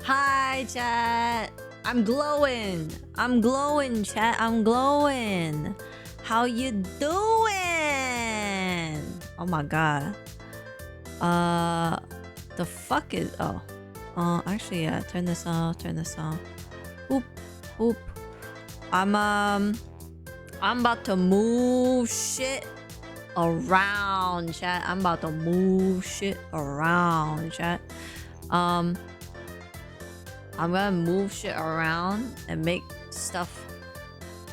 Hi, chat. I'm glowing. I'm glowing, chat. I'm glowing. How you doing? Oh my god. The fuck is... Oh. Actually, yeah. Turn this off. Turn this off. Oop. Oop. I'm about to move shit around, chat. I'm about to move shit around, chat. I'm gonna move shit around and make stuff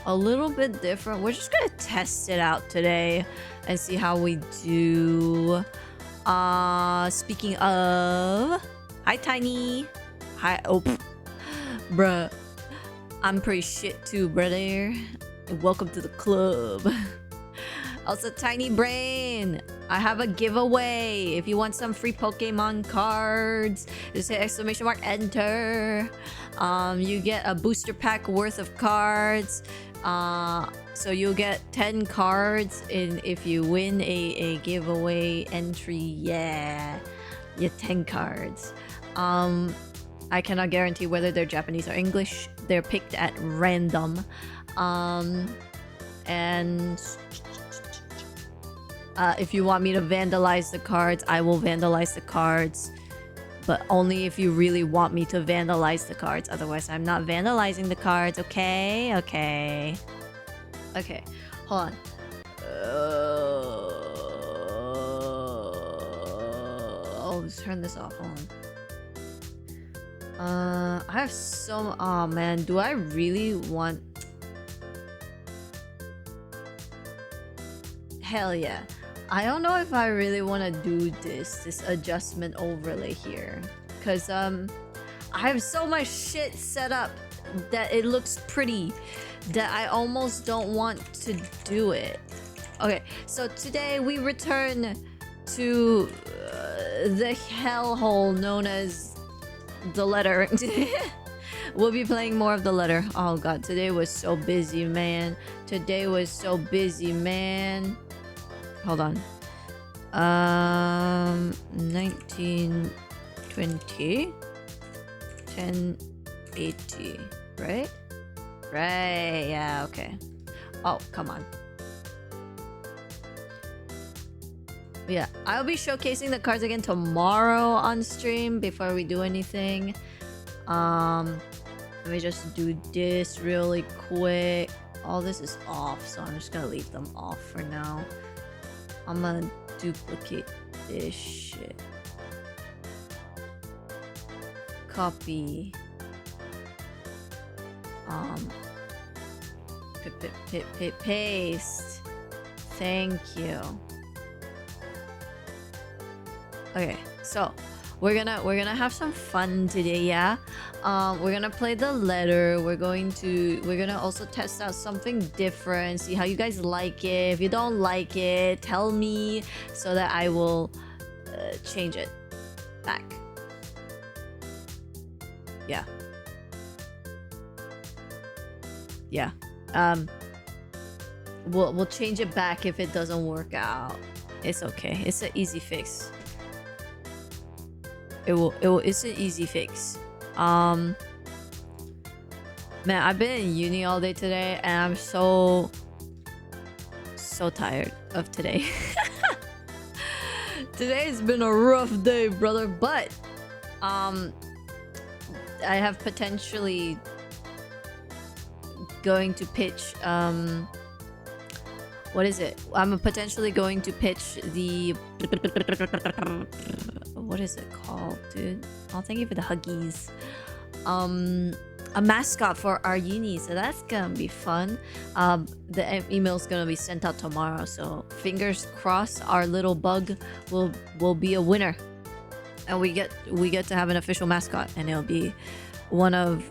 a little bit different. We're just gonna test it out today and see how we do. Speaking of, hi Tiny. Hi. Oh, bruh. I'm pretty shit too, brother. Welcome to the club. Also, Tiny Brain, I have a giveaway. If you want some free Pokemon cards, just hit exclamation mark enter. You get a booster pack worth of cards. So you'll get 10 cards if you win a giveaway entry. Yeah, you 10 cards. I cannot guarantee whether they're Japanese or English. They're picked at random. And if you want me to vandalize the cards, I will vandalize the cards. But only if you really want me to vandalize the cards. Otherwise, I'm not vandalizing the cards, okay? Okay. Okay, hold on. I'll just turn this off. Hold on. I have so... Oh man, do I really want... Hell yeah. I don't know if I really want to do this adjustment overlay here. Because, I have so much shit set up that it looks pretty that I almost don't want to do it. Okay, so today we return to the hellhole known as the letter. We'll be playing more of the letter. Oh god, today was so busy, man. Today was so busy, man. Hold on. 1920 1080, right? Right, yeah, okay. Oh, come on. Yeah, I'll be showcasing the cards again tomorrow on stream before we do anything. Let me just do this really quick. All this is off, so I'm just gonna leave them off for now. I'm gonna duplicate this shit. Copy. Paste. Thank you. Okay, so we're gonna have some fun today, yeah. We're gonna play the letter. We're gonna also test out something different, see how you guys like it. If you don't like it, tell me so that I will change it back. Yeah. Yeah. We'll change it back if it doesn't work out. It's okay. It's an easy fix. It's an easy fix. Man, I've been in uni all day today and I'm so tired of today. Today's been a rough day, brother, but I have potentially going to pitch what is it? I'm potentially going to pitch the... What is it called, dude? Oh, thank you for the huggies. A mascot for our uni, so that's gonna be fun. The email's gonna be sent out tomorrow, so fingers crossed our little bug will be a winner. And we get to have an official mascot, and it'll be one of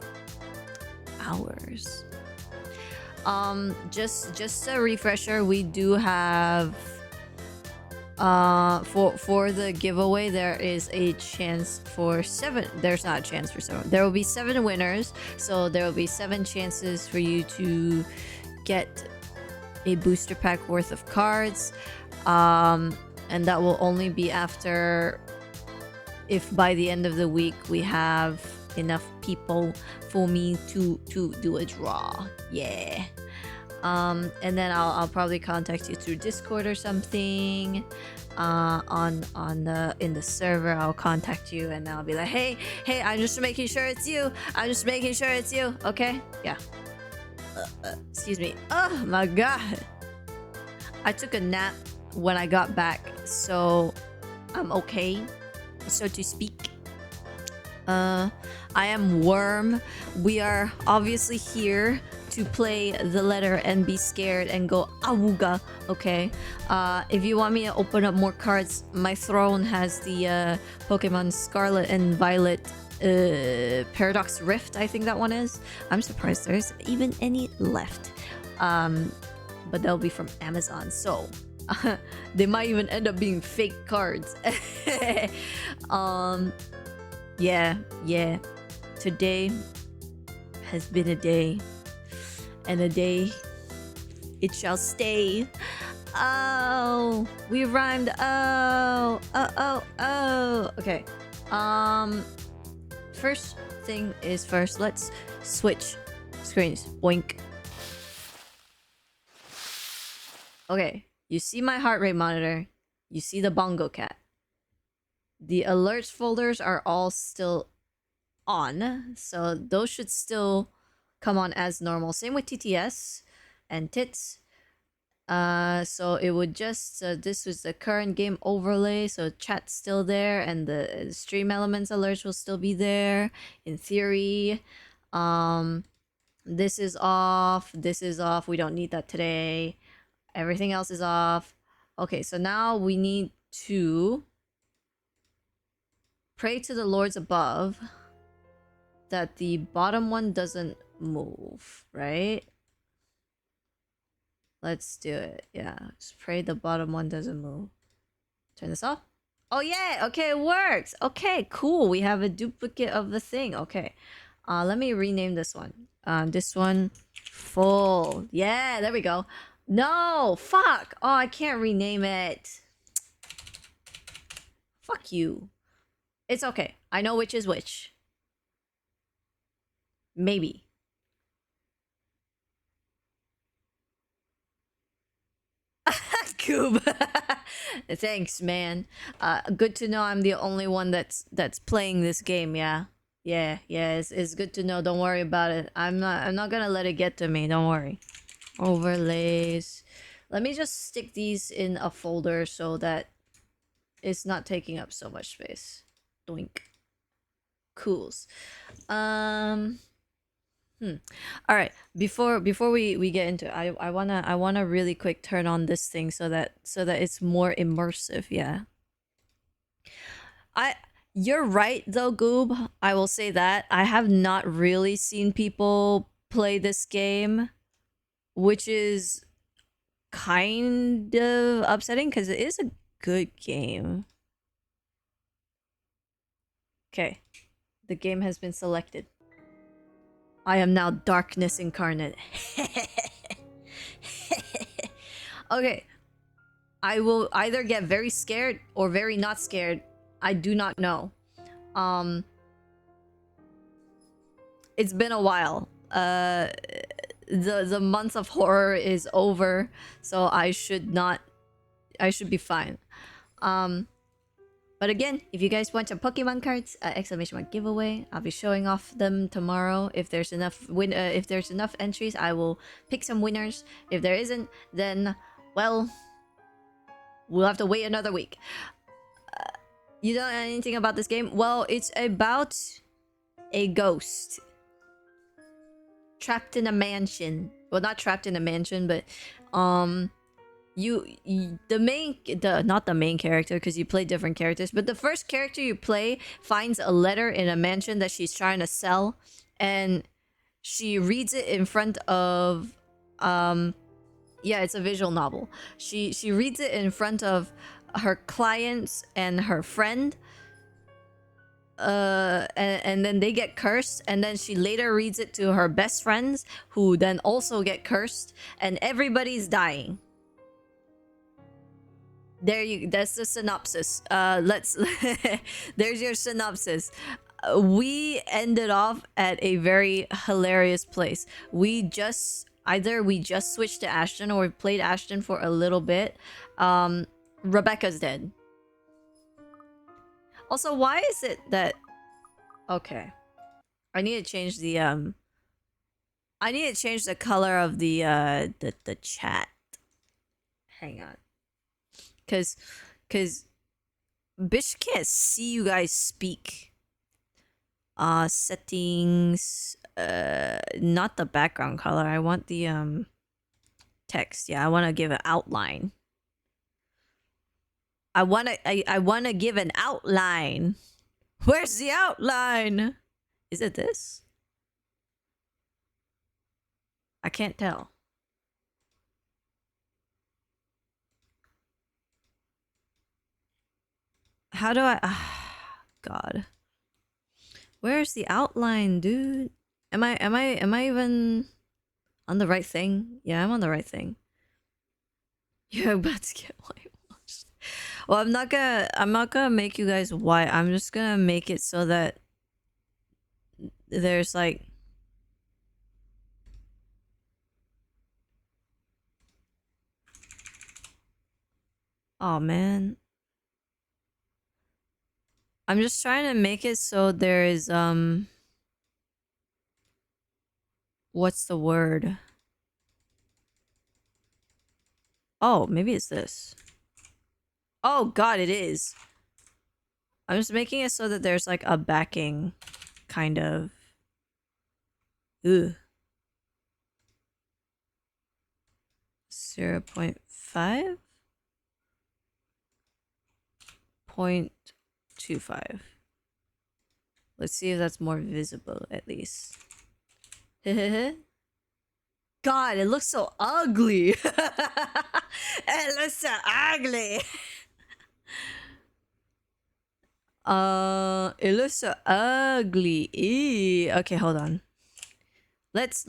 ours. Just a refresher, we do have for the giveaway there is a chance for 7. There's not a chance for 7. There will be 7 winners, so there will be 7 chances for you to get a booster pack worth of cards, and that will only be after if by the end of the week we have enough people for me to do a draw. Yeah. And then I'll probably contact you through Discord or something. On the in the server, I'll contact you and I'll be like, hey, I'm just making sure it's you. I'm just making sure it's you. Okay? Yeah. Excuse me. Oh my god. I took a nap when I got back, so I'm okay, so to speak. I am Worm. We are obviously here to play the letter and be scared and go awooga. Okay. If you want me to open up more cards, my throne has the Pokemon Scarlet and Violet Paradox Rift. I think that one is. I'm surprised there's even any left. But they'll be from Amazon, so they might even end up being fake cards. Yeah. Today has been a day, and a day it shall stay. Oh, we rhymed. Oh. Okay. First thing is first. Let's switch screens. Boink. Okay. You see my heart rate monitor. You see the bongo cat. The alerts folders are all still on, so those should still come on as normal. Same with TTS and tits. So it would just this was the current game overlay, so chat's still there and the stream elements alerts will still be there in theory. This is off, we don't need that today. Everything else is off. Okay, so now we need to pray to the lords above that the bottom one doesn't move, right? Let's do it. Yeah, just pray the bottom one doesn't move. Turn this off. Oh yeah, okay, it works. Okay, cool. We have a duplicate of the thing. Okay. Let me rename this one. This one full. Yeah, there we go. No, fuck. Oh, I can't rename it. Fuck you. It's okay. I know which is which. Maybe. Coob. Thanks, man. Good to know I'm the only one that's playing this game. Yeah. It's good to know. Don't worry about it. I'm not gonna let it get to me. Don't worry. Overlays. Let me just stick these in a folder so that it's not taking up so much space. Doink. Cools. All right, before we get into it, I wanna really quick turn on this thing so that it's more immersive. Yeah, you're right though, Goob. I will say that I have not really seen people play this game, which is kind of upsetting because it is a good game. Okay, the game has been selected. I am now darkness incarnate. Okay. I will either get very scared or very not scared. I do not know. It's been a while. The month of horror is over, so I should be fine. But again, if you guys want some Pokemon cards, exclamation mark giveaway. I'll be showing off them tomorrow. If there's enough entries, I will pick some winners. If there isn't, then well, we'll have to wait another week. You don't know anything about this game? Well, it's about a ghost trapped in a mansion. Well, not trapped in a mansion, but not the main character, because you play different characters, but the first character you play finds a letter in a mansion that she's trying to sell, and she reads it in front of yeah, it's a visual novel. She reads it in front of her clients and her friend, and then they get cursed, and then she later reads it to her best friends, who then also get cursed, and everybody's dying. That's the synopsis. There's your synopsis. we ended off at a very hilarious place. We just switched to Ashton or we played Ashton for a little bit. Rebecca's dead. Also, why is it that okay. I need to change the I need to change the color of the chat. Hang on. Cause bitch can't see you guys speak. Settings, not the background color. I want the text. Yeah, I want to give an outline. I want to give an outline. Where's the outline? Is it this? I can't tell. How do I God. Where's the outline, dude? Am I even on the right thing? Yeah, I'm on the right thing. You're about to get whitewashed. Well, I'm not gonna make you guys white. I'm just gonna make it so that there's like oh man. I'm just trying to make it so there is what's the word? Oh, maybe it's this. Oh god, it is. I'm just making it so that there's like a backing kind of. Ugh. 0.5 0.25. Let's see if that's more visible at least. God, it looks so ugly. It looks so ugly. It looks so ugly. Eee. Okay, hold on. Let's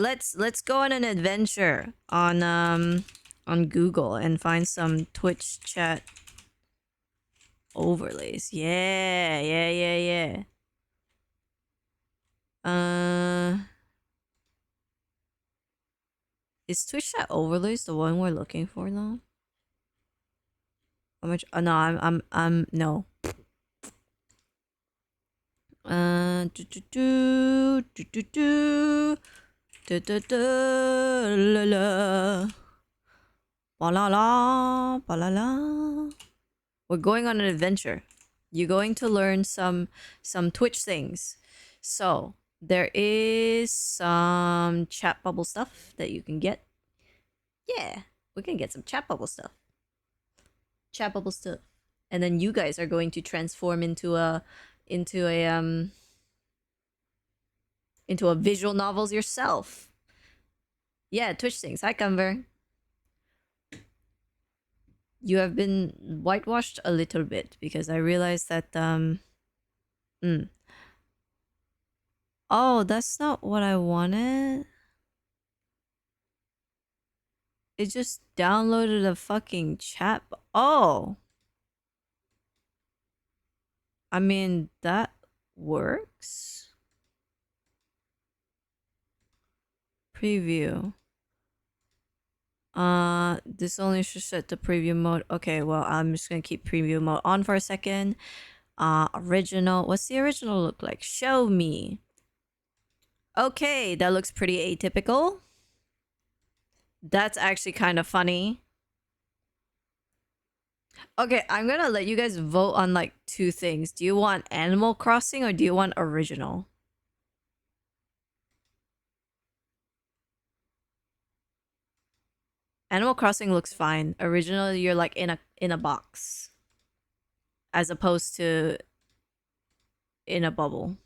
go on an adventure on Google and find some Twitch chat overlays. Yeah. Is Twitch chat overlays the one we're looking for now? How much? No, I'm no. La la. Ba la la, ba la la. We're going on an adventure. You're going to learn some Twitch things. So there is some chat bubble stuff that you can get. Yeah, we can get some chat bubble stuff. Chat bubble stuff. And then you guys are going to transform into a visual novels yourself. Yeah, Twitch things. Hi, Cumber. You have been whitewashed a little bit because I realized that Oh, that's not what I wanted. It just downloaded a fucking chat. Oh. I mean, that works. Preview. This only should set the preview mode. Okay, well, I'm just gonna keep preview mode on for a second. Original. What's the original look like? Show me. Okay, that looks pretty atypical. That's actually kind of funny. Okay, I'm gonna let you guys vote on like two things. Do you want Animal Crossing or do you want original? Animal Crossing looks fine. Original, you're like in a box, as opposed to in a bubble.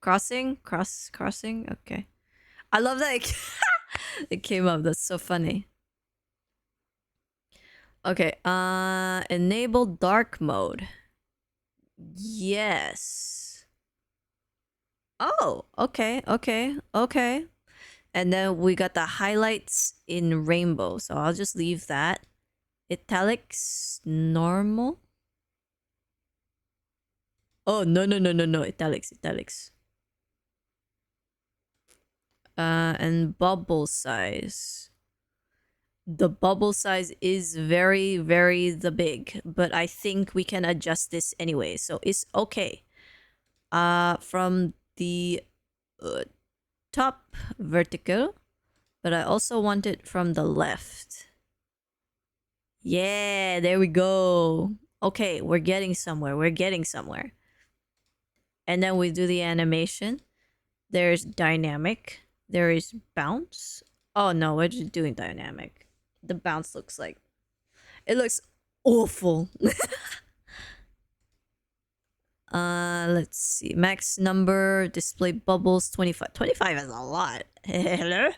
Crossing. Okay, I love that it came up. That's so funny. Okay, enable dark mode. Yes. Oh, okay. And then we got the highlights in rainbow. So I'll just leave that. Italics normal. Oh, no. Italics. And bubble size. The bubble size is very, very the big, but I think we can adjust this anyway, so it's okay. From the top vertical, but I also want it from the left. Yeah, there we go. Okay, we're getting somewhere. And then we do the animation. There's dynamic. There is bounce. Oh no, we're just doing dynamic. The bounce looks like... It looks awful. Let's see. Max number, display bubbles, 25. 25 is a lot. Hello?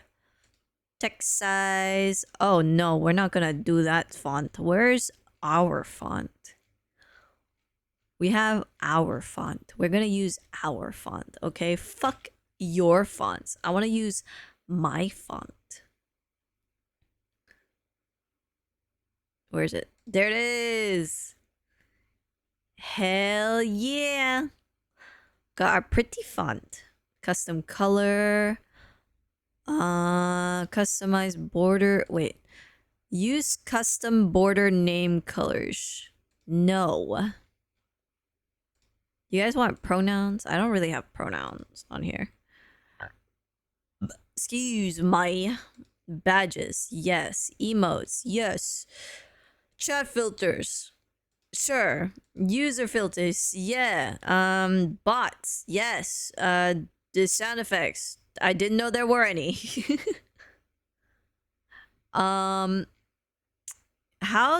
Text size. Oh no, we're not gonna do that font. Where's our font? We have our font. We're gonna use our font, okay? Fuck your fonts. I wanna use my font. Where is it? There it is. Hell yeah. Got our pretty font. Custom color. Customize border. Wait. Use custom border name colors. No. You guys want pronouns? I don't really have pronouns on here. Excuse my badges. Yes. Emotes. Yes. Chat filters. Sure. User filters. Yeah. Bots. Yes. The sound effects. I didn't know there were any. How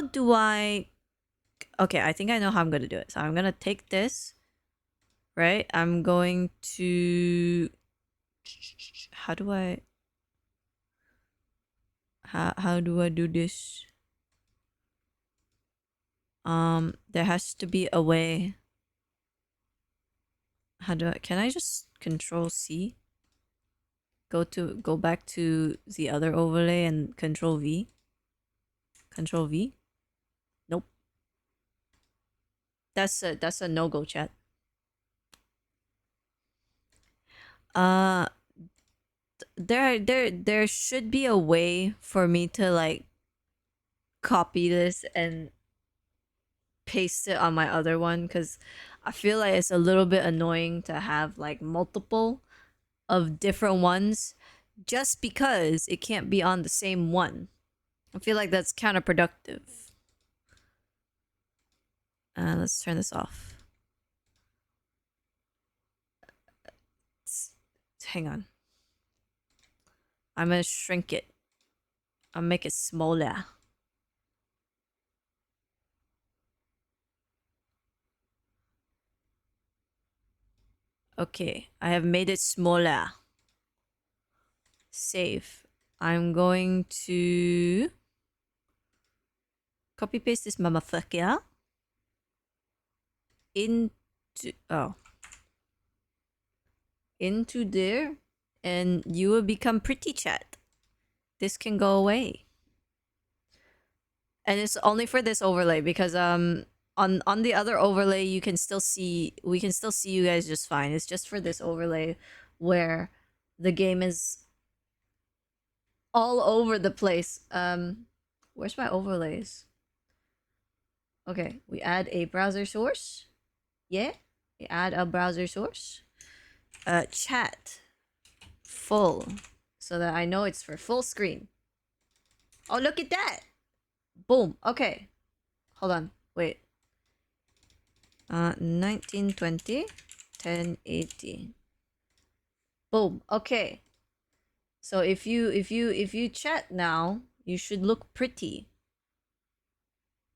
do I... Okay, I think I know how I'm gonna do it. So I'm gonna take this, right? I'm going to... How do I... How do I do this? There has to be a way. How do I... Can I just Control C? Go back to the other overlay and Control V. Control V. Nope. That's a no-go, chat. There should be a way for me to like copy this and paste it on my other one, because I feel like it's a little bit annoying to have like multiple of different ones just because it can't be on the same one. I feel like that's counterproductive. Let's turn this off. Hang on. I'm gonna shrink it. I'll make it smaller. Okay, I have made it smaller. Save. I'm going to copy paste this motherfucker into there, and you will become pretty, chat. This can go away. And it's only for this overlay because on the other overlay we can still see you guys just fine. It's just for this overlay where the game is all over the place. Where's my overlays? Okay, we add a browser source. Yeah, we add a browser source. Chat full, so that I know it's for full screen. Oh, look at that. Boom. Okay, hold on, wait. 1920 1080. Boom. Okay, so if you chat now, you should look pretty.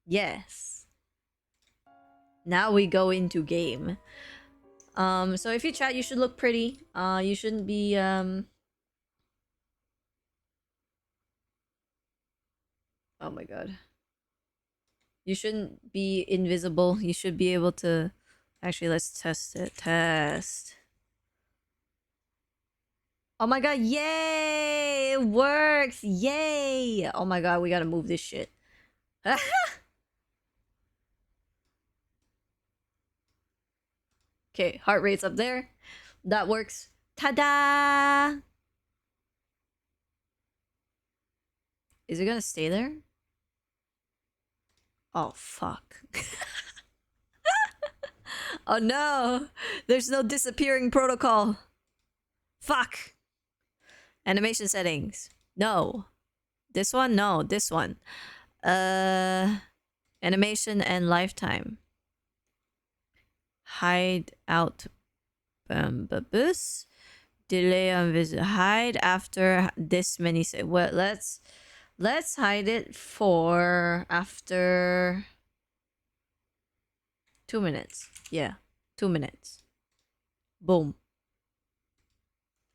Yes. Now we go into game. So if you chat, you should look pretty. You shouldn't be oh my god. You shouldn't be invisible. You should be able to... Actually, let's test it. Test. Oh my god, yay! It works! Yay! Oh my god, we gotta move this shit. Okay, heart rate's up there. That works. Ta-da! Is it gonna stay there? Oh, fuck. Oh no! There's no disappearing protocol. Fuck! Animation settings. No. This one? No, this one. Animation and lifetime. Hide out. Bus. Delay on visit. Hide after this many. Well, let's hide it for after 2 minutes. Yeah, 2 minutes. Boom.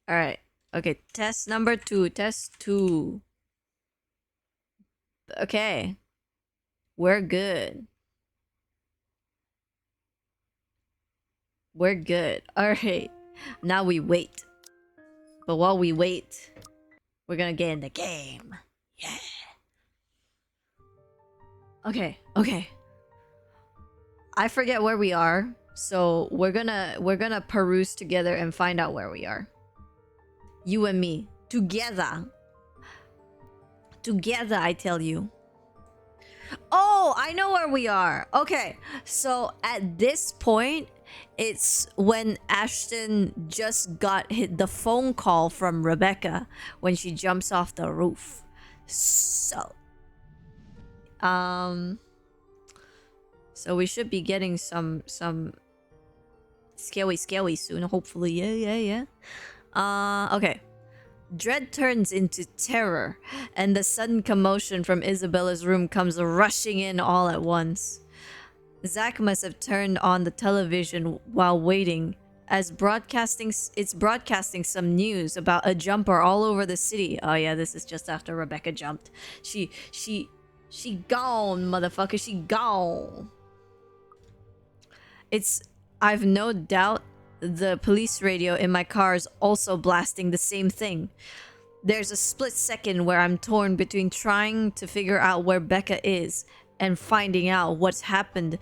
All right. Okay, test number 2. Test 2. Okay. We're good. We're good. All right. Now we wait. But while we wait, we're gonna get in the game. Yeah. Okay. Okay. I forget where we are, so we're gonna peruse together and find out where we are. You and me together. Together, I tell you. Oh, I know where we are. Okay, so at this point, it's when Ashton just got the phone call from Rebecca when she jumps off the roof. So, so we should be getting some scary soon. Hopefully, yeah. Okay. Dread turns into terror, and the sudden commotion from Isabella's room comes rushing in all at once. Zack must have turned on the television while waiting, as it's broadcasting some news about a jumper all over the city. Oh yeah, this is just after Rebecca jumped. She gone, motherfucker, she gone. I've no doubt the police radio in my car is also blasting the same thing. There's a split second where I'm torn between trying to figure out where Becca is and finding out what's happened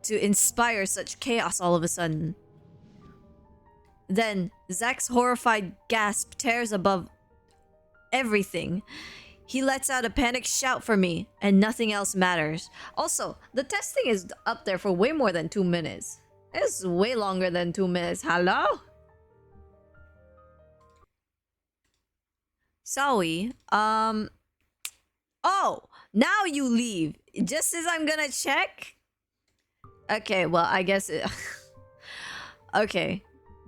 to inspire such chaos all of a sudden. Then, Zack's horrified gasp tears above everything. He lets out a panicked shout for me, and nothing else matters. Also, the testing is up there for way more than 2 minutes. It's way longer than 2 minutes. Hello? Sorry. Oh, now you leave. Just as I'm gonna check? Okay, well, I guess it... Okay.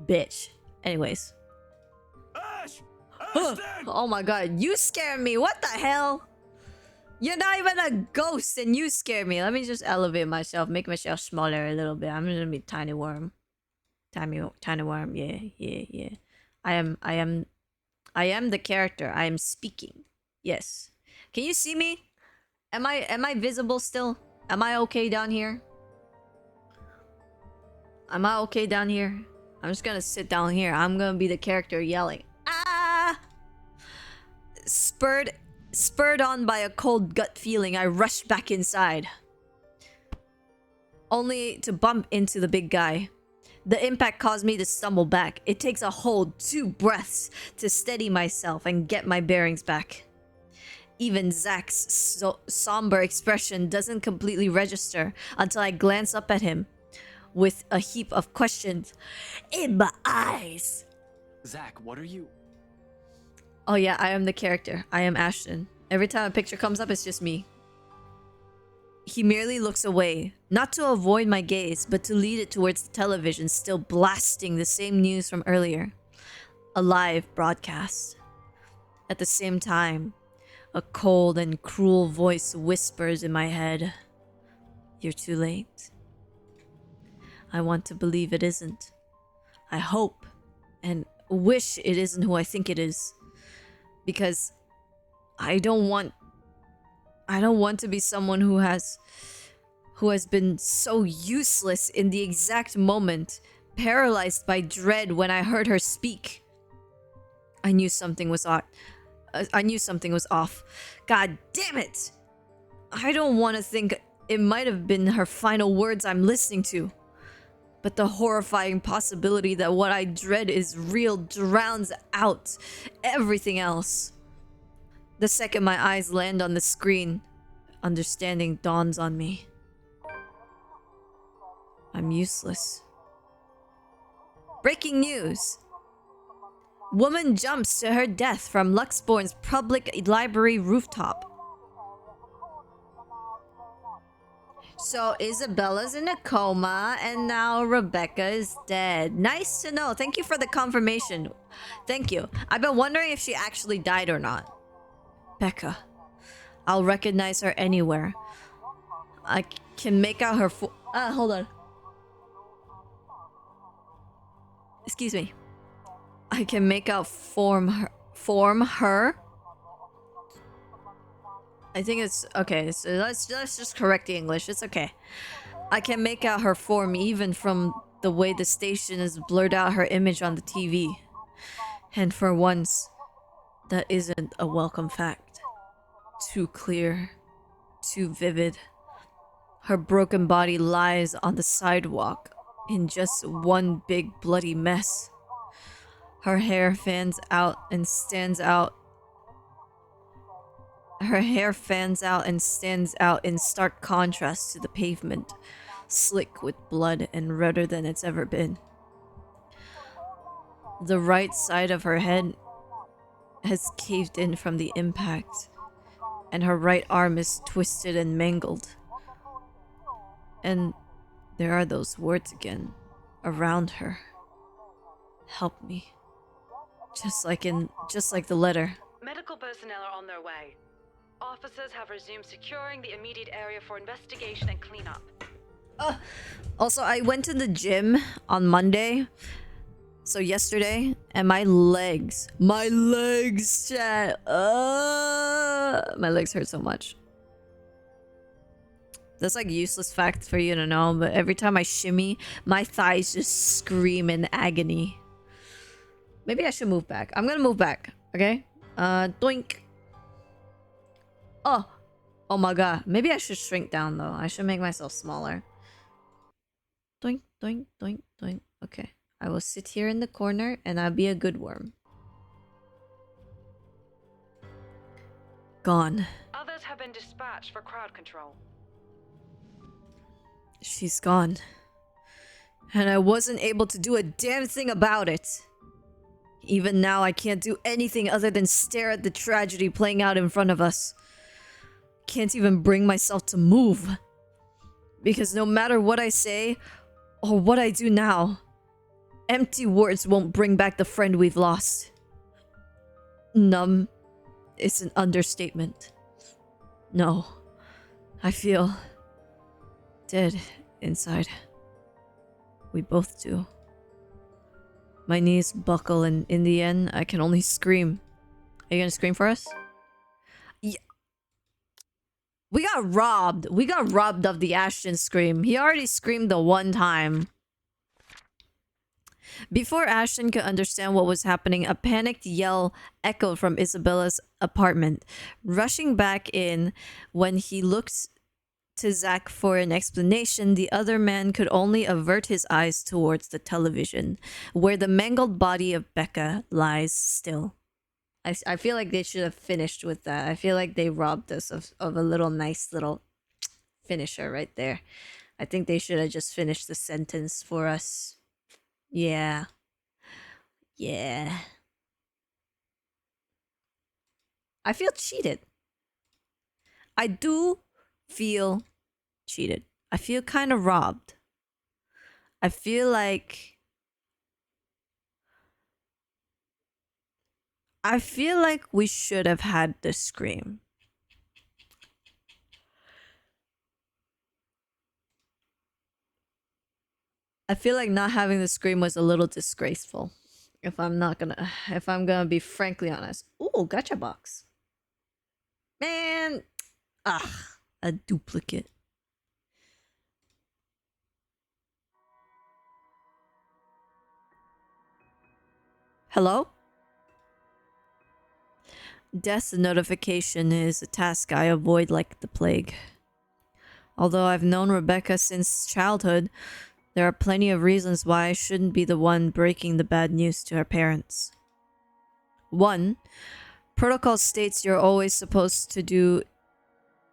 Bitch. Anyways. Ash! Oh my god, you scared me. What the hell? You're not even a ghost and you scare me. Let me just elevate myself, make myself smaller a little bit. I'm gonna be tiny worm. Tiny worm, yeah. I am the character. I am speaking. Yes. Can you see me? Am I visible still? Am I okay down here? Am I okay down here? I'm just gonna sit down here. I'm gonna be the character yelling. Ah! Spurred on by a cold gut feeling, I rushed back inside. Only to bump into the big guy. The impact caused me to stumble back. It takes a whole 2 breaths to steady myself and get my bearings back. Even Zack's somber expression doesn't completely register until I glance up at him with a heap of questions in my eyes. Zack, what are you? Oh yeah, I am the character. I am Ashton. Every time a picture comes up, it's just me. He merely looks away, not to avoid my gaze, but to lead it towards the television still blasting the same news from earlier. A live broadcast. At the same time, a cold and cruel voice whispers in my head, "You're too late." I want to believe it isn't. I hope and wish it isn't who I think it is. Because I don't want to be someone who has been so useless in the exact moment, paralyzed by dread when I heard her speak. I knew something was off. God damn it! I don't want to think it might have been her final words I'm listening to. But the horrifying possibility that what I dread is real drowns out everything else. The second my eyes land on the screen, understanding dawns on me. I'm useless. Breaking news! Woman jumps to her death from Luxborn's public library rooftop. So Isabella's in a coma and now Rebecca is dead. Nice to know. Thank you for the confirmation. Thank you. I've been wondering if she actually died or not. Becca. I'll recognize her anywhere. I can make out her hold on. Excuse me. I can make out form her. I think it's okay. So let's just correct the English. It's okay. I can make out her form even from the way the station has blurred out her image on the TV. And for once, that isn't a welcome fact. Too clear, too vivid. Her broken body lies on the sidewalk in just one big bloody mess. Her hair fans out and stands out. Her hair fans out and stands out in stark contrast to the pavement, slick with blood and redder than it's ever been. The right side of her head has caved in from the impact, and her right arm is twisted and mangled. And there are those words again, around her. Help me. Just like the letter. Medical personnel are on their way. Officers have resumed securing the immediate area for investigation and cleanup. Also, I went to the gym on Monday. So yesterday, and my legs, chat. My legs hurt so much. That's like useless fact for you to know, but every time I shimmy, my thighs just scream in agony. Maybe I should move back. I'm gonna move back, okay? Doink. Oh my god. Maybe I should shrink down though. I should make myself smaller. Doink, doink, doink, doink. Okay. I will sit here in the corner and I'll be a good worm. Gone. Others have been dispatched for crowd control. She's gone. And I wasn't able to do a damn thing about it. Even now, I can't do anything other than stare at the tragedy playing out in front of us. Can't even bring myself to move. Because no matter what I say, or what I do now, empty words won't bring back the friend we've lost. Numb is an understatement. No, I feel dead inside. We both do. My knees buckle and in the end, I can only scream. Are you gonna scream for us? Yeah. We got robbed. We got robbed of the Ashton scream. He already screamed the one time. Before Ashton could understand what was happening, a panicked yell echoed from Isabella's apartment. Rushing back in, when he looked to Zach for an explanation, the other man could only avert his eyes towards the television, where the mangled body of Becca lies still. I feel like they should have finished with that. I feel like they robbed us of a little nice little finisher right there. I think they should have just finished the sentence for us. Yeah. Yeah. I feel cheated. I do feel cheated. I feel kind of robbed. I feel like we should have had the scream. I feel like not having the scream was a little disgraceful. If I'm gonna be frankly honest. Ooh, gotcha box. Man. A duplicate. Hello? Death notification is a task I avoid like the plague. Although I've known Rebecca since childhood, There are plenty of reasons why I shouldn't be the one breaking the bad news to her parents. 1. Protocol states you're always supposed to do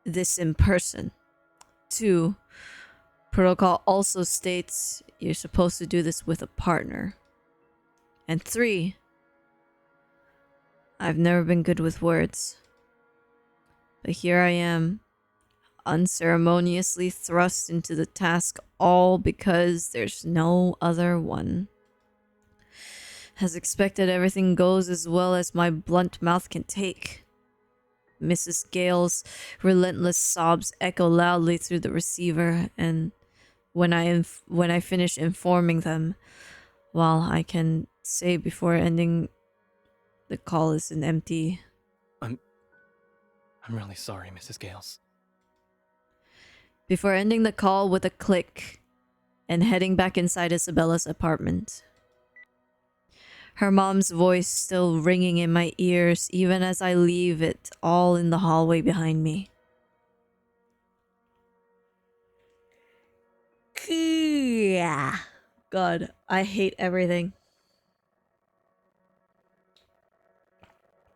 this in person. 2. Protocol also states you're supposed to do this with a partner. And 3. I've never been good with words. But here I am, unceremoniously thrust into the task, all because there's no other one. As expected, everything goes as well as my blunt mouth can take. Mrs. Gale's relentless sobs echo loudly through the receiver, and when I finish informing them, well, I can say before ending the call is an empty. I'm really sorry, Mrs. Gales. Before ending the call with a click and heading back inside Isabella's apartment. Her mom's voice still ringing in my ears even as I leave it all in the hallway behind me. God, I hate everything.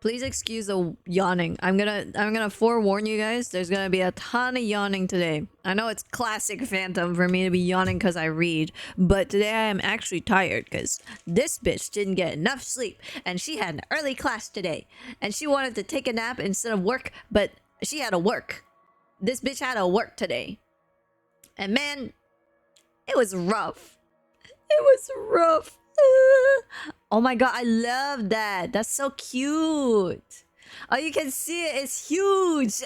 Please excuse the yawning. I'm gonna forewarn you guys, there's gonna be a ton of yawning today. I know it's classic Phantom for me to be yawning because I read, but today I am actually tired because this bitch didn't get enough sleep and she had an early class today. And she wanted to take a nap instead of work, but she had to work. This bitch had to work today. And man, it was rough. It was rough. Oh my god, I love that. That's so cute. Oh, you can see it. It's huge.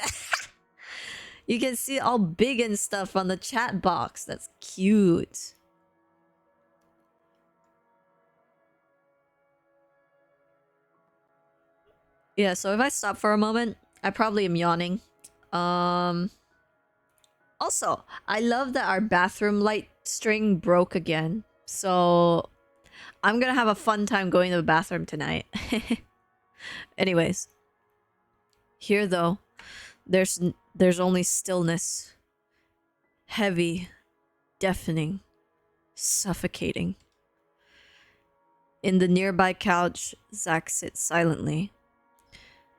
You can see it all big and stuff on the chat box. That's cute. Yeah, so if I stop for a moment, I probably am yawning. Also, I love that our bathroom light string broke again. So I'm gonna have a fun time going to the bathroom tonight. Anyways. Here though, there's only stillness. Heavy, deafening, suffocating. In the nearby couch, Zack sits silently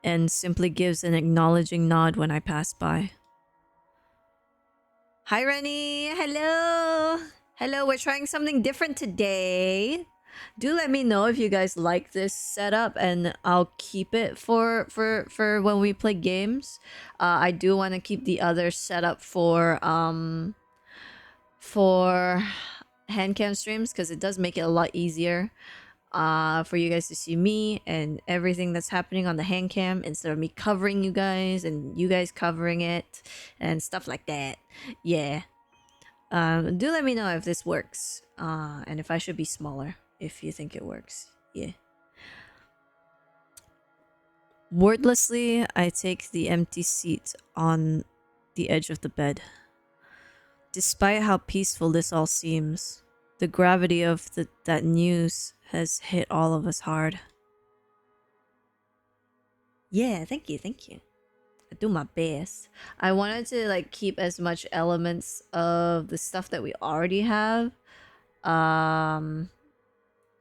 and simply gives an acknowledging nod when I pass by. Hi Rennie! Hello! Hello, we're trying something different today. Do let me know if you guys like this setup and I'll keep it for when we play games. I do want to keep the other setup for hand cam streams because it does make it a lot easier for you guys to see me and everything that's happening on the hand cam instead of me covering you guys and you guys covering it and stuff like that. Yeah. Do let me know if this works and if I should be smaller if you think it works. Yeah. Wordlessly, I take the empty seat on the edge of the bed. Despite how peaceful this all seems, the gravity of that news has hit all of us hard. Yeah, thank you. I do my best. I wanted to like keep as much elements of the stuff that we already have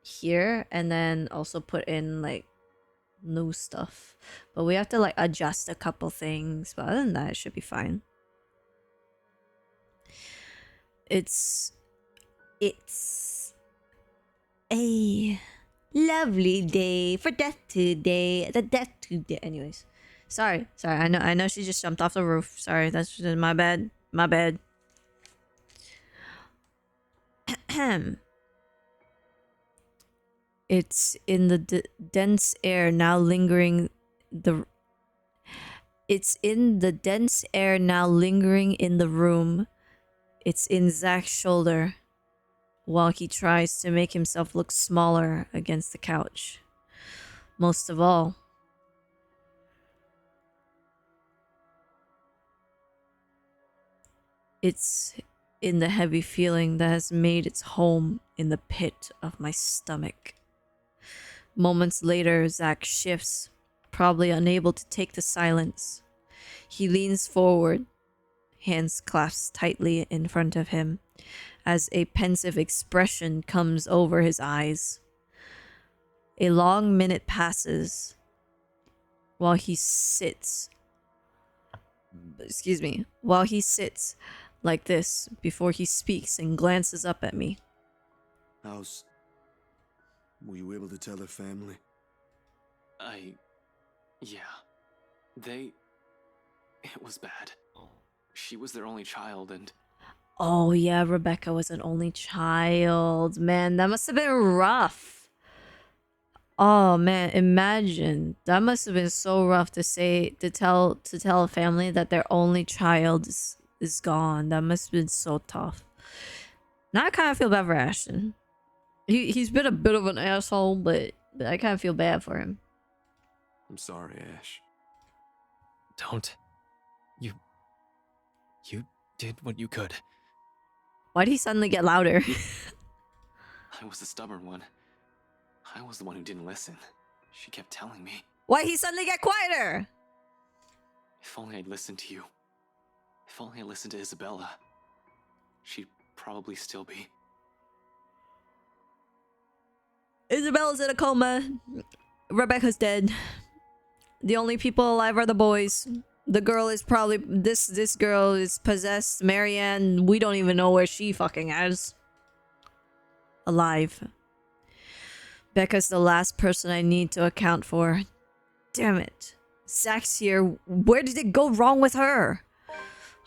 here and then also put in like new stuff. But we have to like adjust a couple things, but other than that it should be fine. It's a lovely day for death today. The death today. Anyways, sorry. I know she just jumped off the roof. Sorry, that's just my bad. My bad. It's in the dense air now lingering. It's in the dense air now lingering in the room. It's in Zack's shoulder, while he tries to make himself look smaller against the couch. Most of all, it's in the heavy feeling that has made its home in the pit of my stomach. Moments later, Zack shifts, probably unable to take the silence. He leans forward, hands clasped tightly in front of him, as a pensive expression comes over his eyes. A long minute passes while he sits. While he sits like this before he speaks and glances up at me. Were you able to tell her family? Yeah. It was bad. She was their only child, and... Oh yeah, Rebecca was an only child. Man, that must have been rough. Oh man, imagine. That must have been so rough to tell a family that their only child is gone. That must have been so tough. Now I kind of feel bad for Ashton. He's been a bit of an asshole, but I kind of feel bad for him. I'm sorry, Ash. Don't. You did what you could. Why'd he suddenly get louder? I was the stubborn one. I was the one who didn't listen. She kept telling me. Why'd he suddenly get quieter? If only I'd listened to you. If only I listened to Isabella. She'd probably still be. Isabella's in a coma. Rebecca's dead. The only people alive are the boys. The girl is probably... This girl is possessed. Marianne, we don't even know where she fucking is. Alive. Becca's the last person I need to account for. Damn it. Zach's here. Where did it go wrong with her?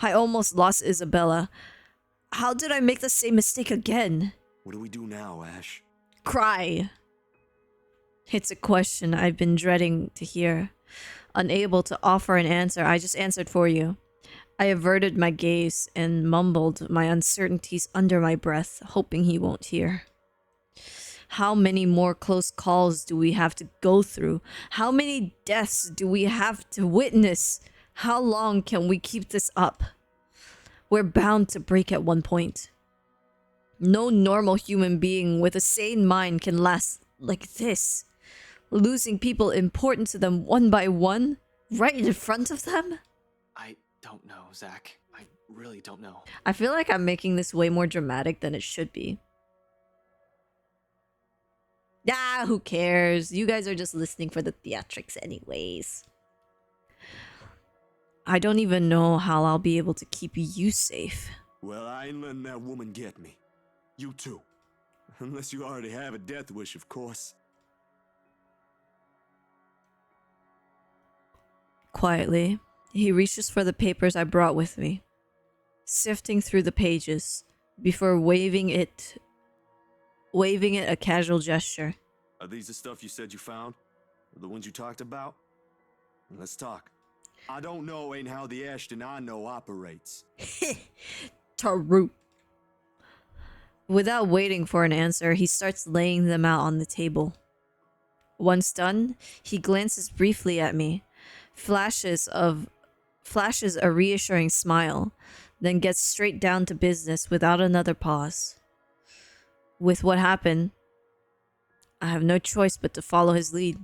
I almost lost Isabella. How did I make the same mistake again? What do we do now, Ash? Cry. It's a question I've been dreading to hear. Unable to offer an answer, I just answered for you. I averted my gaze and mumbled my uncertainties under my breath, hoping he won't hear. How many more close calls do we have to go through? How many deaths do we have to witness? How long can we keep this up? We're bound to break at one point. No normal human being with a sane mind can last like this. Losing people important to them one by one, right in front of them? I don't know, Zach. I really don't know. I feel like I'm making this way more dramatic than it should be. Ah, who cares? You guys are just listening for the theatrics anyways. I don't even know how I'll be able to keep you safe. Well, I ain't letting that woman get me. You too. Unless you already have a death wish, of course. Quietly, he reaches for the papers I brought with me, sifting through the pages before waving it a casual gesture. Are these the stuff you said you found? The ones you talked about? Let's talk. I don't know ain't how the Ashton I know operates. True. Without waiting for an answer, he starts laying them out on the table. Once done, he glances briefly at me, flashes a reassuring smile, then gets straight down to business without another pause. With what happened, I have no choice but to follow his lead.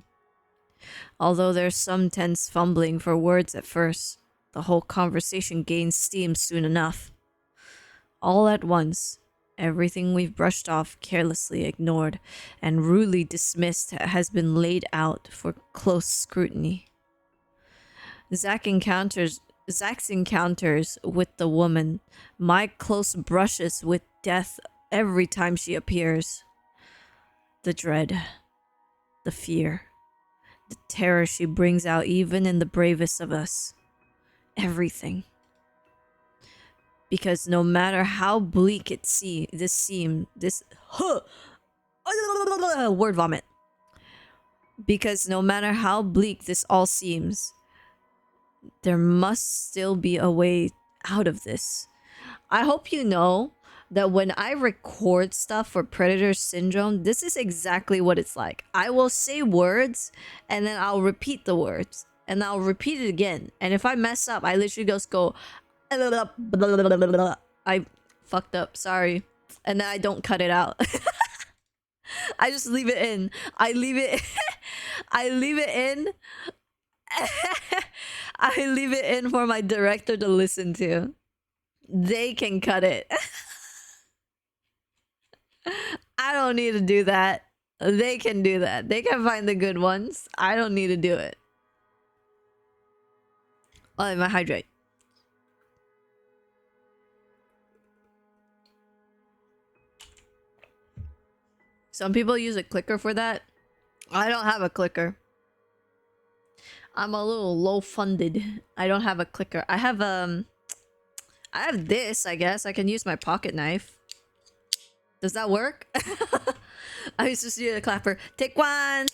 Although there's some tense fumbling for words at first, the whole conversation gains steam soon enough. All at once, everything we've brushed off, carelessly ignored, and rudely dismissed has been laid out for close scrutiny. Zach's encounters with the woman, my close brushes with death every time she appears. The dread, the fear, the terror she brings out even in the bravest of us. Everything. Because no matter how bleak word vomit. Because no matter how bleak this all seems, there must still be a way out of this. I hope you know that when I record stuff for Predator Syndrome, this is exactly what it's like. I will say words, and then I'll repeat the words, and I'll repeat it again. And if I mess up, I literally just go, I fucked up, sorry. And then I don't cut it out. I just leave it in. I leave it in. I leave it in for my director to listen to. They can cut it. I don't need to do that. They can do that. They can find the good ones. I don't need to do it. Oh, let me hydrate. Some people use a clicker for that. I don't have a clicker. I'm a little low funded. I don't have a clicker. I have this, I guess. I can use my pocket knife. Does that work? I used to see a clapper. Take one.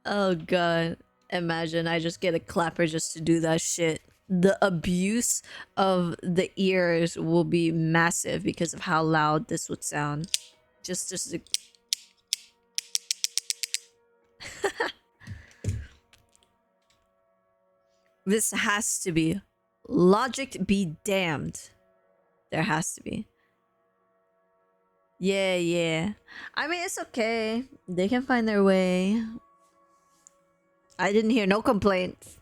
Oh god. Imagine I just get a clapper just to do that shit. The abuse of the ears will be massive because of how loud this would sound. Just This has to be. Logic be damned. There has to be. Yeah. I mean, it's okay. They can find their way. I didn't hear no complaints.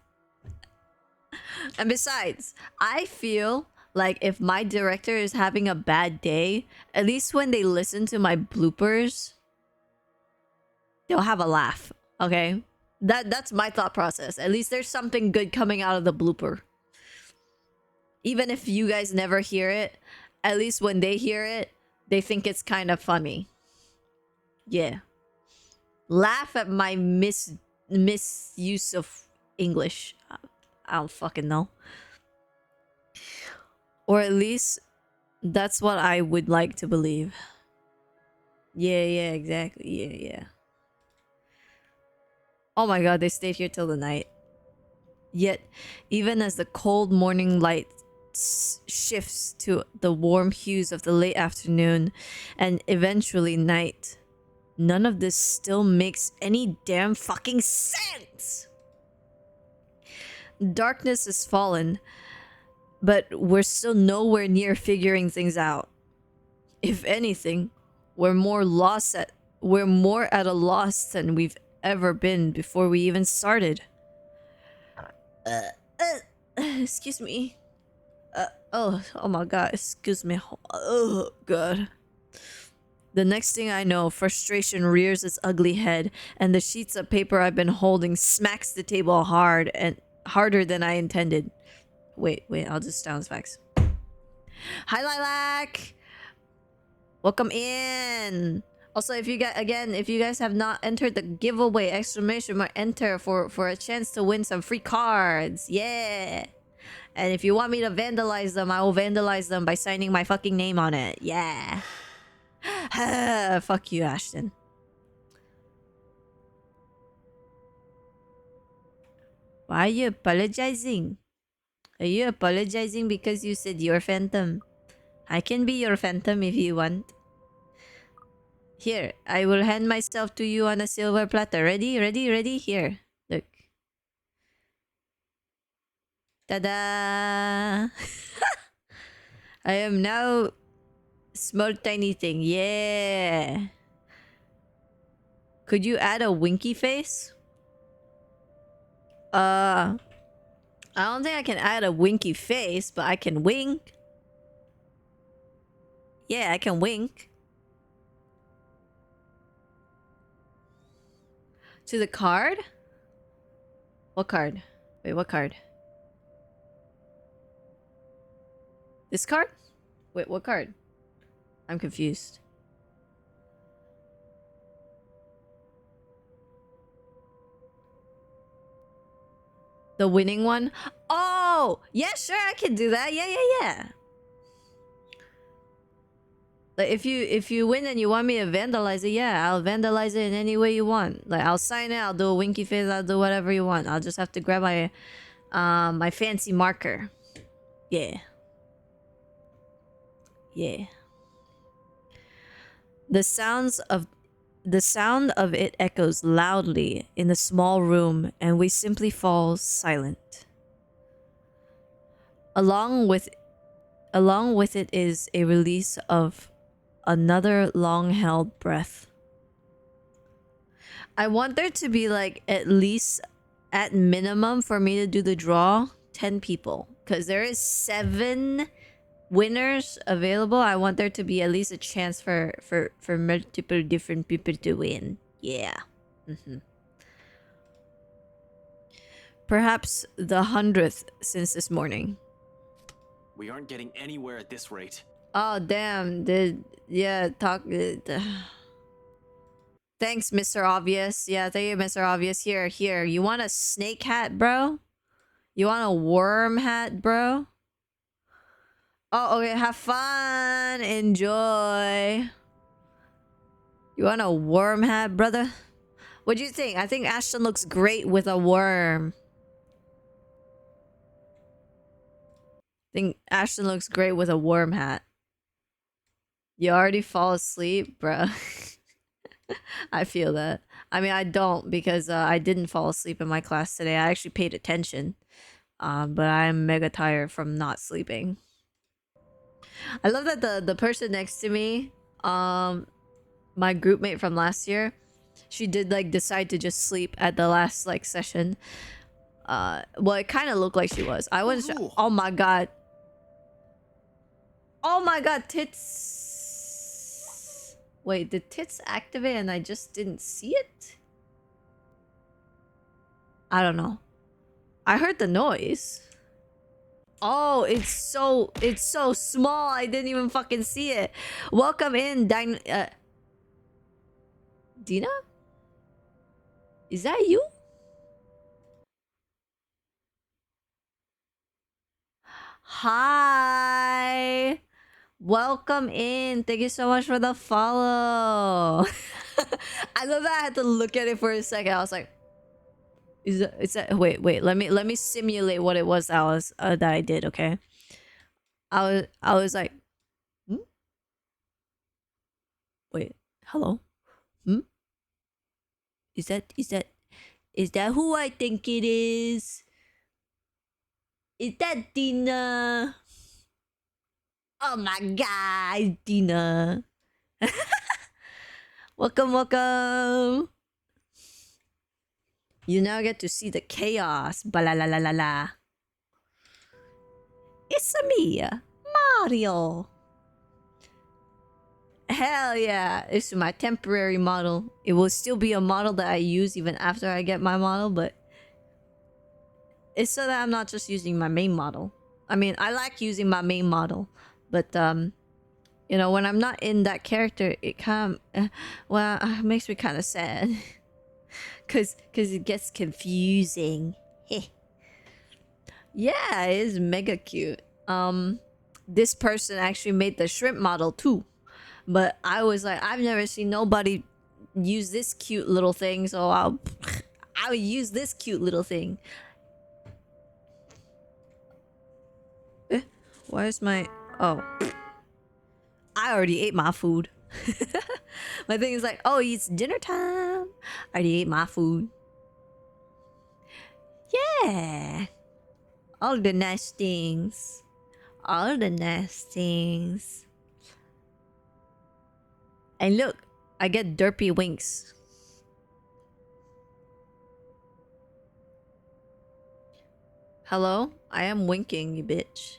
And besides, I feel like if my director is having a bad day, at least when they listen to my bloopers, they'll have a laugh. Okay? That's my thought process. At least there's something good coming out of the blooper. Even if you guys never hear it, at least when they hear it, they think it's kind of funny. Yeah. Laugh at my misuse of English. I don't fucking know. Or at least that's what I would like to believe. Yeah, exactly. Yeah. Oh my god, they stayed here till the night. Yet, even as the cold morning light shifts to the warm hues of the late afternoon and eventually night, none of this still makes any damn fucking sense. Darkness has fallen, but we're still nowhere near figuring things out. If anything, we're more at a loss than we've ever been before we even started. Excuse me. Oh my god, excuse me. Oh god. The next thing I know, frustration rears its ugly head, and the sheets of paper I've been holding smacks the table hard and harder than I intended. Wait, I'll just sound facts. Hi, Lilac! Welcome in! Also, if you guys have not entered the giveaway, exclamation mark enter for a chance to win some free cards. Yeah! And if you want me to vandalize them, I will vandalize them by signing my fucking name on it. Yeah! Fuck you, Ashton. Why are you apologizing? Are you apologizing because you said you're Phantom? I can be your Phantom if you want. Here, I will hand myself to you on a silver platter. Ready? Here. Look. Ta-da! I am now small tiny thing. Yeah. Could you add a winky face? I don't think I can add a winky face, but I can wink. Yeah, I can wink. To the card? What card? Wait, what card? This card? Wait, what card? I'm confused. The winning one? Oh! Yeah, sure, I can do that. Yeah. Like, if you win and you want me to vandalize it, yeah, I'll vandalize it in any way you want. Like, I'll sign it, I'll do a winky face, I'll do whatever you want. I'll just have to grab my my fancy marker. Yeah. The sound of it echoes loudly in the small room, and we simply fall silent. Along with it is a release of another long-held breath. I want there to be, like, at least, at minimum, for me to do the draw, 10 people. Because there is 7 winners available, I want there to be at least a chance for multiple different people to win. Yeah. Perhaps the 100th since this morning. We aren't getting anywhere at this rate. Oh damn! Thanks, Mr. Obvious. Yeah, thank you, Mr. Obvious. Here. You want a snake hat, bro? You want a worm hat, bro? Oh, okay. Have fun. Enjoy. You want a worm hat, brother? What do you think? I think Ashton looks great with a worm. I think Ashton looks great with a worm hat. You already fall asleep, bro. I feel that. I mean, I don't because I didn't fall asleep in my class today. I actually paid attention. But I'm mega tired from not sleeping. I love that the person next to me, my group mate from last year, she did like decide to just sleep at the last like session. Well, it kind of looked like she was. I was. Oh my god. Oh my god, tits. Wait, did tits activate and I just didn't see it? I don't know. I heard the noise. Oh, it's so small. I didn't even fucking see it. Welcome in, Dina? Is that you? Hi. Welcome in. Thank you so much for the follow. I love that I had to look at it for a second. I was like, is that wait, let me simulate what it was that I did, okay? I was like, wait, hello? Is that who I think it is? Is that Dina? Oh my god, Dina. Welcome. You now get to see the chaos. Ba-la-la-la-la-la. It's me, Mario. Hell yeah. It's my temporary model. It will still be a model that I use even after I get my model, but it's so that I'm not just using my main model. I mean, I like using my main model, but you know, when I'm not in that character, it kind of it makes me kind of sad. Cause it gets confusing. Yeah, it is mega cute. This person actually made the shrimp model too, but I was like, I've never seen nobody use this cute little thing, so I'll use this cute little thing. Where's my... Oh. I already ate my food. My thing is like, oh, it's dinner time. I already ate my food. Yeah. All the nice things. All the nice things. And look, I get derpy winks. Hello? I am winking, you bitch.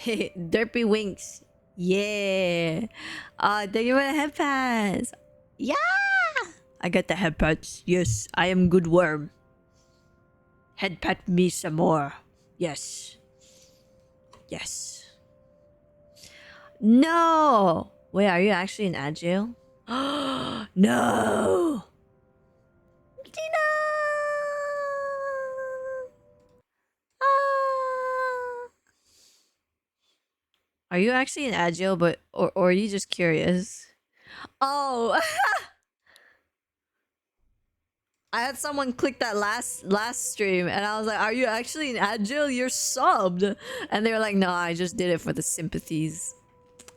Derpy winks. Yeah. Thank you for the head pass. Yeah. I got the head pats. Yes, I am good worm. Head pat me some more. Yes. Yes. No. Wait, are you actually in Agile? No. Tina. Are you actually in Agile, or are you just curious? Oh, I had someone click that last stream, and I was like, "Are you actually in Agile? You're subbed," and they were like, "No, I just did it for the sympathies."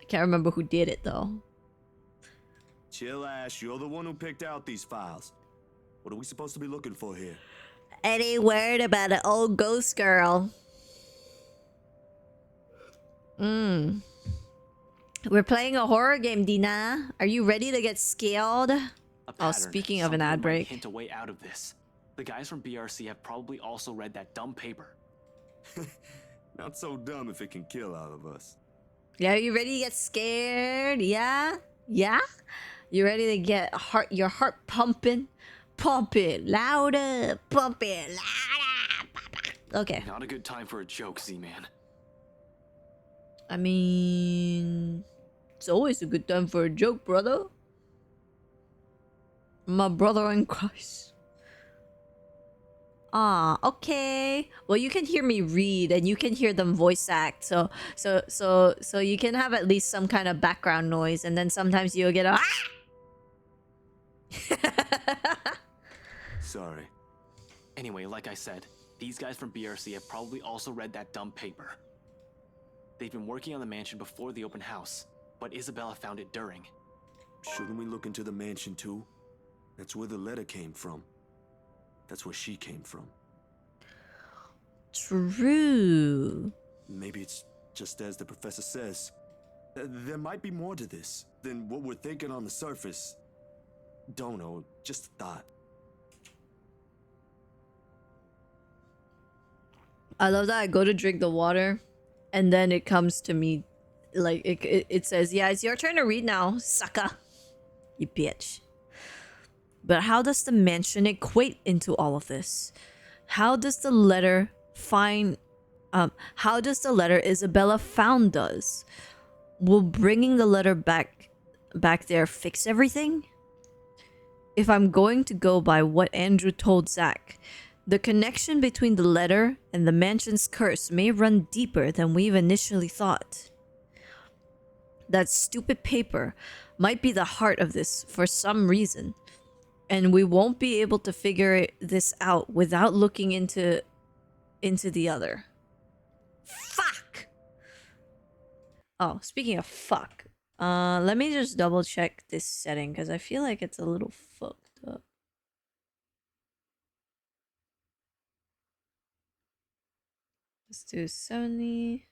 I can't remember who did it though. Chill, Ash. You're the one who picked out these files. What are we supposed to be looking for here? Any word about an old ghost girl? We're playing a horror game, Dina. Are you ready to get scared? A Oh, pattern, speaking of an something ad that might break. hint a way out of this. The guys from BRC have probably also read that dumb paper. Not so dumb if it can kill all of us. Yeah, are you ready to get scared? Yeah? Yeah? You ready to get your heart pumping? Pump it louder. Pump it louder. Okay. Not a good time for a joke, Z-Man. I mean, it's always a good time for a joke, brother. My brother in Christ. Ah, okay. Well, you can hear me read and you can hear them voice act. So you can have at least some kind of background noise, and then sometimes you'll get a Sorry. Anyway, like I said, these guys from BRC have probably also read that dumb paper. They've been working on the mansion before the open house, but Isabella found it during. Shouldn't we look into the mansion too? That's where the letter came from. That's where she came from. True. Maybe it's just as the professor says. There might be more to this than what we're thinking on the surface. Don't know, just a thought. I love that I go to drink the water and then it comes to me like it says, yeah, it's your turn to read now, sucker. You bitch. But how does the mansion equate into all of this? How does the letter Isabella found us? Will bringing the letter back there fix everything? If I'm going to go by what Andrew told Zach, the connection between the letter and the mansion's curse may run deeper than we've initially thought. That stupid paper might be the heart of this for some reason, and we won't be able to figure this out without looking into the other. Fuck! Oh, speaking of fuck, let me just double check this setting because I feel like it's a little fucked up. Let's do 70.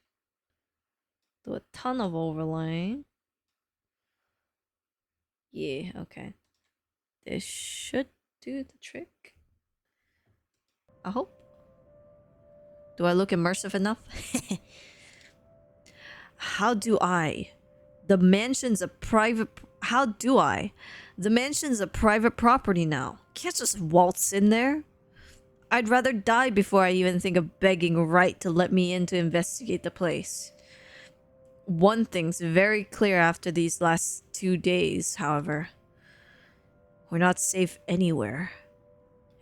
Do a ton of overlaying. Yeah, okay. This should do the trick. I hope. Do I look immersive enough? How do I? The mansion's a private... How do I? The mansion's a private property now. Can't just waltz in there. I'd rather die before I even think of begging Wright to let me in to investigate the place. One thing's very clear after these last 2 days, however. We're not safe anywhere.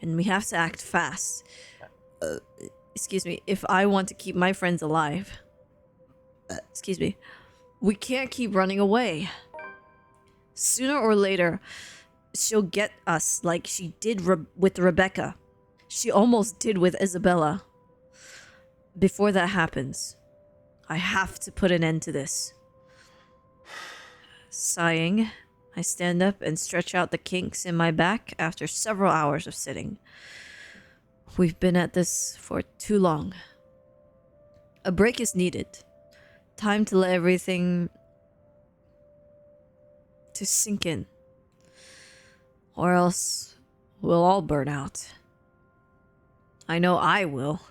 And we have to act fast. Excuse me, if I want to keep my friends alive. Excuse me. We can't keep running away. Sooner or later, she'll get us like she did with Rebecca. She almost did with Isabella. Before that happens, I have to put an end to this. Sighing, I stand up and stretch out the kinks in my back after several hours of sitting. We've been at this for too long. A break is needed. Time to let everything to sink in. Or else we'll all burn out. I know I will.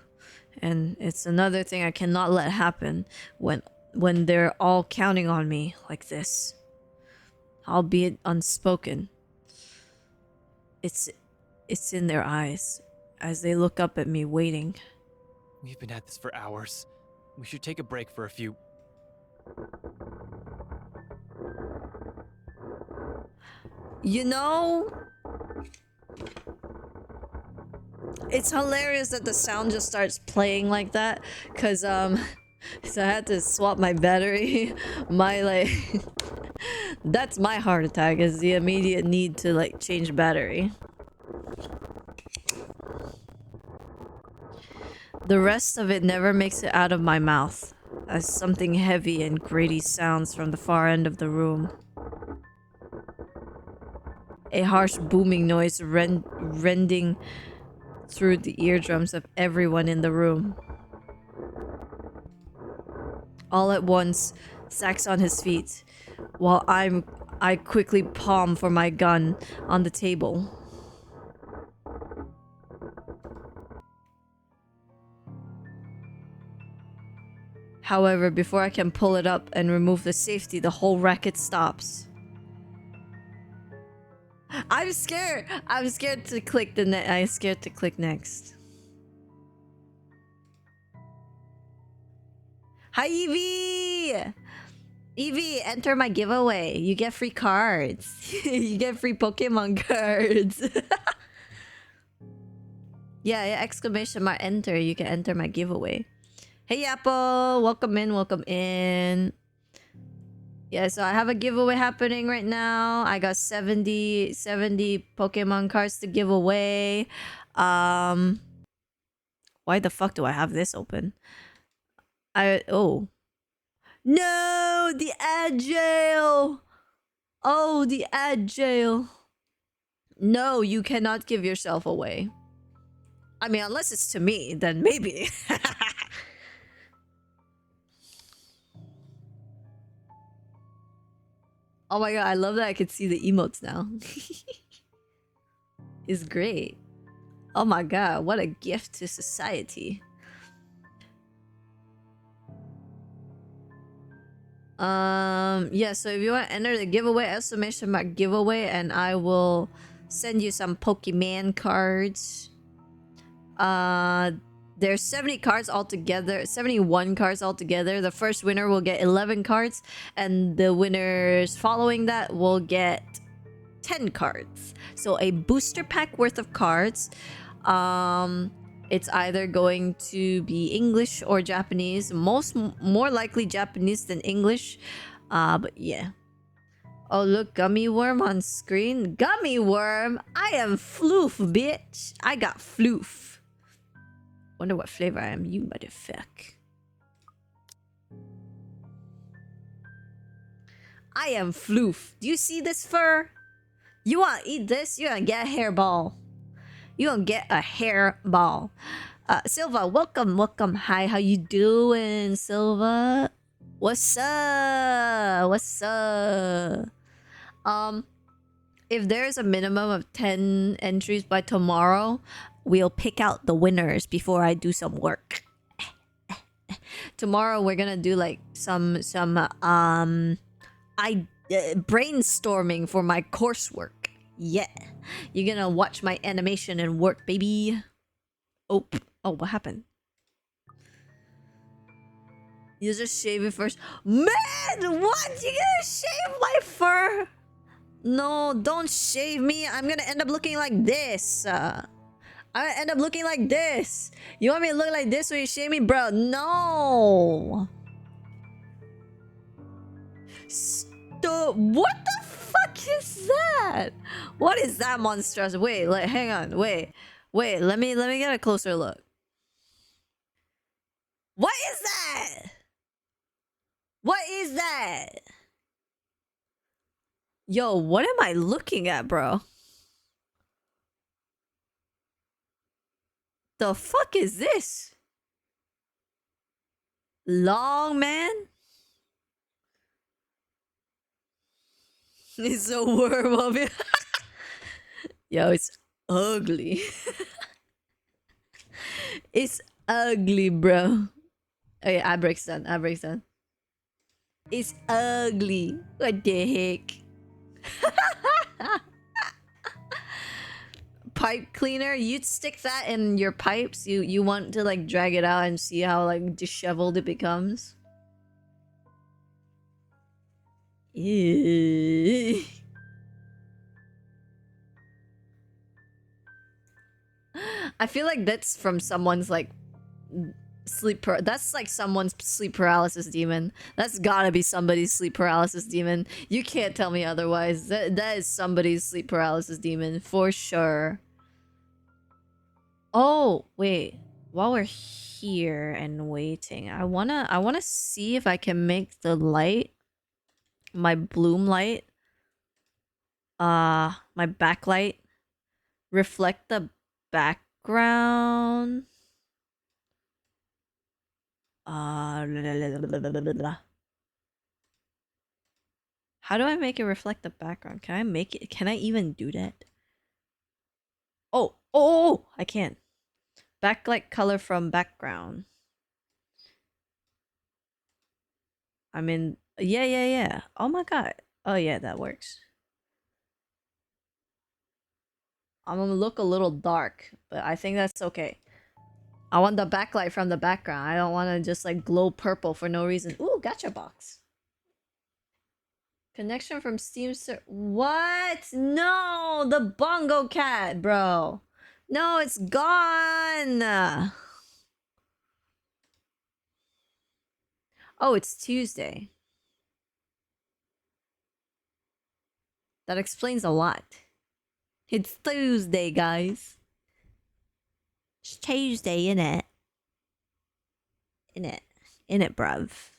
And it's another thing I cannot let happen when they're all counting on me like this. Albeit unspoken. It's in their eyes as they look up at me waiting. We've been at this for hours. We should take a break for a few... You know, it's hilarious that the sound just starts playing like that, cause so I had to swap my battery. My like that's my heart attack, is the immediate need to like change battery. The rest of it never makes it out of my mouth, as something heavy and gritty sounds from the far end of the room. A harsh booming noise rending through the eardrums of everyone in the room. All at once, Sax on his feet, while I quickly palm for my gun on the table. However, before I can pull it up and remove the safety, the whole racket stops. I'm scared. I'm scared to click I'm scared to click next. Hi, Evie! Evie, enter my giveaway. You get free cards. You get free Pokemon cards. yeah, exclamation mark enter. You can enter my giveaway. Hey, Apple. Welcome in, welcome in. Yeah, so I have a giveaway happening right now. I got 70 Pokemon cards to give away. Why the fuck do I have this open? Oh. No, the ad jail. Oh, the ad jail. No, you cannot give yourself away. I mean, unless it's to me, then maybe. Oh my god, I love that I can see the emotes now. It's great. Oh my god, what a gift to society. Yeah, so if you want to enter the giveaway, exclamation mark giveaway, and I will send you some Pokemon cards. There's 70 cards altogether, 71 cards altogether. The first winner will get 11 cards, and the winners following that will get 10 cards. So a booster pack worth of cards. It's either going to be English or Japanese. More likely Japanese than English. But yeah. Oh, look, Gummy Worm on screen. Gummy Worm! I am Floof, bitch! I got Floof. Wonder what flavor I am, you motherfuck. I am Floof. Do you see this fur? You wanna eat this? You're gonna get a hairball. You're gonna get a hairball. Silva, welcome. Hi, how you doing, Silva? What's up? If there's a minimum of 10 entries by tomorrow, we'll pick out the winners before I do some work. Tomorrow we're gonna do like some brainstorming for my coursework. Yeah, you're gonna watch my animation and work, baby. Oh, what happened? You just shave it first. Man, what? You gonna shave my fur? No, don't shave me. I'm gonna end up looking like this. I end up looking like this. You want me to look like this when you shave me, bro? No. Stop. What the fuck is that? What is that monstrosity? Wait, hang on. Wait. Let me get a closer look. What is that? What is that? Yo, what am I looking at, bro? The fuck is this? Long man? It's a worm of it. Yo, it's ugly. It's ugly, bro. Okay, ad break's done. It's ugly. What the heck? Pipe cleaner, you'd stick that in your pipes. You want to like drag it out and see how like disheveled it becomes. Ew. I feel like that's from someone's like that's like someone's sleep paralysis demon. That's gotta be somebody's sleep paralysis demon. You can't tell me otherwise. That is somebody's sleep paralysis demon for sure. Oh, wait. While we're here and waiting, I wanna see if I can make the light, my bloom light, my backlight, reflect the background. How do I make it reflect the background? Can I make it? Can I even do that? Oh, I can. Backlight color from background. I mean, yeah. Oh my god. Oh yeah, that works. I'm gonna look a little dark, but I think that's okay. I want the backlight from the background. I don't want to just like glow purple for no reason. Ooh, gotcha box. Connection from Steam ser- What? No, the bongo cat, bro. No, it's gone. Oh, it's Tuesday. That explains a lot. It's Tuesday, guys. It's Tuesday, innit? Innit, bruv.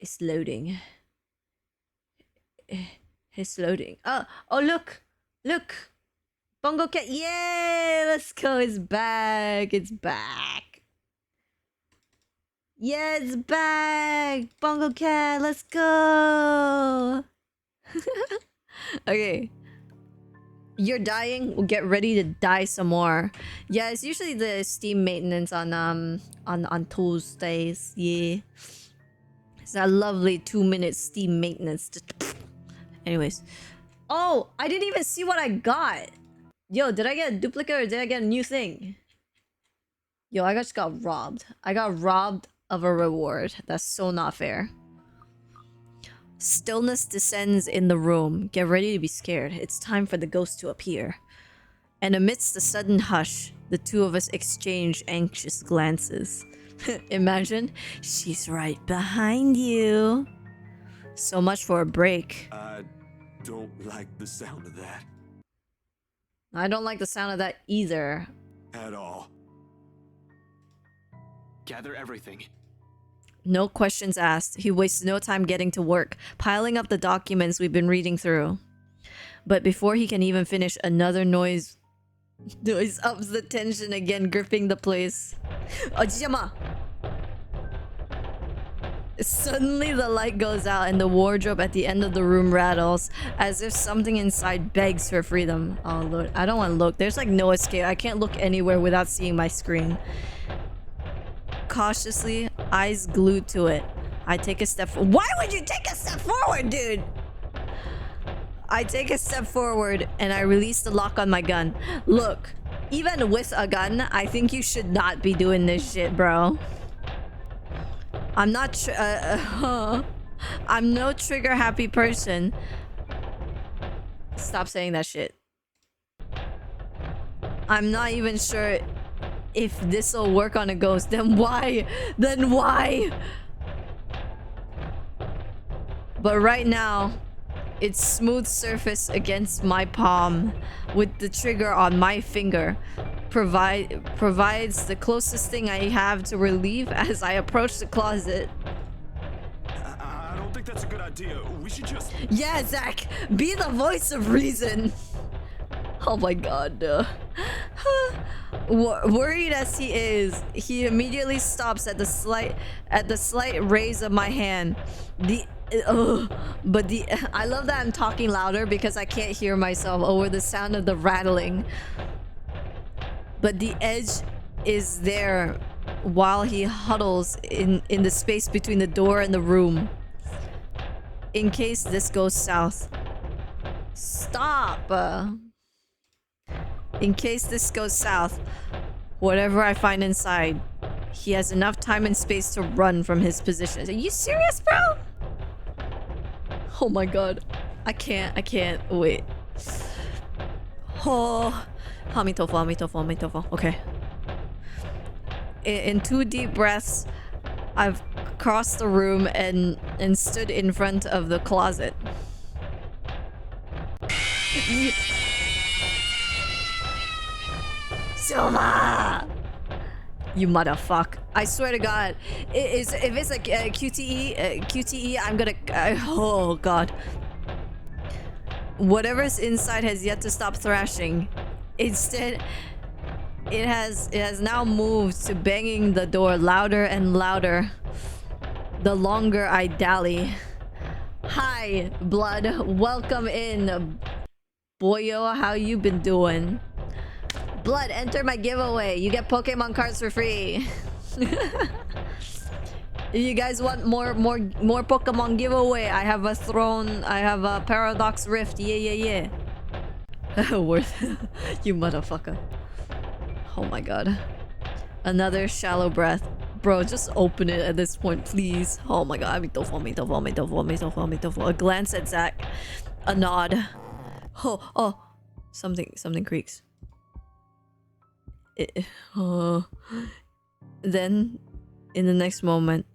It's loading. It's loading. Oh, look! Look! Bongo cat, yay! Let's go, it's back! It's back! Yeah, it's back! Bongo cat, let's go! Okay. You're dying, we'll get ready to die some more. Yeah, it's usually the Steam maintenance on Tuesdays, yeah. It's that lovely 2-minute Steam maintenance. Anyways. Oh, I didn't even see what I got. Yo, did I get a duplicate or did I get a new thing? Yo, I just got robbed. I got robbed of a reward. That's so not fair. Stillness descends in the room. Get ready to be scared. It's time for the ghost to appear. And amidst the sudden hush, the two of us exchange anxious glances. Imagine, she's right behind you. So much for a break. I don't like the sound of that I don't like the sound of that either. at all. Gather everything. No questions asked. He wastes no time getting to work, piling up the documents we've been reading through. But before he can even finish, another noise ups the tension again, gripping the place. Ojima! Suddenly the light goes out and the wardrobe at the end of the room rattles, as if something inside begs for freedom. Oh lord, I don't want to look. There's like no escape. I can't look anywhere without seeing my screen. Cautiously, eyes glued to it, I take a step. Why would you take a step forward, dude? I take a step forward and I release the lock on my gun. Look, even with a gun, I think you should not be doing this shit, bro. I'm not. I'm no trigger happy person. Stop saying that shit. I'm not even sure if this'll work on a ghost. Then why? Then why? But right now, it's smooth surface against my palm with the trigger on my finger. Provides the closest thing I have to relief as I approach the closet. I don't think that's a good idea. We should just... Yeah, Zach, be the voice of reason. Oh my god. Worried as he is, he immediately stops at the slight raise of my hand. I love that I'm talking louder because I can't hear myself over the sound of the rattling. But the edge is there while he huddles in the space between the door and the room. In case this goes south. Stop! In case this goes south, whatever I find inside, he has enough time and space to run from his position. Are you serious, bro? Oh my god. I can't. Wait. Oh. Hamitofo. Okay. In 2 deep breaths, I've crossed the room and stood in front of the closet. Silma! You motherfucker. I swear to god. If it's like QTE, I'm gonna... oh god. Whatever's inside has yet to stop thrashing. Instead, it has now moved to banging the door louder and louder the longer I dally. Hi, Blood. Welcome in. Boyo, how you been doing? Blood, enter my giveaway. You get Pokemon cards for free. If you guys want more Pokemon giveaway, I have a throne. I have a Paradox Rift. Yeah. Worth. You motherfucker. Oh my god. Another shallow breath. Bro, just open it at this point, please. Oh my god. A glance at Zach. A nod. Oh. Something creaks. Then, in the next moment,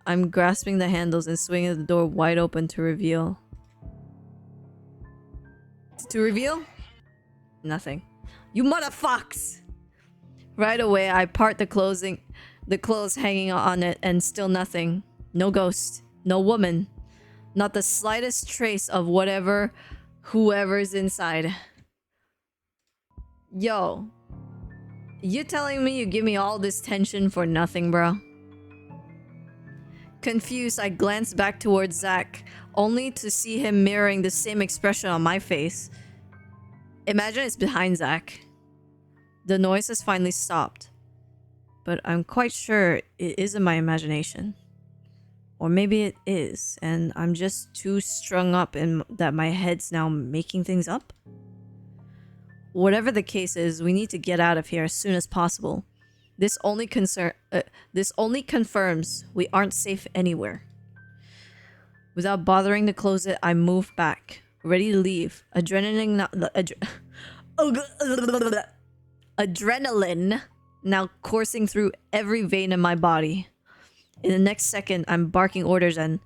I'm grasping the handles and swinging the door wide open to reveal. Nothing. You motherfucks! Right away, I part the clothes hanging on it, and still nothing. No ghost. No woman. Not the slightest trace of whoever's inside. Yo. You telling me you give me all this tension for nothing, bro? Confused, I glance back towards Zach, only to see him mirroring the same expression on my face. Imagine it's behind Zach. The noise has finally stopped, but I'm quite sure it isn't my imagination. Or maybe it is, and I'm just too strung up in that my head's now making things up. Whatever the case is, we need to get out of here as soon as possible. This only confirms we aren't safe anywhere. Without bothering to close it, I move back, ready to leave. Adrenaline now coursing through every vein in my body. In the next second, I'm barking orders and...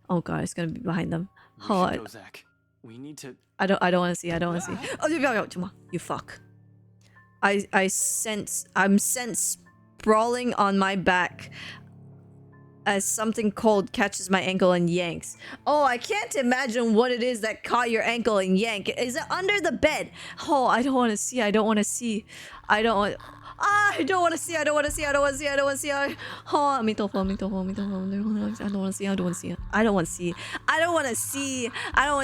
Oh god, it's gonna be behind them. Go, Zach. We need to... I don't want to see. Oh, you fuck. I'm sent sprawling on my back as something cold catches my ankle and yanks. Oh, I can't imagine what it is that caught your ankle and yank. Is it under the bed? Oh, I don't want to see. I don't want to see. Oh, I don't want to see. Oh, I don't want to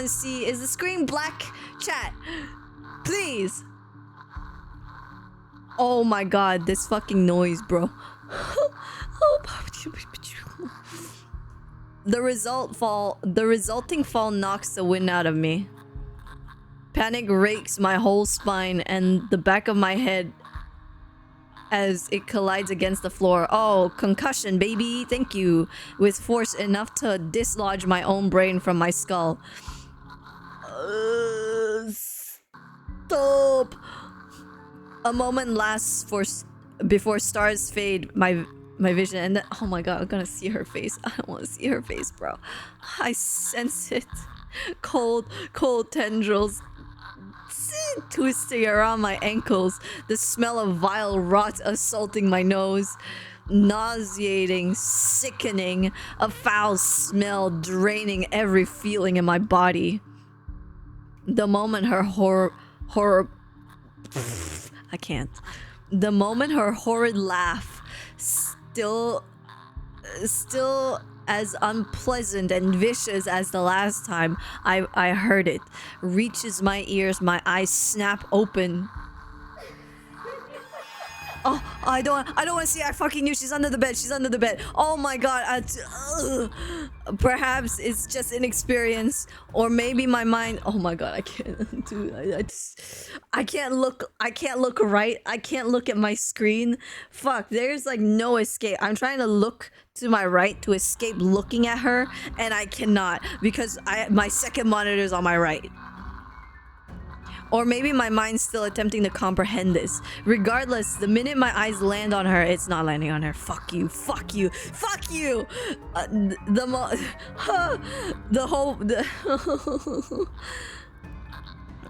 see. Is the screen black? Chat, please. Oh my god, this fucking noise, bro. The resulting fall knocks the wind out of me. Panic rakes my whole spine and the back of my head as it collides against the floor. Oh, concussion, baby. Thank you. With force enough to dislodge my own brain from my skull. Stop. A moment lasts before stars fade my vision, and then, oh my god, I'm gonna see her face. I don't want to see her face, bro. I sense it. Cold tendrils twisting around my ankles. The smell of vile rot assaulting my nose. Nauseating, sickening, a foul smell draining every feeling in my body. The moment her The moment her horrid laugh, still as unpleasant and vicious as the last time I heard it, reaches my ears, my eyes snap open. Oh, I don't want to see. I fucking knew she's under the bed. Oh my god. Perhaps it's just inexperience, or maybe my mind. Oh my god, I can't do it. I can't look right. I can't look at my screen. Fuck, there's like no escape. I'm trying to look to my right to escape looking at her, and I cannot because my second monitor is on my right. Or maybe my mind's still attempting to comprehend this. Regardless, the minute my eyes land on her, it's not landing on her. Fuck you.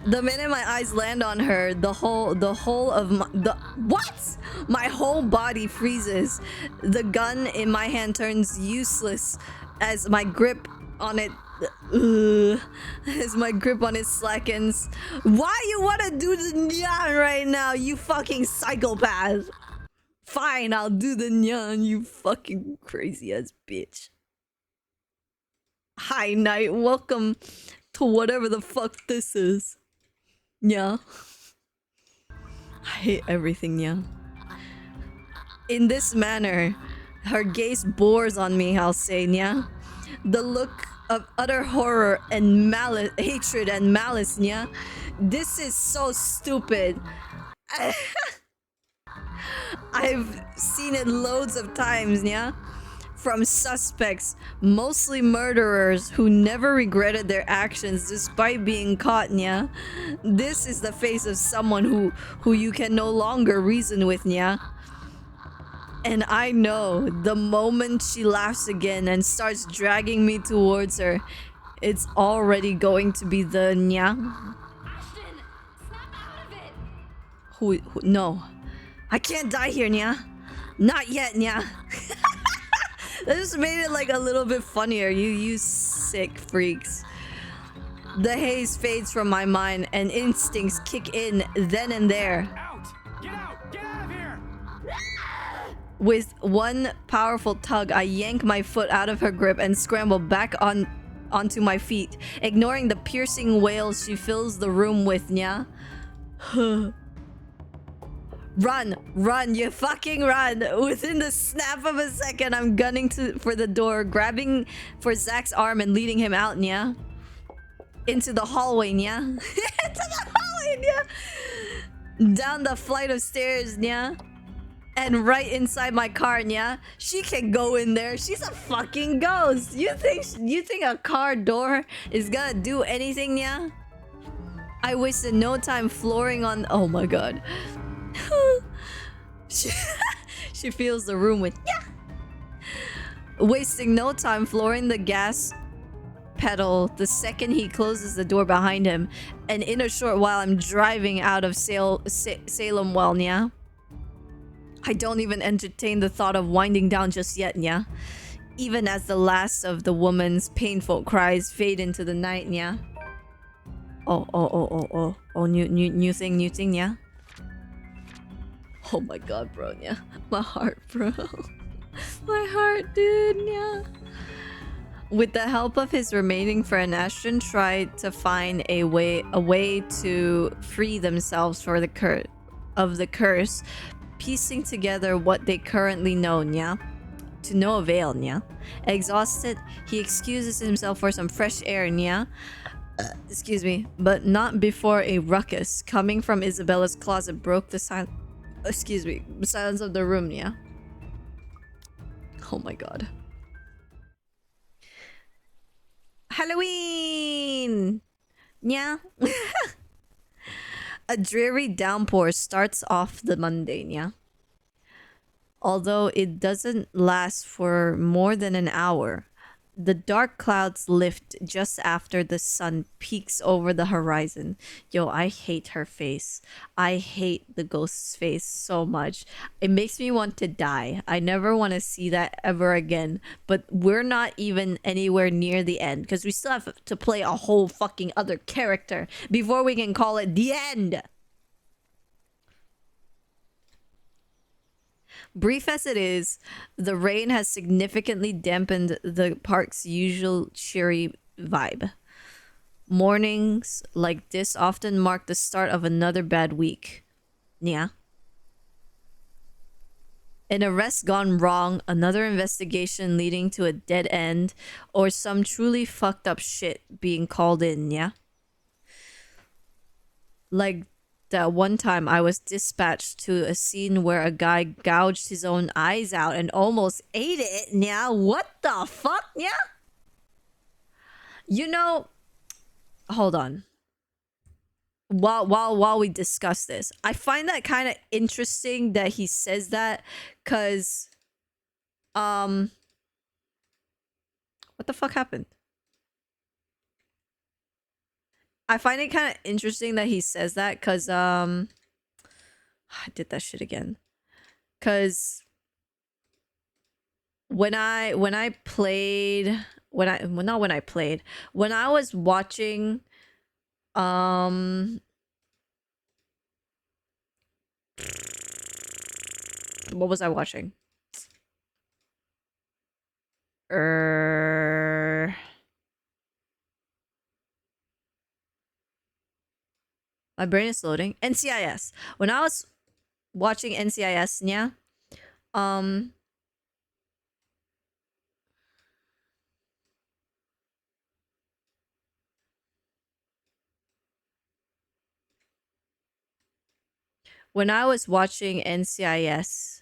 The minute my eyes land on her, the whole of my whole body freezes. The gun in my hand turns useless as my grip on it slackens. Why you wanna do the nyan right now, you fucking psychopath? Fine, I'll do the nyan, you fucking crazy ass bitch. Hi, Knight. Welcome to whatever the fuck this is. Yeah. I hate everything, yeah. In this manner, her gaze bores on me, I'll say, yeah. The look of utter horror and malice, hatred and malice, yeah. This is so stupid. I've seen it loads of times, yeah. From suspects, mostly murderers who never regretted their actions despite being caught, yeah. This is the face of someone who you can no longer reason with, yeah. And I know the moment she laughs again and starts dragging me towards her, it's already going to be the nya. Ashton, snap out of it. Who no. I can't die here, nya. Not yet, nya. That just made it like a little bit funnier. You sick freaks. The haze fades from my mind and instincts kick in then and there. Out! Get out! Get out of here! With one powerful tug, I yank my foot out of her grip and scramble back onto my feet, ignoring the piercing wails she fills the room with, nya. Run, run, you fucking run. Within the snap of a second, I'm gunning for the door, grabbing for Zach's arm and leading him out, nya. Into the hallway, nya. Into the hallway, nya. Down the flight of stairs, nya. And right inside my car, nya. She can go in there. She's a fucking ghost. You think a car door is gonna do anything, nya? I wasted no time flooring on... Oh my god. she fills the room with yeah. Wasting no time flooring the gas pedal the second he closes the door behind him, and in a short while I'm driving out of Salem well, yeah. I don't even entertain the thought of winding down just yet, yeah. Even as the last of the woman's painful cries fade into the night, yeah. Oh, new thing, yeah. Oh my god, bro, yeah. My heart, bro. My heart, dude, yeah. With the help of his remaining friend, Ashton tried to find a way to free themselves for the curse, piecing together what they currently know, yeah. To no avail, yeah. Exhausted, he excuses himself for some fresh air, yeah. Excuse me, but not before a ruckus coming from Isabella's closet broke the silence. Excuse me, the silence of the room, yeah. Oh my god. Halloween! Yeah. A dreary downpour starts off the Monday, yeah. Although it doesn't last for more than an hour. The dark clouds lift just after the sun peeks over the horizon. Yo, I hate her face. I hate the ghost's face so much. It makes me want to die. I never want to see that ever again. But we're not even anywhere near the end, because we still have to play a whole fucking other character before we can call it the end. Brief as it is, the rain has significantly dampened the park's usual cheery vibe. Mornings like this often mark the start of another bad week. Yeah. An arrest gone wrong, another investigation leading to a dead end, or some truly fucked up shit being called in, yeah? Like that one time I was dispatched to a scene where a guy gouged his own eyes out and almost ate it. Yeah, what the fuck? Yeah. You know, hold on. While we discuss this, I find that kind of interesting that he says that, cause what the fuck happened? I find it kind of interesting that he says that, cause I did that shit again. Cause when I was watching what was I watching? My brain is loading. NCIS. When I was watching NCIS, yeah, when I was watching NCIS,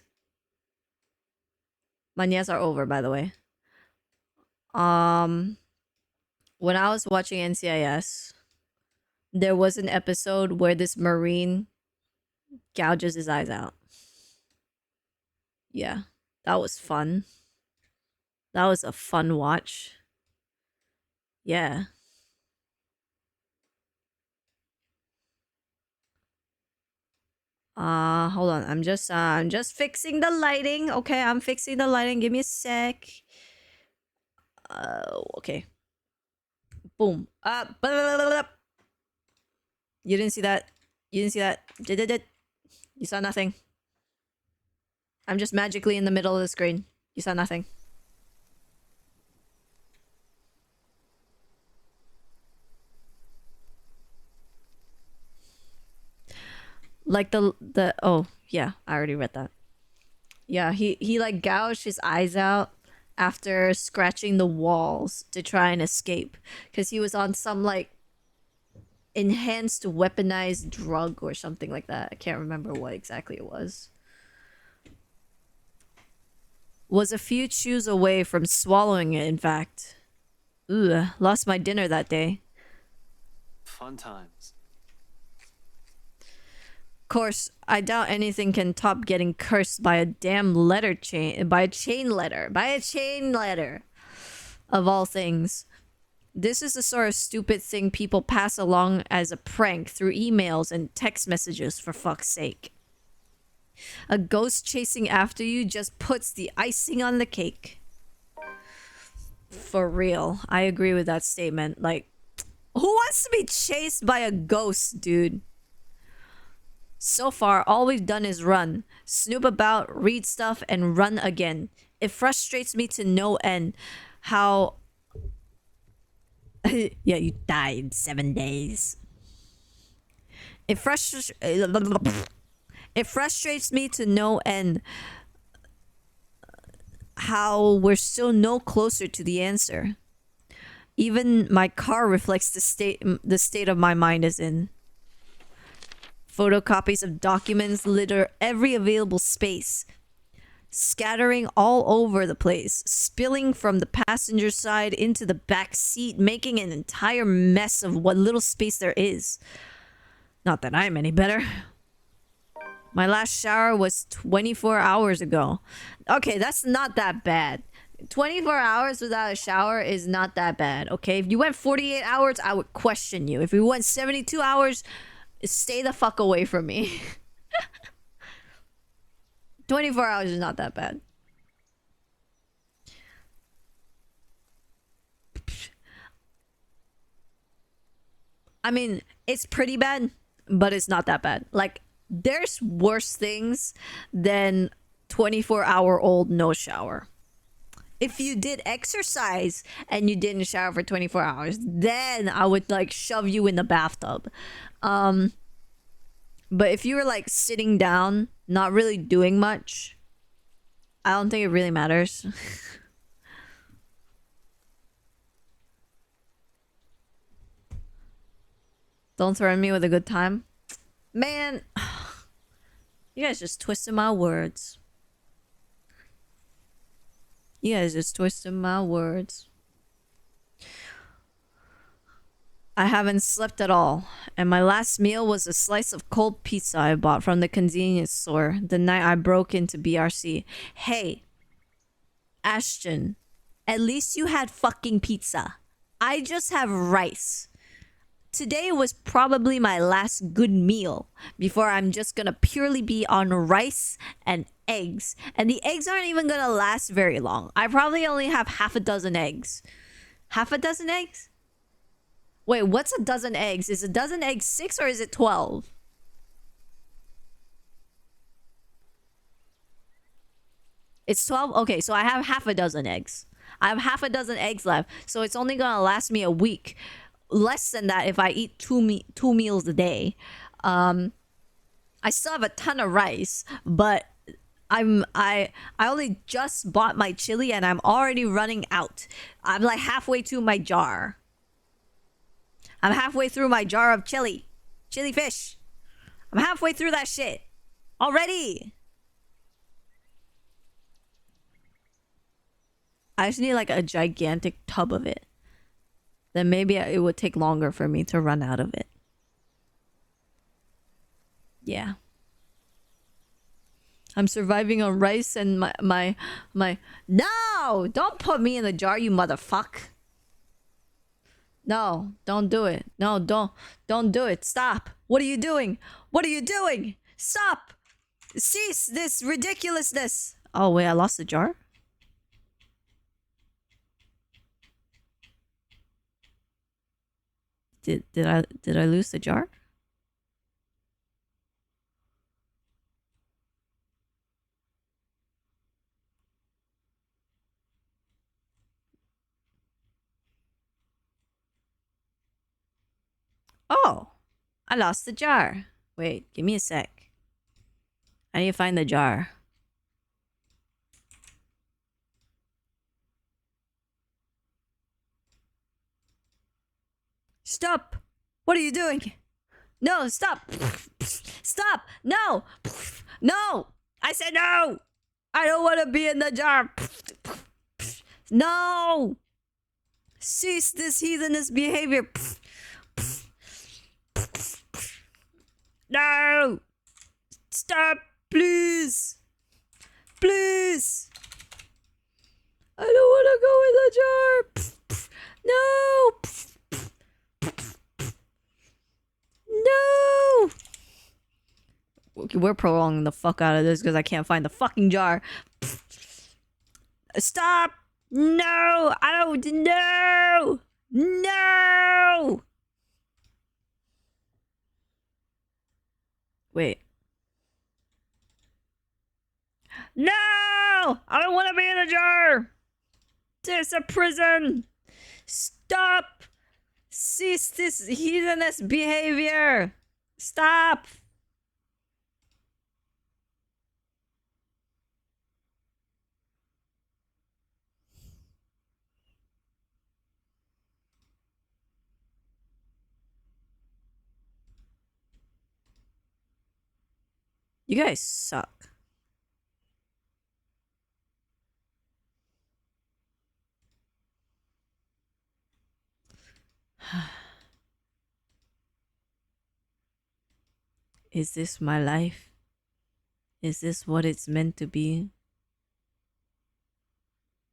my nyas are over, by the way. When I was watching NCIS, there was an episode where this Marine gouges his eyes out. Yeah, that was fun. That was a fun watch. Yeah. Hold on. I'm just fixing the lighting. Okay, I'm fixing the lighting. Give me a sec. Okay. Boom. Blah, blah, blah, blah. You didn't see that. You didn't see that. Did. You saw nothing. I'm just magically in the middle of the screen. You saw nothing. Like the oh yeah, I already read that. Yeah, he like gouged his eyes out after scratching the walls to try and escape because he was on some like enhanced weaponized drug or something like that. I can't remember what exactly it was. Was a few chews away from swallowing it, in fact. Ugh, lost my dinner that day. Fun times. Course, I doubt anything can top getting cursed by a damn letter chain, by a chain letter of all things. This is the sort of stupid thing people pass along as a prank through emails and text messages, for fuck's sake. A ghost chasing after you just puts the icing on the cake. For real, I agree with that statement. Like, who wants to be chased by a ghost, dude? So far, all we've done is run, snoop about, read stuff, and run again. It frustrates me to no end how... yeah, you died in 7 days. It frustrates me to no end how we're still no closer to the answer. Even my car reflects the state of my mind is in. Photocopies of documents litter every available space, scattering all over the place, spilling from the passenger side into the back seat, making an entire mess of what little space there is. Not that I'm any better. My last shower was 24 hours ago. Okay, that's not that bad. 24 hours without a shower is not that bad, okay? If you went 48 hours, I would question you. If you went 72 hours... stay the fuck away from me. 24 hours is not that bad. I mean, it's pretty bad, but it's not that bad. Like, there's worse things than 24-hour-old no shower. If you did exercise and you didn't shower for 24 hours, then I would like shove you in the bathtub. But if you were like sitting down, not really doing much, I don't think it really matters. Don't threaten me with a good time. Man, you guys just twisted my words. You guys just twisted my words. I haven't slept at all, and my last meal was a slice of cold pizza I bought from the convenience store the night I broke into BRC. Hey, Ashton, at least you had fucking pizza. I just have rice. Today was probably my last good meal before I'm just gonna purely be on rice and eggs. And the eggs aren't even gonna last very long. I probably only have half a dozen eggs. Half a dozen eggs? Wait, what's a dozen eggs? Is a dozen eggs 6 or is it 12? It's 12? Okay, so I have half a dozen eggs. I have half a dozen eggs left, so it's only gonna last me a week. Less than that if I eat two meals a day. I still have a ton of rice, but I only just bought my chili and I'm already running out. I'm like halfway to my jar. I'm halfway through my jar of chili fish. I'm halfway through that shit already. I just need like a gigantic tub of it. Then maybe it would take longer for me to run out of it. Yeah. I'm surviving on rice and my No! Don't put me in the jar, you motherfucker. No, don't do it. No, don't do it. Stop. What are you doing? What are you doing? Stop. Cease this ridiculousness. Oh wait, I lost the jar? Did I lose the jar? Oh, I lost the jar. Wait, give me a sec. I need to find the jar. Stop! What are you doing? No, stop! Stop! No! No! I said no! I don't want to be in the jar! No! Cease this heathenous behavior! No! Stop! Please! Please! I don't want to go in the jar! No! No! Okay, we're prolonging the fuck out of this because I can't find the fucking jar. Stop! No! I don't... No! No! Wait. No! I don't want to be in the jar! It's a prison! Stop! Cease this heathenous behavior! Stop! You guys suck. Is this my life? Is this what it's meant to be?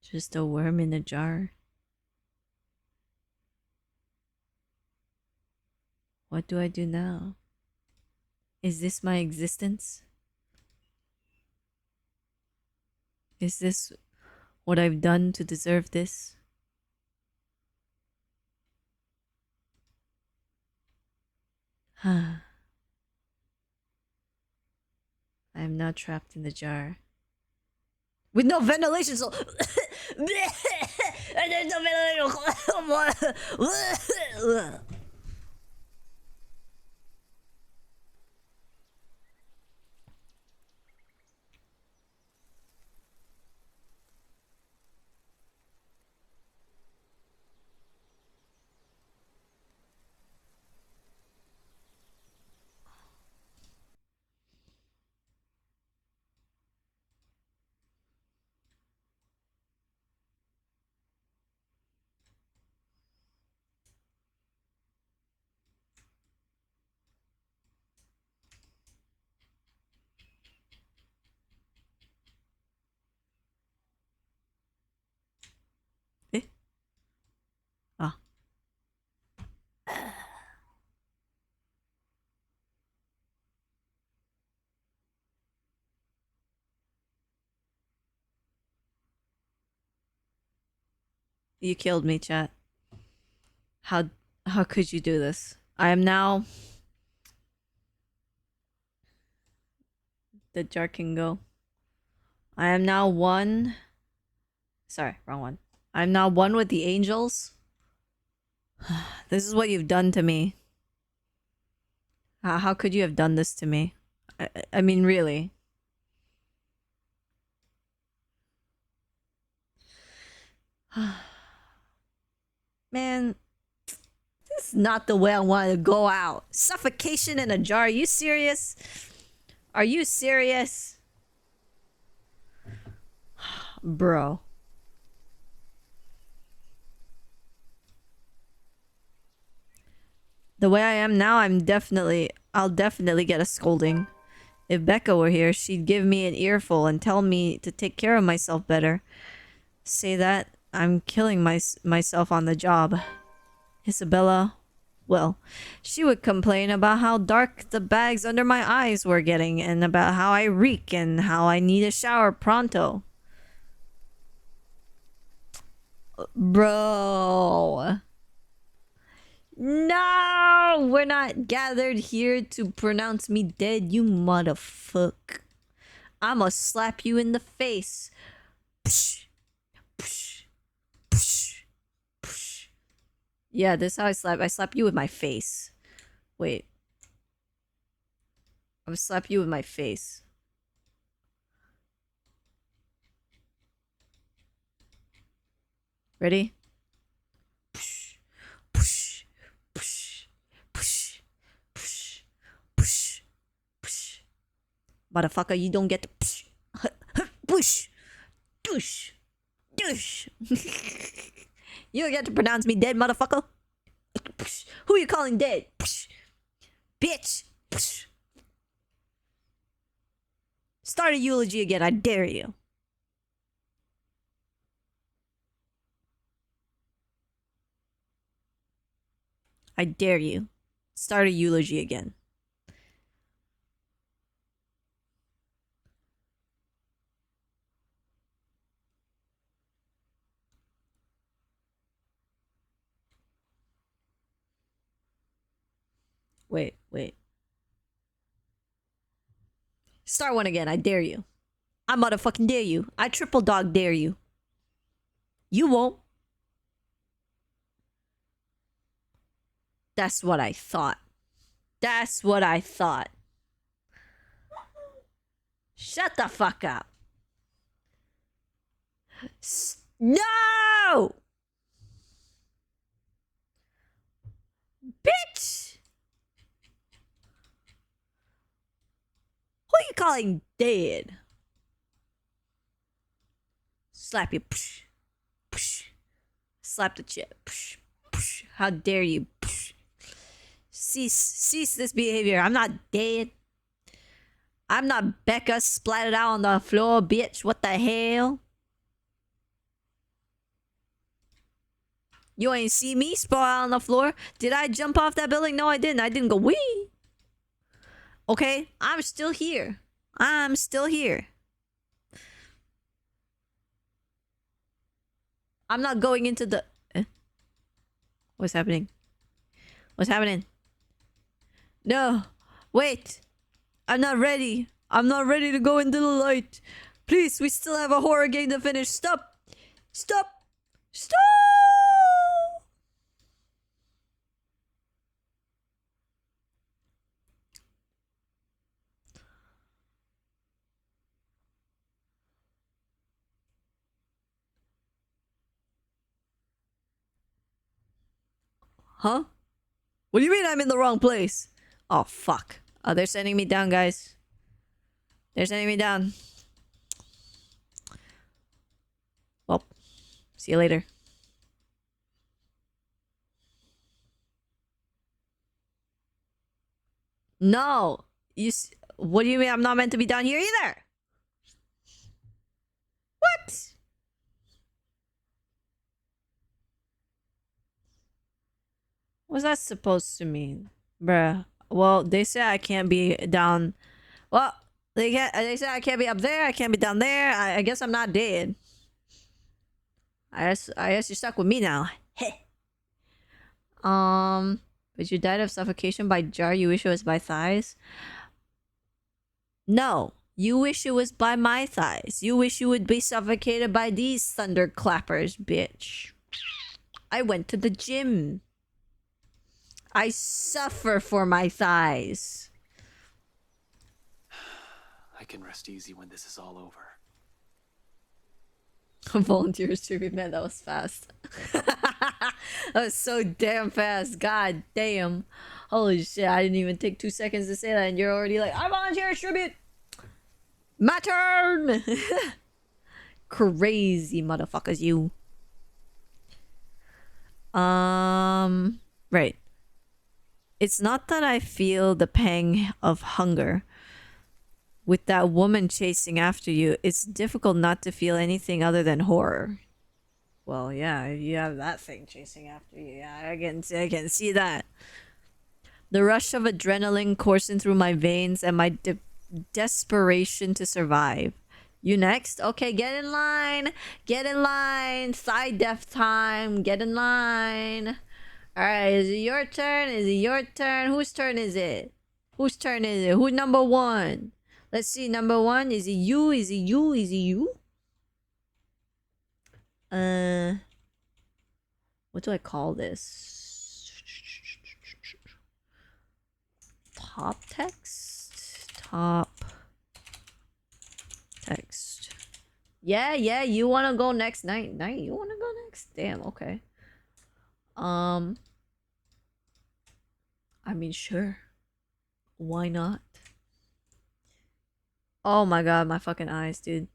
Just a worm in a jar? What do I do now? Is this my existence? Is this what I've done to deserve this? I am now trapped in the jar. With no ventilation, so... There's no ventilation. Ah. You killed me, chat. How could you do this? I am now... The jar can go. I am now one... Sorry, wrong one. I'm now one with the angels. This is what you've done to me. How could you have done this to me? I mean, really. Man, this is not the way I want to go out. Suffocation in a jar. Are you serious? Are you serious? Bro. The way I am now, I'll definitely get a scolding. If Becca were here, she'd give me an earful and tell me to take care of myself better. Say that I'm killing myself on the job. Isabella, well, she would complain about how dark the bags under my eyes were getting and about how I reek and how I need a shower pronto. Bro. No! We're not gathered here to pronounce me dead, you motherfucker. I'ma slap you in the face. Psh, psh, psh, psh. Yeah, this is how I slap. I slap you with my face. Wait. I'm gonna slap you with my face. Ready? Psh, psh, psh, psh, psh, psh, psh. Motherfucker, you don't get to psh, push, push, push. You don't get to pronounce me dead, motherfucker. Who you calling dead? Bitch. Start a eulogy again, I dare you. I dare you. Start a eulogy again. Wait. Start one again, I dare you. I motherfucking dare you. I triple dog dare you. You won't. That's what I thought. That's what I thought. Shut the fuck up. No! Bitch! Who are you calling dead? Slap you. Psh, psh. Slap the chip. Psh, psh. How dare you? Psh. Cease this behavior. I'm not dead. I'm not Becca splattered out on the floor, bitch. What the hell? You ain't see me sprawl out on the floor. Did I jump off that building? No, I didn't. I didn't go wee. Okay, I'm still here. I'm still here. I'm not going into the... What's happening? What's happening? No. Wait. I'm not ready. I'm not ready to go into the light. Please, we still have a horror game to finish. Stop. Stop. Stop. Huh? What do you mean I'm in the wrong place? Oh, fuck. Oh, they're sending me down, guys. They're sending me down. Well, see you later. No. What do you mean I'm not meant to be down here either? What? What's that supposed to mean? Bruh. Well, they say I can't be down. Well, they say I can't be up there. I can't be down there. I guess I'm not dead. I guess you're stuck with me now. But you died of suffocation by jar. You wish it was by thighs? No. You wish it was by my thighs. You wish you would be suffocated by these thunderclappers, bitch. I went to the gym. I suffer for my thighs. I can rest easy when this is all over. Volunteers tribute, man, that was fast. That was so damn fast. God damn. Holy shit, I didn't even take 2 seconds to say that, and you're already like, I volunteer tribute. My turn. Crazy motherfuckers, you. Right. It's not that I feel the pang of hunger. With that woman chasing after you, it's difficult not to feel anything other than horror. Well, yeah, you have that thing chasing after you. Yeah, I can see that. The rush of adrenaline coursing through my veins and my desperation to survive. You next? Okay, get in line. Get in line. Side def time. Get in line. Alright, is it your turn? Is it your turn? Whose turn is it? Whose turn is it? Who's number one? Let's see, number one. Is it you? Is it you? Is it you? What do I call this? Top text? Top text. Yeah, you wanna go next night? You wanna go next? Damn, okay. I mean, sure. Why not? Oh my god, my fucking eyes, dude.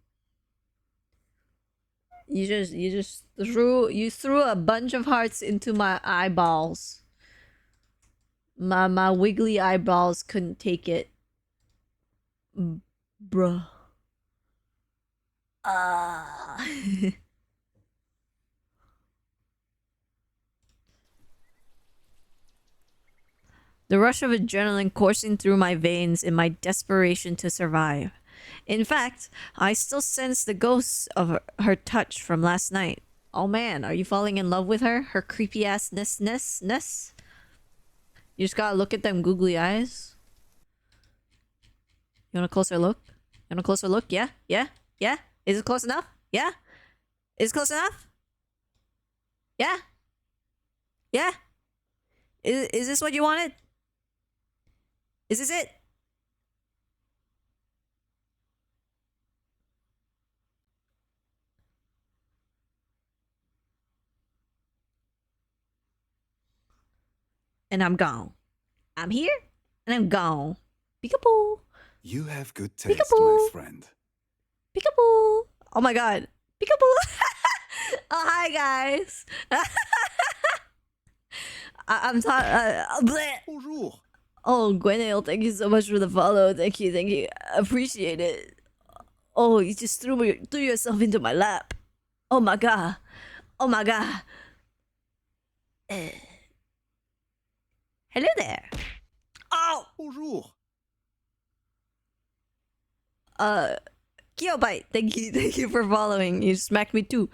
You just threw a bunch of hearts into my eyeballs. My wiggly eyeballs couldn't take it. Bruh. The rush of adrenaline coursing through my veins in my desperation to survive. In fact, I still sense the ghosts of her touch from last night. Oh man, are you falling in love with her? Her creepy ass ness? You just gotta look at them googly eyes. You want a closer look? You want a closer look? Yeah? Is it close enough? Yeah? Is it close enough? Yeah? Is this what you wanted? Is this it? And I'm gone. I'm here and I'm gone. Peekaboo. You have good taste, Peekaboo. my friend. Peekaboo. Oh my god. Peekaboo. Oh, hi guys. I'm Bonjour. Oh, Gwenail, thank you so much for the follow. Thank you. Appreciate it. Oh, you just threw yourself into my lap. Oh my god. Hello there. Oh! Bonjour. Kyobite, thank you for following. You smacked me too.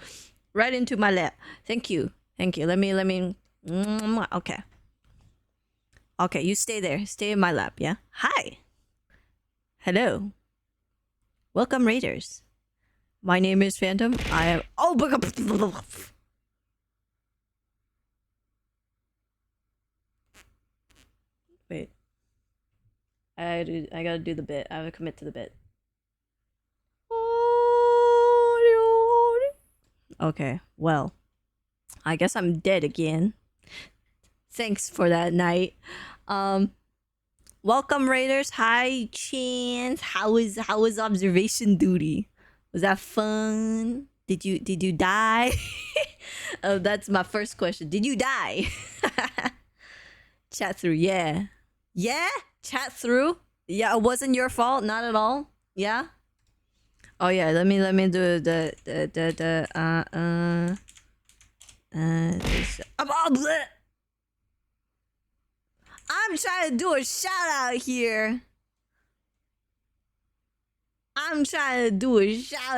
Right into my lap. Thank you. Let me okay. Okay, you stay there. Stay in my lap, yeah? Hi. Hello. Welcome, Raiders. My name is Phantom. I am... Oh, wait. I gotta do the bit. I gotta commit to the bit. Okay, well. I guess I'm dead again. Thanks for that night. Welcome, Raiders. Hi, Chance. How was observation duty? Was that fun? Did you die? Oh, that's my first question. Did you die? Chat through, yeah. Yeah? Chat through? Yeah, it wasn't your fault, not at all. Yeah? Oh yeah, let me do I'm trying to do a shout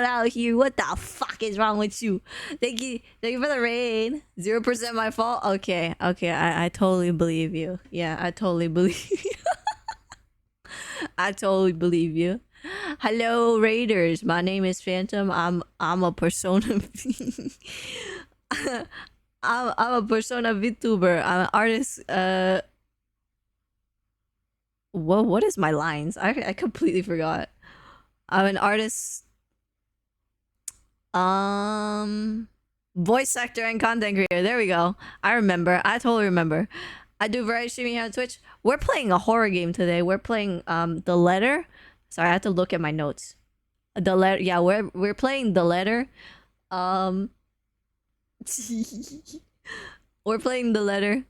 out here. What the fuck is wrong with you? Thank you for the raid. 0% my fault. Okay. I totally believe you. Yeah, I totally believe you. I totally believe you. Hello, Raiders. My name is Phantom. I'm a persona. I'm a persona VTuber. I'm an artist Whoa, what is my lines? I completely forgot. I'm an artist. Voice actor and content creator. There we go. I remember. I totally remember. I do variety streaming here on Twitch. We're playing a horror game today. We're playing The Letter. Sorry, I have to look at my notes. The Letter. Yeah, we're playing The Letter. We're playing The Letter.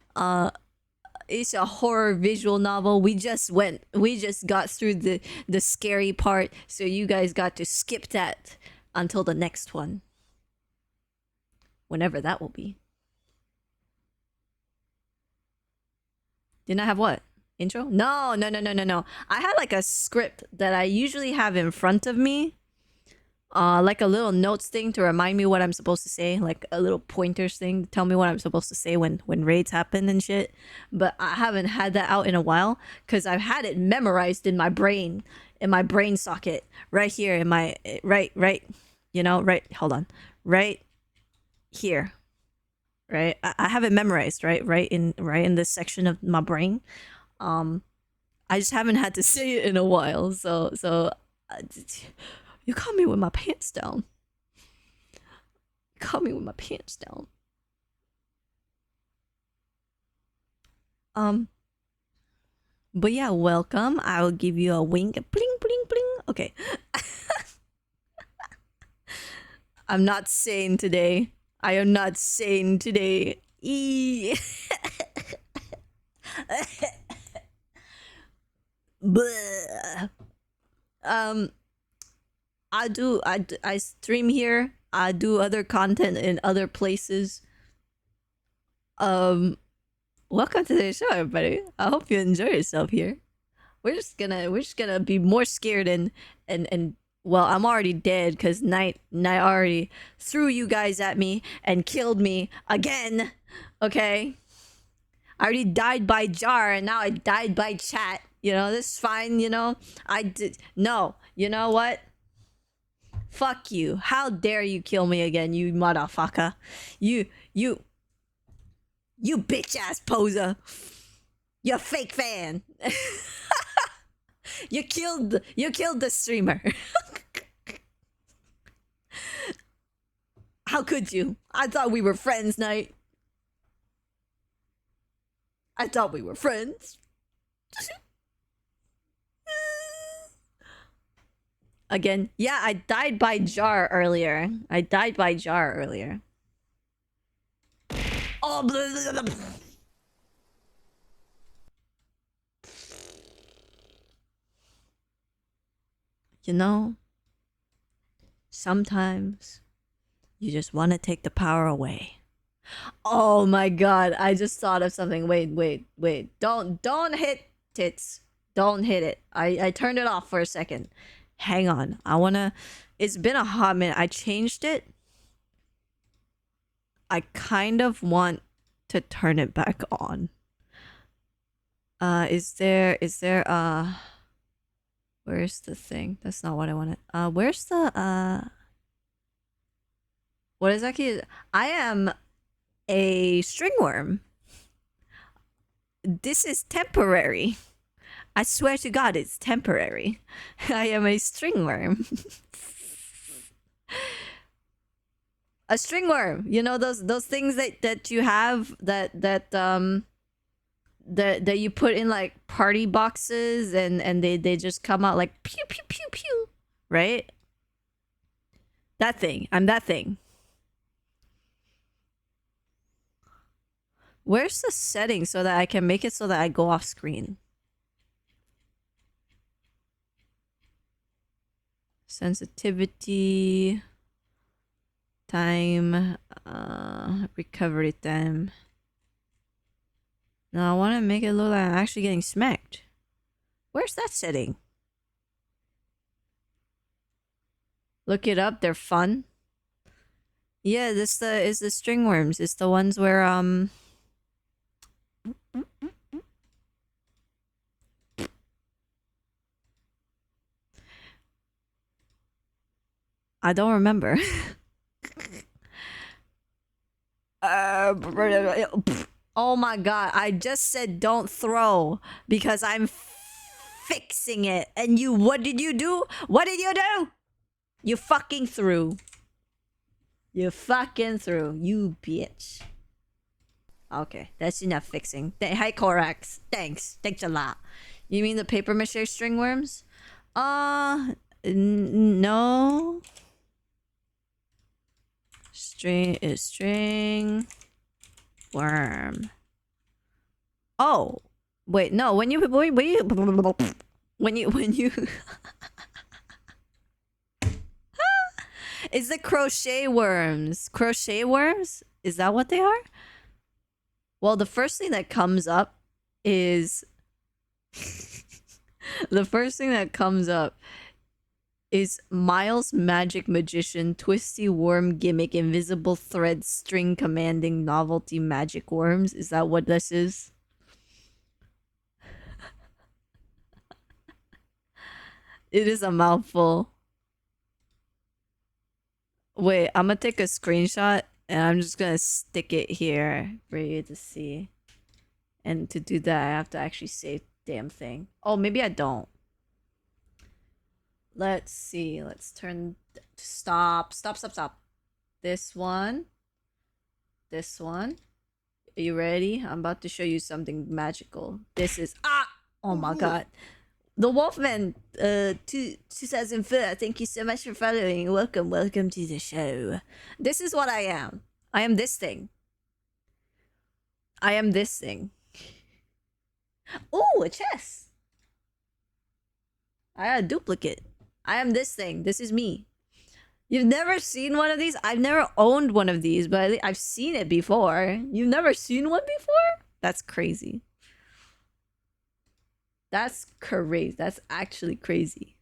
It's a horror visual novel. We just got through the scary part, so you guys got to skip that until the next one. Whenever that will be. Didn't I have what? Intro? No. I had like a script that I usually have in front of me. Like a little notes thing to remind me what I'm supposed to say, like a little pointers thing to tell me what I'm supposed to say when raids happen and shit. But I haven't had that out in a while because I've had it memorized in my brain socket right here in my right, you know, right. Hold on, right here, right. I have it memorized right in this section of my brain. I just haven't had to say it in a while, so. You caught me with my pants down. You caught me with my pants down. But yeah, welcome. I will give you a wink. Bling, bling, bling. Okay. I'm not sane today. I am not sane today. I stream here. I do other content in other places. Welcome to the show, everybody. I hope you enjoy yourself here. We're just gonna be more scared and well, I'm already dead because Night already threw you guys at me and killed me again. Okay, I already died by jar and now I died by chat. You know, this is fine. You know, I did no. You know what? Fuck you. How dare you kill me again, you motherfucker. You bitch ass poser. You fake fan. You killed the streamer. How could you? I thought we were friends, Night. I thought we were friends. Again, yeah, I died by jar earlier. Oh, blah, blah, blah. You know, sometimes you just want to take the power away. Oh my god, I just thought of something. Wait. Don't hit tits. Don't hit it. I turned it off for a second. Hang on. It's been a hot minute. I changed it. I kind of want to turn it back on. Is there where's the thing? That's not what I wanted. Where's the what is that key? I am a stringworm. This is temporary. I swear to God, it's temporary. I am a stringworm. A stringworm. You know those things that you have that you put in like party boxes and they just come out like pew pew pew pew, right? That thing. I'm that thing. Where's the setting so that I can make it so that I go off screen? Sensitivity, time, recovery time. No, I want to make it look like I'm actually getting smacked. Where's that setting? Look it up. They're fun. Yeah, this is the stringworms. It's the ones where I don't remember. Oh my god, I just said don't throw because I'm fixing it. And you, what did you do? What did you do? You fucking threw. You fucking threw. You bitch. Okay, that's enough fixing. Hi, Korax. Thanks. Thanks a lot. You mean the paper mache string worms? No. String worm. Oh, wait, no. When you it's the crochet worms. Crochet worms? Is that what they are? Well, the first thing that comes up is Miles Magic Magician Twisty Worm Gimmick Invisible Thread String Commanding Novelty Magic Worms. Is that what this is? It is a mouthful. Wait, I'm gonna take a screenshot and I'm just gonna stick it here for you to see. And to do that, I have to actually save the damn thing. Oh, maybe I don't. Let's see. Let's turn... Stop. This one. This one. Are you ready? I'm about to show you something magical. This is... Ah! Oh my god. The Wolfman 2004. Thank you so much for following. Welcome to the show. This is what I am. I am this thing. Oh, a chest. I got a duplicate. I am this thing. This is me. You've never seen one of these? I've never owned one of these, but I've seen it before. You've never seen one before? That's crazy. That's crazy. That's actually crazy.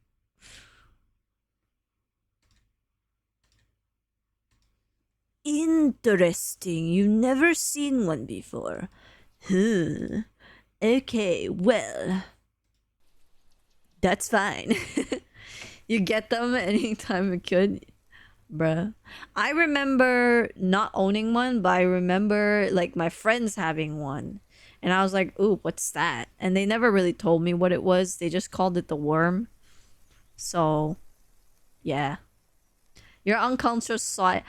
Interesting. You've never seen one before. Huh. Okay, well. That's fine. You get them anytime you could. Bruh. I remember not owning one, but I remember like my friends having one. And I was like, ooh, what's that? And they never really told me what it was. They just called it the worm. So, yeah. Your unconscious side.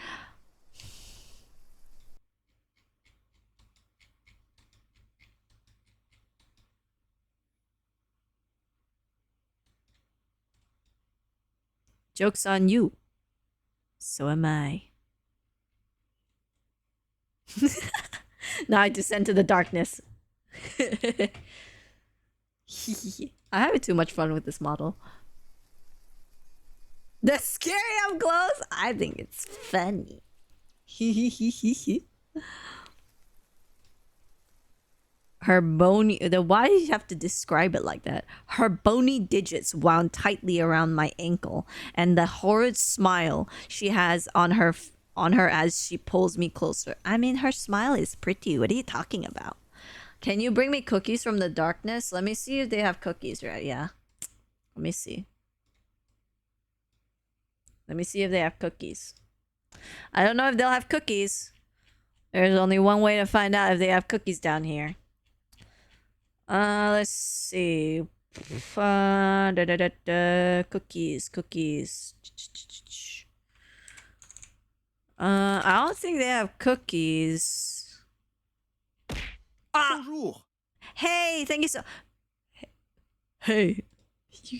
Joke's on you. So am I. Now I descend to the darkness. I'm having too much fun with this model. The scary up close? I think it's funny. Her bony... Why do you have to describe it like that? Her bony digits wound tightly around my ankle, and the horrid smile she has on her as she pulls me closer. I mean, her smile is pretty. What are you talking about? Can you bring me cookies from the darkness? Let me see if they have cookies, right? Yeah. Let me see. Let me see if they have cookies. I don't know if they'll have cookies. There's only one way to find out if they have cookies down here. Let's see. Cookies. I don't think they have cookies. Ah! Bonjour. Hey, thank you so... Hey.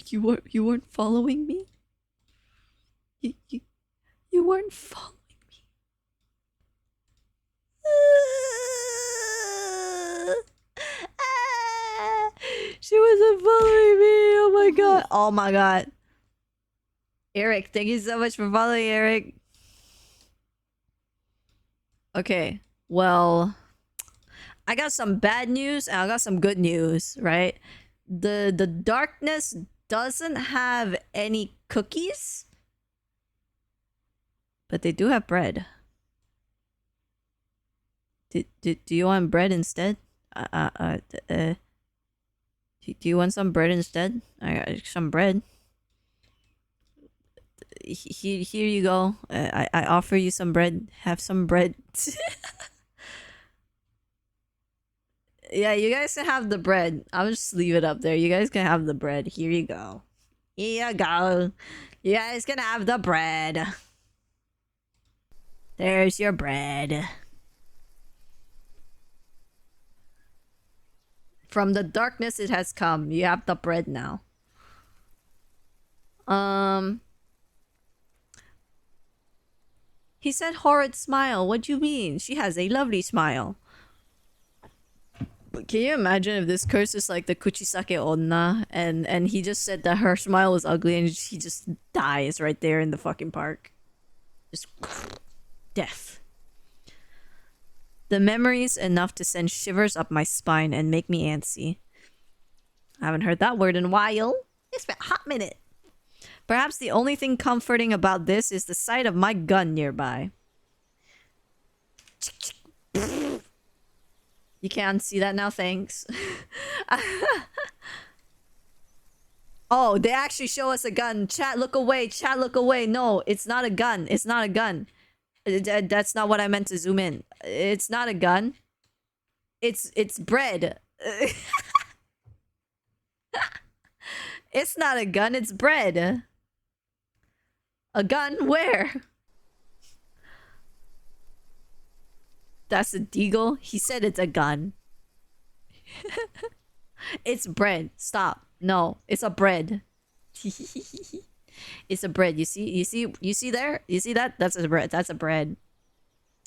You weren't following me? You weren't following me. She wasn't following me. Oh my god. Oh my god. Eric, thank you so much for following, Eric. Okay. Well, I got some bad news and I got some good news, right? The darkness doesn't have any cookies, but they do have bread. Do you want bread instead? Do you want some bread instead? I got some bread. Here you go. I offer you some bread. Have some bread. Yeah, you guys can have the bread. I'll just leave it up there. You guys can have the bread. Here you go. Here you go. You guys can have the bread. There's your bread. From the darkness it has come. You have the bread now. He said horrid smile. What do you mean? She has a lovely smile. But can you imagine if this curse is like the Kuchisake Onna and he just said that her smile was ugly and he just dies right there in the fucking park? Just death. The memory's enough to send shivers up my spine and make me antsy. I haven't heard that word in a while. It's been a hot minute. Perhaps the only thing comforting about this is the sight of my gun nearby. You can't see that now, thanks. Oh, they actually show us a gun. Chat, look away. Chat, look away. No, it's not a gun. It's not a gun. That's not what I meant to zoom in. It's not a gun. It's bread. It's not a gun, it's bread. A gun? Where? That's a deagle? He said it's a gun. It's bread. Stop. No, it's a bread. It's a bread. You see there? You see that? That's a bread. That's a bread.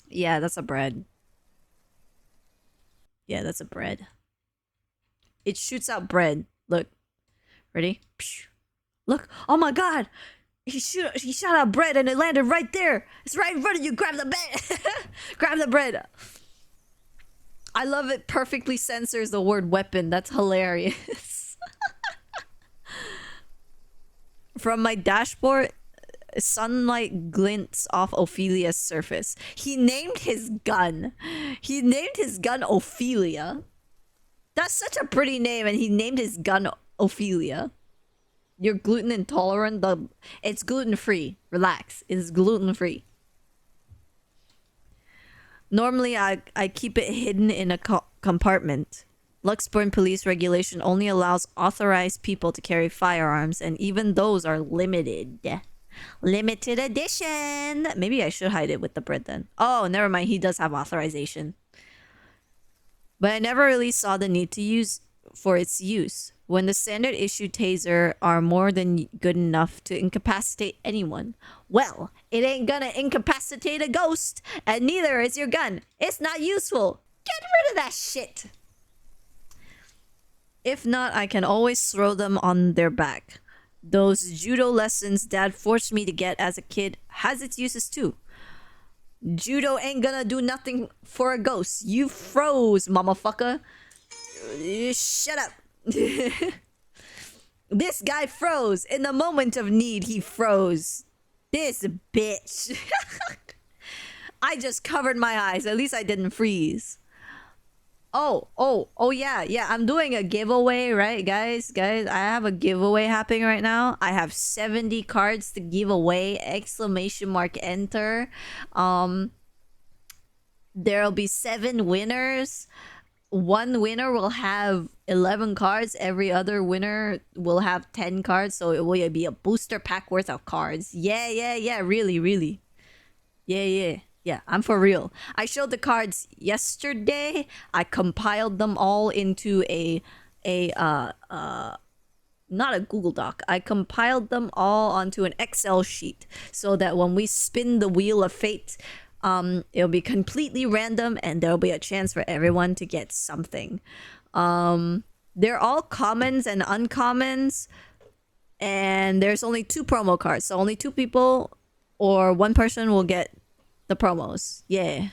Yeah, that's a bread. Yeah, that's a bread. It shoots out bread. Look. Ready? Look. Oh my god. He shot out bread and it landed right there. It's right in front of you. Grab the bread. Grab the bread. I love it perfectly censors the word weapon. That's hilarious. From my dashboard, sunlight glints off Ophelia's surface. He named his gun. He named his gun Ophelia. That's such a pretty name, and he named his gun Ophelia. You're gluten intolerant? It's gluten-free. Relax. It's gluten-free. Normally, I keep it hidden in a compartment. Luxburn police regulation only allows authorized people to carry firearms, and even those are limited. Limited edition! Maybe I should hide it with the bread then. Oh, never mind. He does have authorization. But I never really saw the need to use for its use. When the standard issue taser are more than good enough to incapacitate anyone, well, it ain't gonna incapacitate a ghost, and neither is your gun. It's not useful. Get rid of that shit. If not, I can always throw them on their back. Those judo lessons Dad forced me to get as a kid has its uses too. Judo ain't gonna do nothing for a ghost. You froze, mamafucker. Shut up. This guy froze. In the moment of need, he froze. This bitch. I just covered my eyes. At least I didn't freeze. Oh yeah. I'm doing a giveaway, right, guys? I have a giveaway happening right now. I have 70 cards to give away. !enter. There'll be 7 winners. One winner will have 11 cards. Every other winner will have 10 cards. So it will be a booster pack worth of cards. Yeah. Really. Yeah, I'm for real. I showed the cards yesterday. I compiled them all into not a Google Doc. I compiled them all onto an Excel sheet so that when we spin the wheel of fate, it'll be completely random and there'll be a chance for everyone to get something. They're all commons and uncommons, and there's only 2 promo cards, so only 2 people or 1 person will get the promos. Yeah.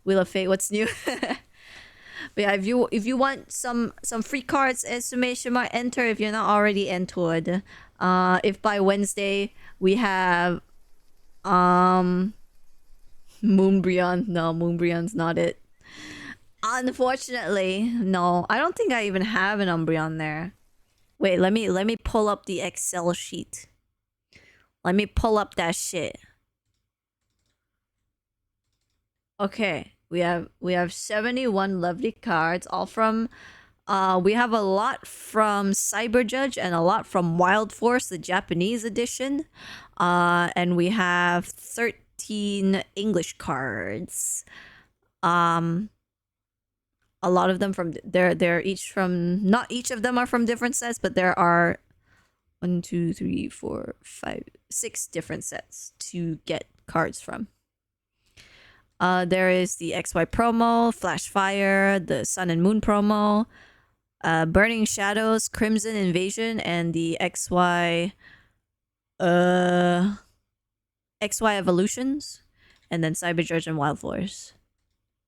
Wheel of Fate, what's new? But yeah, if you want some free cards, !enter if you're not already entered. If by Wednesday we have Moonbryon. No, Moonbryon's not it. Unfortunately, no. I don't think I even have an Umbreon there. Wait, let me pull up the Excel sheet. Let me pull up that shit. Okay. We have 71 lovely cards, all from we have a lot from Cyber Judge and a lot from Wild Force, the Japanese edition. And we have 13 English cards. A lot of them from they're each from, not each of them are from different sets, but there are 1, 2, 3, 4, 5, 6 different sets to get cards from. There is the XY promo, Flash Fire, the Sun and Moon promo, Burning Shadows, Crimson Invasion, and the XY Evolutions, and then Cyber Judge and Wild Force.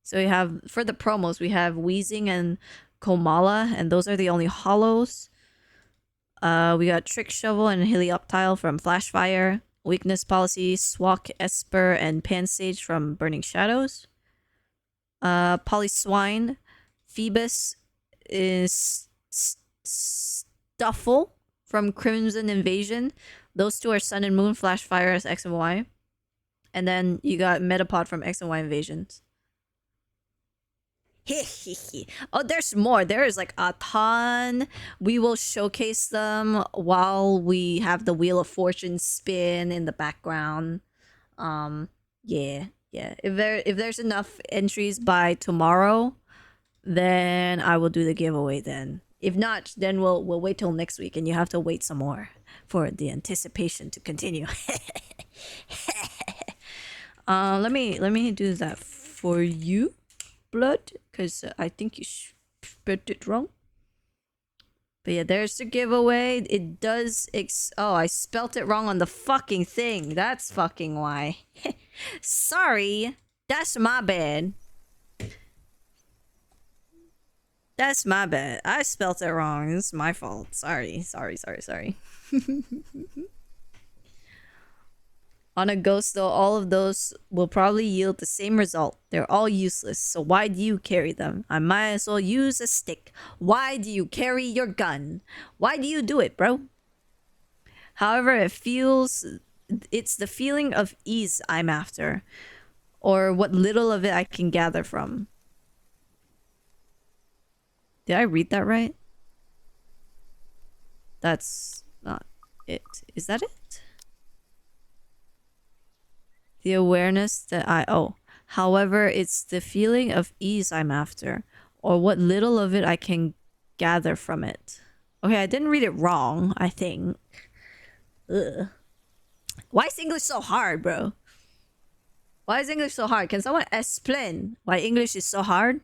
So we have, for the promos, we have Wheezing and Komala, and those are the only holos. We got Trick Shovel and Helioptile from Flashfire, Weakness Policy, Swak, Esper, and Pansage from Burning Shadows. Polyswine, Phoebus is Stuffle from Crimson Invasion. Those two are Sun and Moon, Flashfire as X and Y. And then you got Metapod from X and Y Invasions. Oh, there's more. There is like a ton. We will showcase them while we have the Wheel of Fortune spin in the background. Yeah. If there's enough entries by tomorrow, then I will do the giveaway then. If not, then we'll wait till next week, and you have to wait some more for the anticipation to continue. Let me do that for you, Blood, because I think you spelled it wrong. But yeah, there's the giveaway. It does oh, I spelt it wrong on the fucking thing. That's fucking why. Sorry. That's my bad. That's my bad. I spelt it wrong. It's my fault. Sorry. On a ghost, though, all of those will probably yield the same result. They're all useless, so why do you carry them? I might as well use a stick. Why do you carry your gun? Why do you do it, bro? However, it's the feeling of ease I'm after, or what little of it I can gather from. Did I read that right? That's not it. Is that it? The awareness that however, it's the feeling of ease I'm after, or what little of it I can gather from it. Okay, I didn't read it wrong, I think. Ugh. Why is English so hard, bro? Why is English so hard? Can someone explain why English is so hard?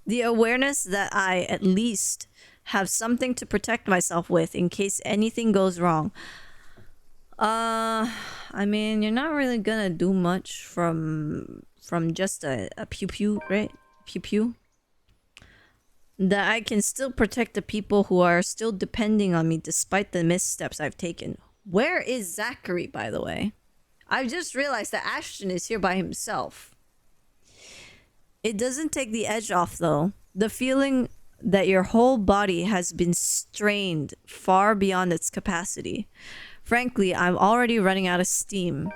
The awareness that I at least have something to protect myself with in case anything goes wrong. I mean, you're not really gonna do much from just a pew pew, right? Pew pew. That I can still protect the people who are still depending on me despite the missteps I've taken. Where is Zachary, by the way? I've just realized that Ashton is here by himself. It doesn't take the edge off, though. The feeling that your whole body has been strained far beyond its capacity. Frankly, I'm already running out of steam.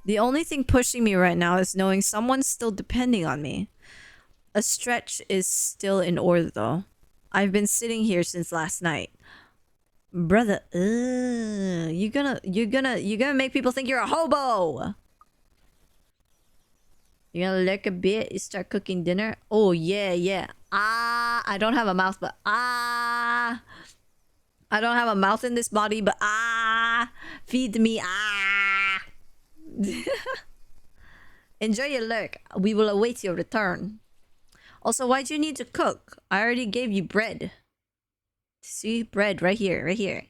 The only thing pushing me right now is knowing someone's still depending on me. A stretch is still in order, though. I've been sitting here since last night. Brother, you're gonna make people think you're a hobo. You're gonna lick a bit, you start cooking dinner. Oh yeah. I don't have a mouth, but I don't have a mouth in this body, but feed me, Enjoy your lurk. We will await your return. Also, why'd you need to cook? I already gave you bread. See? Bread right here. I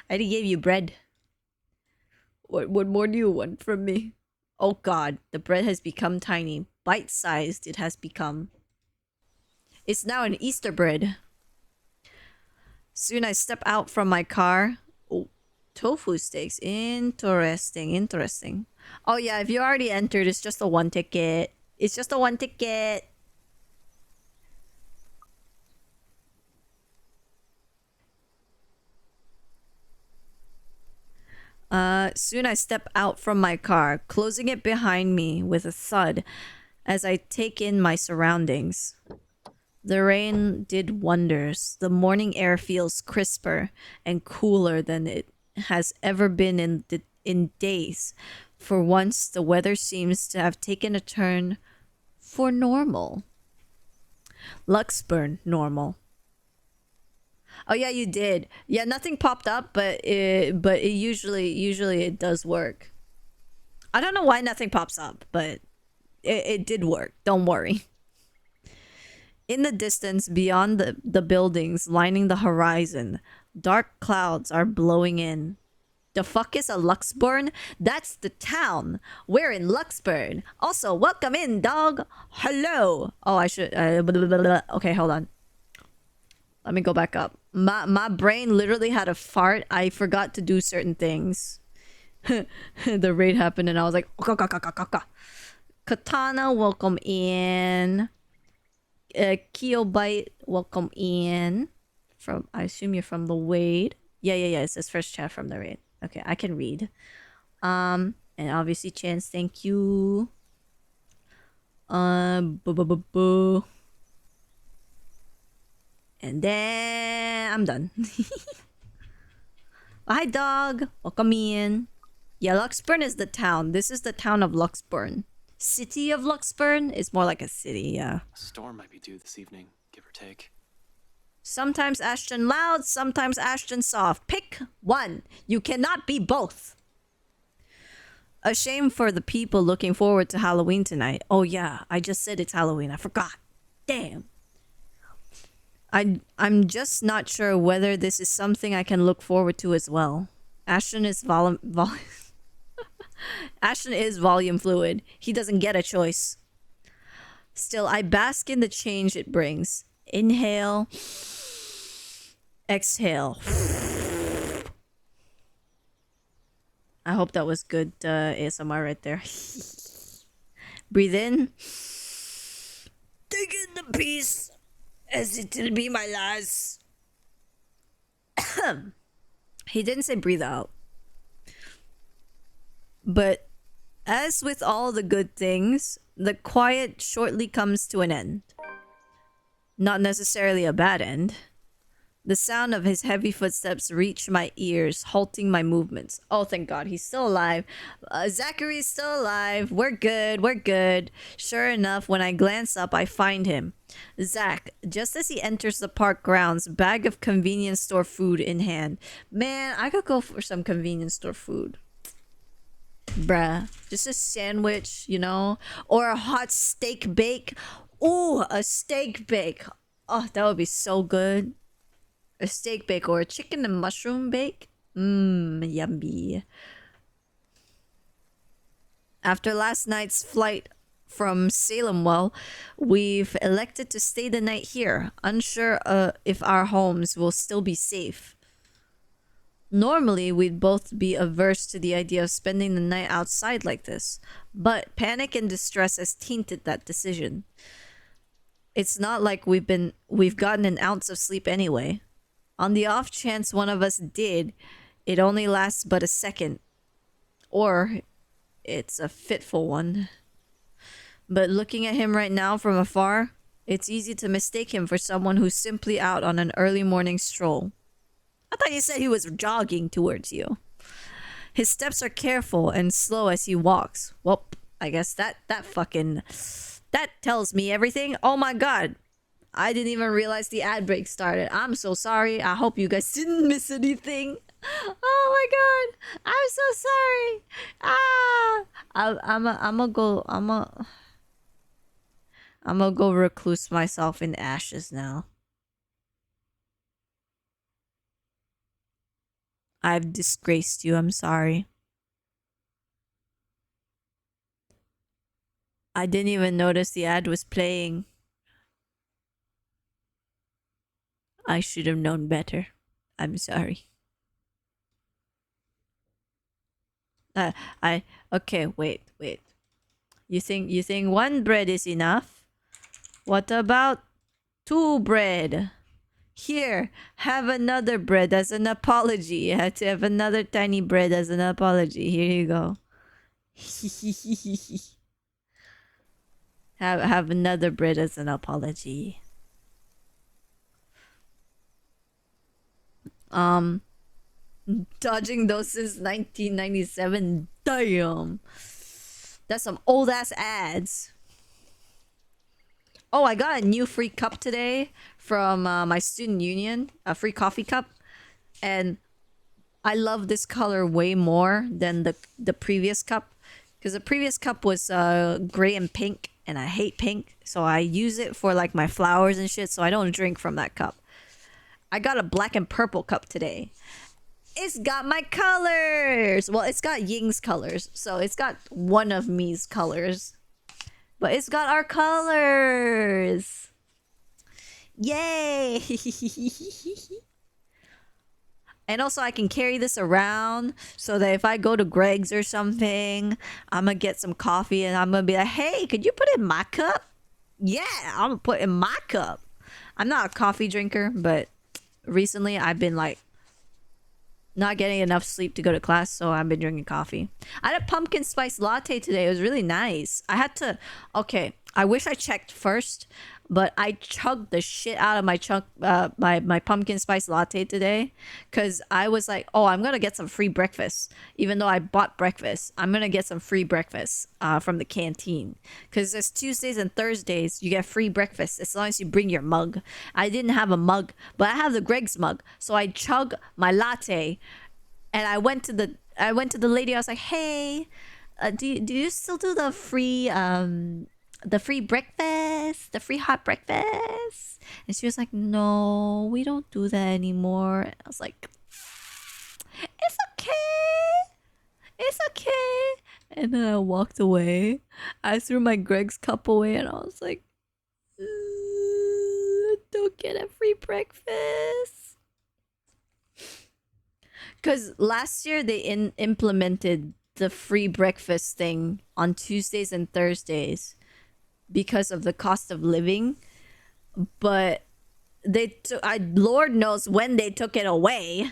already gave you bread. What more do you want from me? Oh god, the bread has become tiny. Bite-sized it has become. It's now an Easter bread. Soon I step out from my car. Oh, tofu steaks. Interesting. Oh yeah, if you already entered, it's just a one ticket. Soon I step out from my car, closing it behind me with a thud as I take in my surroundings. The rain did wonders. The morning air feels crisper and cooler than it has ever been in days. For once, the weather seems to have taken a turn for normal. Luxburn normal. Oh yeah, you did. Yeah, nothing popped up, but it usually it does work. I don't know why nothing pops up, but it did work. Don't worry. In the distance, beyond the buildings lining the horizon, dark clouds are blowing in. The fuck is a Luxburn? That's the town. We're in Luxburn. Also, welcome in, dog. Hello. Oh, I should. Okay, hold on. Let me go back up. My brain literally had a fart. I forgot to do certain things. The raid happened, and I was like, Katana, welcome in. Keobite, welcome in. From, I assume you're from the raid. Yeah. It says first chat from the raid. Okay, I can read. And obviously Chance, thank you. Boo. And then I'm done. Hi dog, welcome in. Yeah, Luxburn is the town. This is the town of Luxburn. City of Luxburn is more like a city, yeah. A storm might be due this evening, give or take. Sometimes Ashton loud, sometimes Ashton soft. Pick one. You cannot be both. A shame for the people looking forward to Halloween tonight. Oh yeah, I just said it's Halloween. I forgot. Damn. I'm just not sure whether this is something I can look forward to as well. Ashton is Ashton is volume fluid. He doesn't get a choice. Still, I bask in the change it brings. Inhale. Exhale. I hope that was good ASMR right there. Breathe in. Take in the peace, as it'll be my last. He didn't say breathe out. But as with all the good things, the quiet shortly comes to an end. Not necessarily a bad end. The sound of his heavy footsteps reach my ears, halting my movements. Oh, thank God, he's still alive. Zachary's still alive. We're good. Sure enough, when I glance up, I find him. Zach, just as he enters the park grounds, bag of convenience store food in hand. Man, I could go for some convenience store food. Bruh. Just a sandwich, you know? Or a hot steak bake. Ooh, a steak bake. Oh, that would be so good. A steak bake or a chicken and mushroom bake. Yummy. After last night's flight from Salem, well, we've elected to stay the night here, unsure if our homes will still be safe. Normally, we'd both be averse to the idea of spending the night outside like this, but panic and distress has tainted that decision. It's not like we've gotten an ounce of sleep anyway. On the off chance one of us did, it only lasts but a second. Or it's a fitful one. But looking at him right now from afar, it's easy to mistake him for someone who's simply out on an early morning stroll. I thought you said he was jogging towards you. His steps are careful and slow as he walks. Well, I guess that tells me everything. Oh my God. I didn't even realize the ad break started. I'm so sorry. I hope you guys didn't miss anything. Oh my God. I'm so sorry. I'm gonna go recluse myself in ashes now. I've disgraced you. I'm sorry. I didn't even notice the ad was playing. I should have known better. I'm sorry. Okay, wait. You think one bread is enough? What about two bread? Here, have another bread as an apology. I had to have another tiny bread as an apology. Here you go. have another bread as an apology. Dodging those since 1997. Damn. That's some old ass ads. Oh, I got a new free cup today from my student union, a free coffee cup, and I love this color way more than the previous cup, because the previous cup was gray and pink, and I hate pink, so I use it for like my flowers and shit. So I don't drink from that cup. I got a black and purple cup today. It's got my colors. Well, it's got Ying's colors, so it's got one of me's colors. But it's got our colors. Yay! And also I can carry this around so that if I go to Greg's or something, I'm gonna get some coffee and I'm gonna be like, hey, could you put it in my cup? Yeah, I'm gonna put it in my cup. I'm not a coffee drinker, but recently I've been like not getting enough sleep to go to class, so I've been drinking coffee. I had a pumpkin spice latte today. It was really nice. I had to... Okay, I wish I checked first, but I chugged the shit out of my pumpkin spice latte today, because I was like, oh, I'm gonna get some free breakfast. Even though I bought breakfast, I'm gonna get some free breakfast from the canteen, because it's Tuesdays and Thursdays you get free breakfast as long as you bring your mug. I didn't have a mug, but I have the Greg's mug, so I chug my latte, and I went to the lady. I was like, hey, do you still do the free breakfast, the free hot breakfast? And she was like, no, we don't do that anymore. And I was like, it's okay. And then I walked away. I threw my Greg's cup away, and I was like, don't get a free breakfast. Because last year they implemented the free breakfast thing on Tuesdays and Thursdays because of the cost of living, but Lord knows when they took it away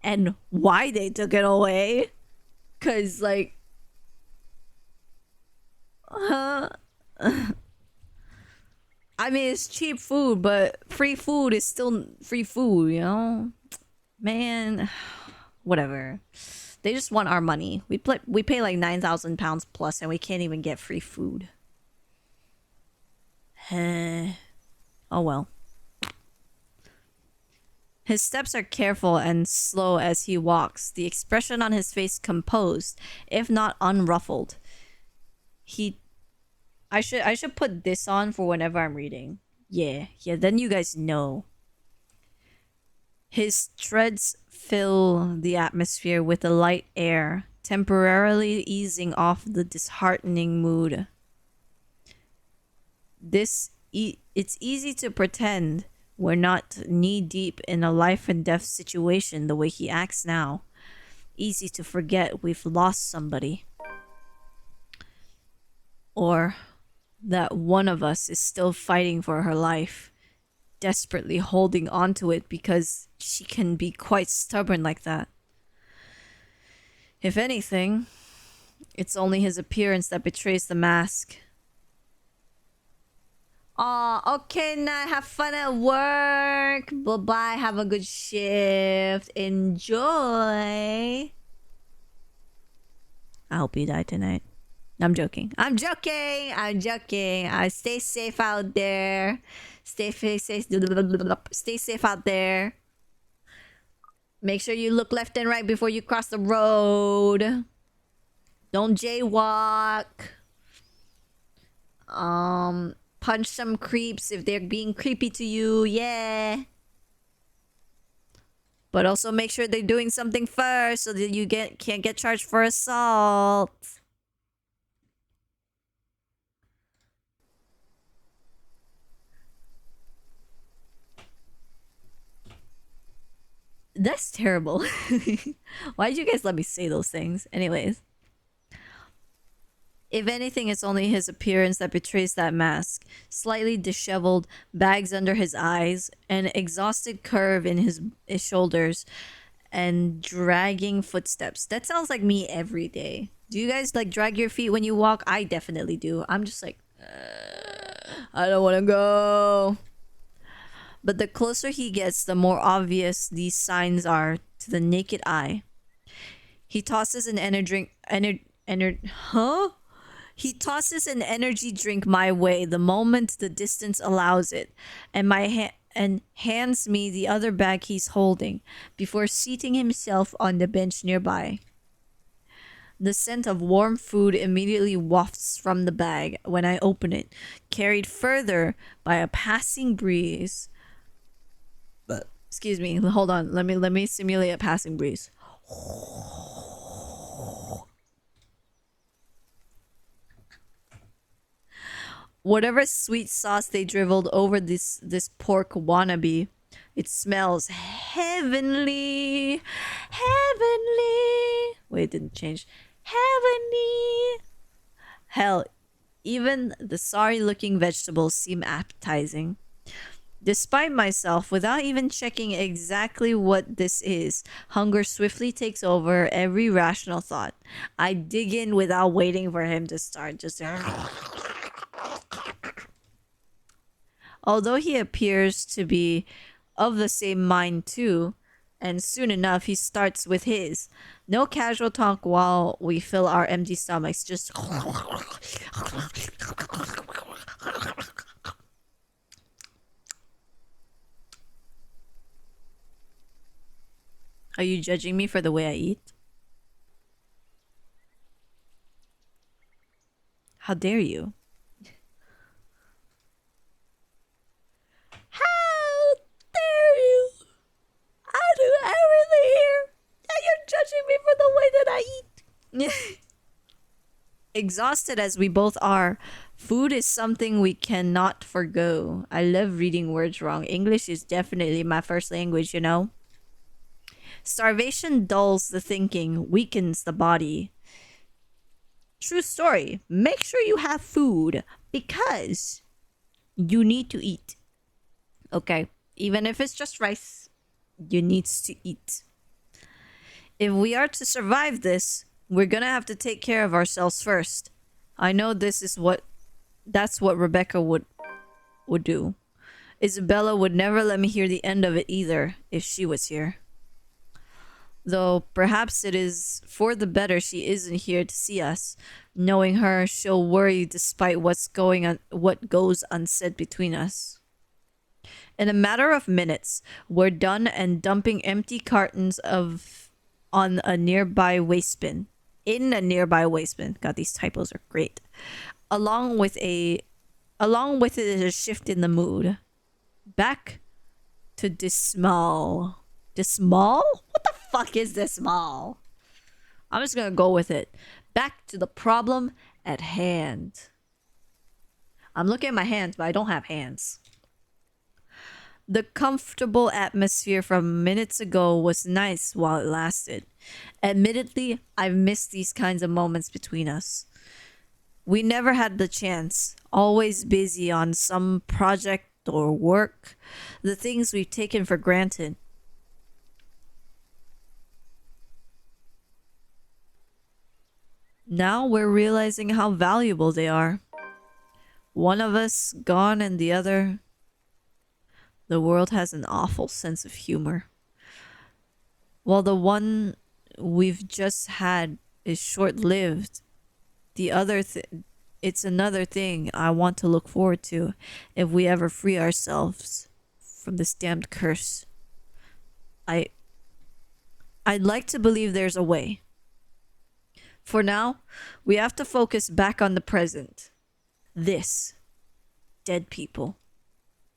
and why they took it away, because like I mean, it's cheap food, but free food is still free food, you know? Man, whatever. They just want our money. We pay like £9,000 plus, and we can't even get free food. Oh well. His steps are careful and slow as he walks, the expression on his face composed, if not unruffled. I should put this on for whenever I'm reading. Yeah, then you guys know. His treads fill the atmosphere with a light air, temporarily easing off the disheartening mood. It's easy to pretend we're not knee-deep in a life and death situation the way he acts now. Easy to forget we've lost somebody. Or that one of us is still fighting for her life, desperately holding on to it because she can be quite stubborn like that. If anything, it's only his appearance that betrays the mask. Aw, okay, now have fun at work. Bye-bye, have a good shift. Enjoy. I hope you die tonight. I'm joking. Stay safe out there. Stay safe out there. Make sure you look left and right before you cross the road. Don't jaywalk. Punch some creeps if they're being creepy to you. Yeah. But also make sure they're doing something first so that you can't get charged for assault. That's terrible. Why did you guys let me say those things? Anyways. If anything, it's only his appearance that betrays that mask. Slightly disheveled, bags under his eyes, an exhausted curve in his shoulders, and dragging footsteps. That sounds like me every day. Do you guys like drag your feet when you walk? I definitely do. I'm just like, I don't want to go. But the closer he gets, the more obvious these signs are to the naked eye. He tosses an He tosses an energy drink my way the moment the distance allows it, and hands me the other bag he's holding before seating himself on the bench nearby. The scent of warm food immediately wafts from the bag when I open it, carried further by a passing breeze. Excuse me, hold on. Let me simulate a passing breeze. Whatever sweet sauce they dribbled over this pork wannabe, it smells heavenly. Heavenly. Wait, it didn't change. Heavenly. Hell, even the sorry-looking vegetables seem appetizing. Despite myself, without even checking exactly what this is, hunger swiftly takes over every rational thought. I dig in without waiting for him to start. Just although he appears to be of the same mind too, and soon enough he starts with his. No casual talk while we fill our empty stomachs, just Are you judging me for the way I eat? How dare you? How dare you? I do everything here, and you're judging me for the way that I eat. Exhausted as we both are, food is something we cannot forgo. I love reading words wrong. English is definitely my first language, you know? Starvation dulls the thinking, weakens the body. True story. Make sure you have food because you need to eat. Okay? Even if it's just rice, you need to eat. If we are to survive this, we're gonna have to take care of ourselves first. I know that's what Rebecca would do. Isabella would never let me hear the end of it either if she was here. Though perhaps it is for the better she isn't here to see us. Knowing her, she'll worry despite what goes unsaid between us. In a matter of minutes, we're done and dumping empty cartons on a nearby waste bin. In a nearby waste bin. God, these typos are great. Along with it is a shift in the mood. Back to dismal. Dismal? What the fuck is dismal? I'm just gonna go with it. Back to the problem at hand. I'm looking at my hands, but I don't have hands. The comfortable atmosphere from minutes ago was nice while it lasted. Admittedly, I've missed these kinds of moments between us. We never had the chance, always busy on some project or work, the things we've taken for granted. Now we're realizing how valuable they are. One of us gone and the other. The world has an awful sense of humor. While the one we've just had is short-lived, it's another thing I want to look forward to if we ever free ourselves from this damned curse. I'd like to believe there's a way. For now, we have to focus back on the present. This. Dead people.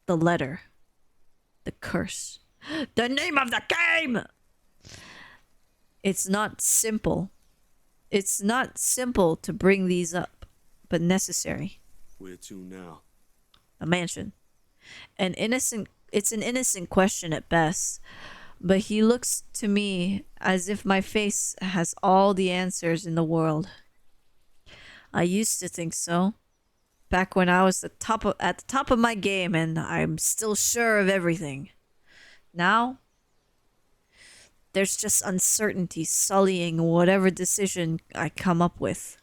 The letter. The curse. The name of the game! It's not simple. It's not simple to bring these up, but necessary. Where to now? A mansion. It's an innocent question at best, but he looks to me as if my face has all the answers in the world. I used to think so. Back when I was at the top of my game and I'm still sure of everything. Now, there's just uncertainty sullying whatever decision I come up with.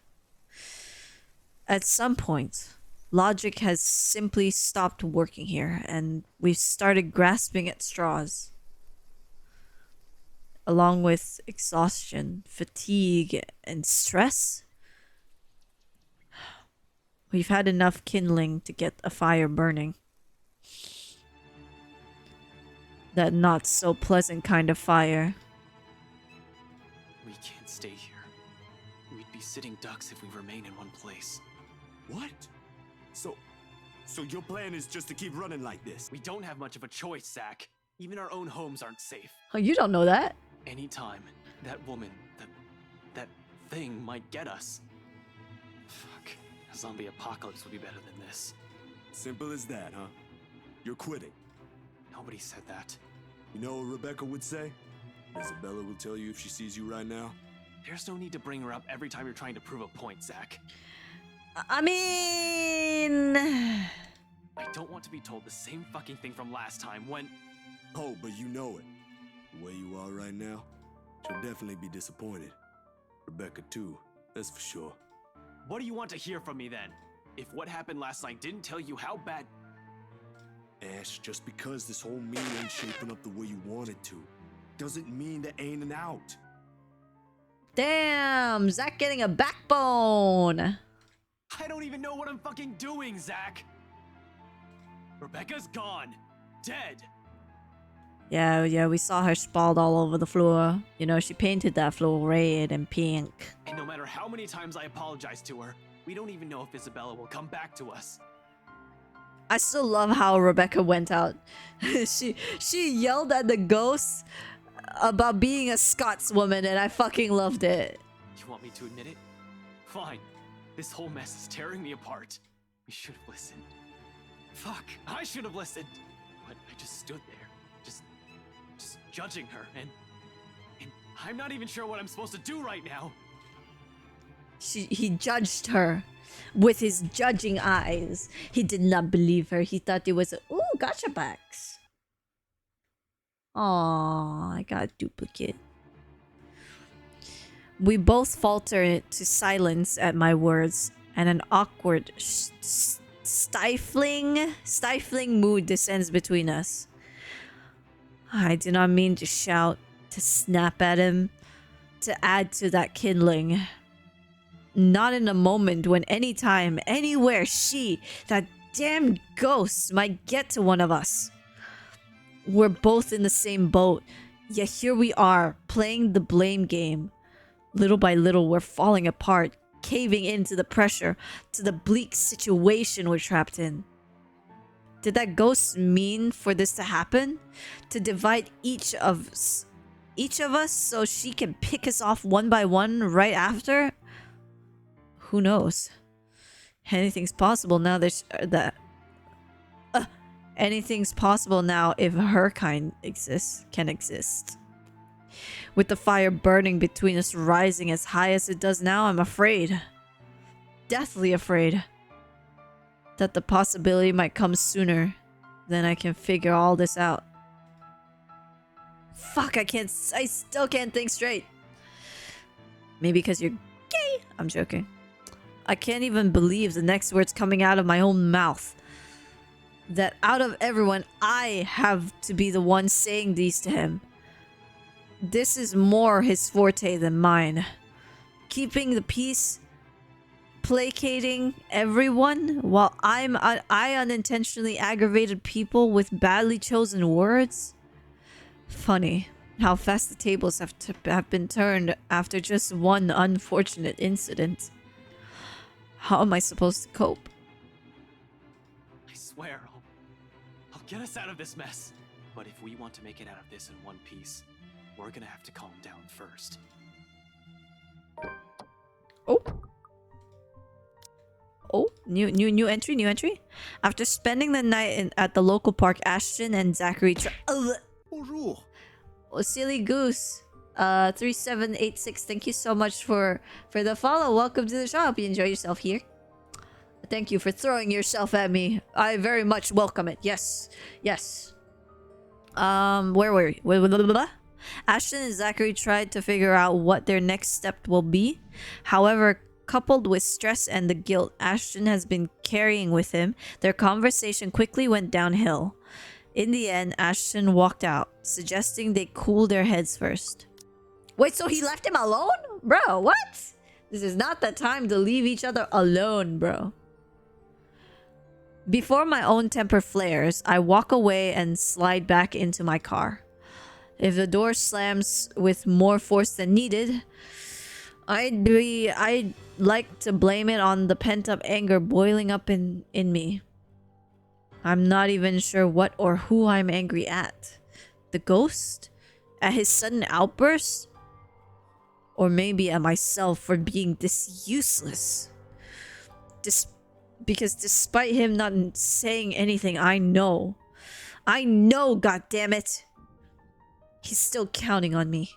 At some point, logic has simply stopped working here, and we've started grasping at straws. Along with exhaustion, fatigue, and stress, we've had enough kindling to get a fire burning. That not so pleasant kind of fire. We can't stay here. We'd be sitting ducks if we remain in one place. What? So your plan is just to keep running like this? We don't have much of a choice, Zach. Even our own homes aren't safe. Oh, you don't know that? Anytime, that woman, that thing might get us. Fuck. A zombie apocalypse would be better than this. Simple as that, huh? You're quitting. Nobody said that. You know what Rebecca would say? Isabella will tell you if she sees you right now. There's no need to bring her up every time you're trying to prove a point, Zach. I mean... I don't want to be told the same fucking thing from last time when... Oh, but you know it. The way you are right now, she'll definitely be disappointed. Rebecca too, that's for sure. What do you want to hear from me then? If what happened last night didn't tell you how bad... Ash, just because this whole meal ain't shaping up the way you want it to, doesn't mean there ain't an out. Damn, Zach getting a backbone. I don't even know what I'm fucking doing, Zach! Rebecca's gone. Dead. Yeah, we saw her sprawled all over the floor. You know, she painted that floor red and pink. And no matter how many times I apologize to her, we don't even know if Isabella will come back to us. I still love how Rebecca went out. she yelled at the ghost about being a Scotswoman, and I fucking loved it. You want me to admit it? Fine. This whole mess is tearing me apart. We should have listened. Fuck, I should have listened. But I just stood there, just judging her, and I'm not even sure what I'm supposed to do right now. He judged her with his judging eyes. He did not believe her. He thought it was ooh, gotcha backs. Aww, I got a duplicate. We both falter to silence at my words, and an awkward, stifling mood descends between us. I do not mean to shout, to snap at him, to add to that kindling. Not in a moment when anytime, anywhere that damn ghost, might get to one of us. We're both in the same boat, yet here we are, playing the blame game. Little by little, we're falling apart, caving into the pressure, to the bleak situation we're trapped in. Did that ghost mean for this to happen? To divide each of us so she can pick us off one by one right after? Who knows? Anything's possible now anything's possible now if her kind can exist. With the fire burning between us rising as high as it does now, I'm afraid. Deathly afraid. That the possibility might come sooner than I can figure all this out. Fuck, I still can't think straight. Maybe because you're gay? I'm joking. I can't even believe the next words coming out of my own mouth. That out of everyone, I have to be the one saying these to him. This is more his forte than mine. Keeping the peace, placating everyone, while I unintentionally aggravated people with badly chosen words. Funny how fast the tables have been turned after just one unfortunate incident. How am I supposed to cope? I swear, I'll get us out of this mess. But if we want to make it out of this in one piece, we're gonna have to calm down first. Oh, new entry. After spending the night at the local park, Ashton and Zachary Bonjour. oh, silly goose. 3786, thank you so much for the follow. Welcome to the shop. You enjoy yourself here. Thank you for throwing yourself at me. I very much welcome it. Yes. Yes. Where were we? Ashton and Zachary tried to figure out what their next step will be. However, coupled with stress and the guilt Ashton has been carrying with him, their conversation quickly went downhill. In the end, Ashton walked out, suggesting they cool their heads first. Wait, so he left him alone? Bro, what? This is not the time to leave each other alone, bro. Before my own temper flares, I walk away and slide back into my car. If the door slams with more force than needed, I'd like to blame it on the pent-up anger boiling up in me. I'm not even sure what or who I'm angry at. The ghost? At his sudden outburst? Or maybe at myself for being this useless. Because despite him not saying anything, I know, goddammit, he's still counting on me.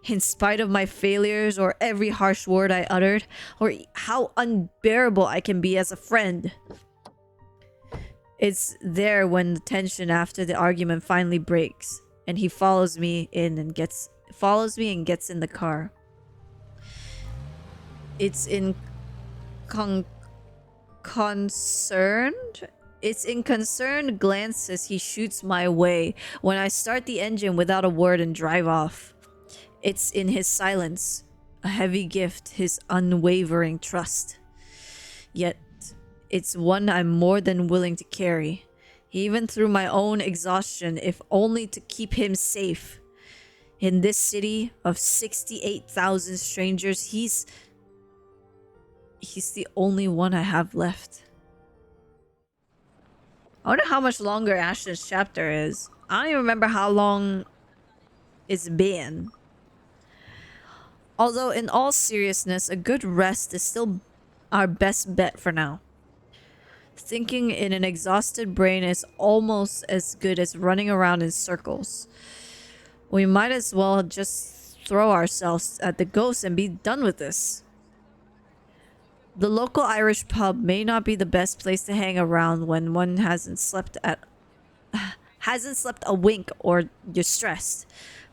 In spite of my failures or every harsh word I uttered, or how unbearable I can be as a friend. It's there when the tension after the argument finally breaks, and he follows me and gets in the car. It's in concerned glances he shoots my way when I start the engine without a word and drive off. It's in his silence, a heavy gift, his unwavering trust. Yet, it's one I'm more than willing to carry, even through my own exhaustion, if only to keep him safe. In this city of 68,000 strangers, he's the only one I have left. I wonder how much longer Ashton's chapter is. I don't even remember how long it's been. Although, in all seriousness, a good rest is still our best bet for now. Thinking in an exhausted brain is almost as good as running around in circles. We might as well just throw ourselves at the ghost and be done with this. The local Irish pub may not be the best place to hang around when one hasn't slept a wink or you're stressed.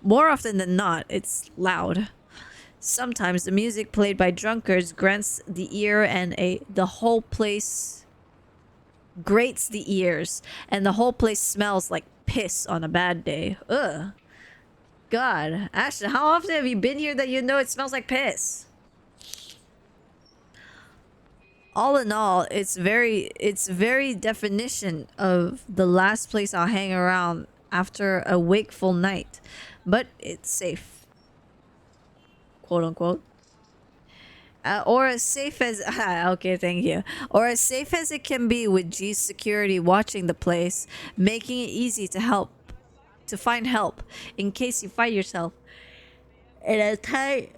More often than not, it's loud. Sometimes the music played by drunkards grants the ear and the whole place grates the ears, and the whole place smells like piss on a bad day. Ugh. God, Ashton, how often have you been here that you know it smells like piss? All in all, it's very definition of the last place I'll hang around after a wakeful night, but it's safe, quote unquote, or as safe as okay, thank you, or as safe as it can be with G's security watching the place, making it easy to find help in case you find yourself in a tight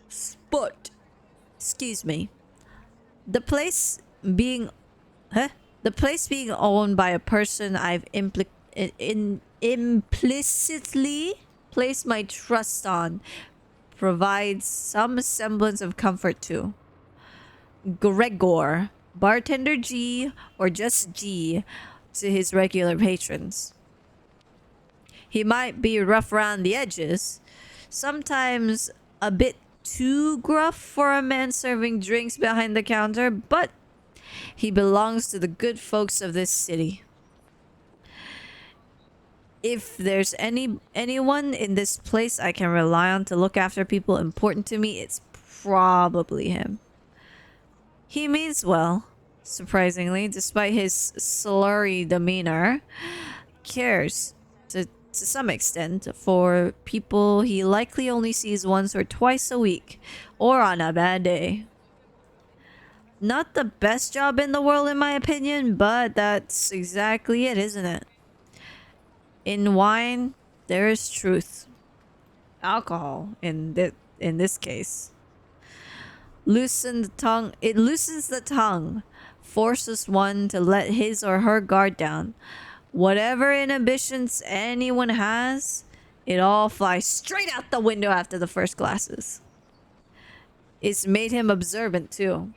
spot. Excuse me. The place being owned by a person I've implicitly placed my trust on provides some semblance of comfort too. Gregor, bartender G, or just G to his regular patrons. He might be rough around the edges, sometimes a bit too gruff for a man serving drinks behind the counter, but he belongs to the good folks of this city. If there's anyone in this place I can rely on to look after people important to me, it's probably him. He means well, surprisingly, despite his slurry demeanor, cares to some extent for people he likely only sees once or twice a week, or on a bad day. Not the best job in the world in my opinion, but that's exactly it, isn't it? In wine, there is truth. Alcohol, in this case. It loosens the tongue, forces one to let his or her guard down. Whatever inhibitions anyone has, It all flies straight out the window after the first glasses. It's made him observant too.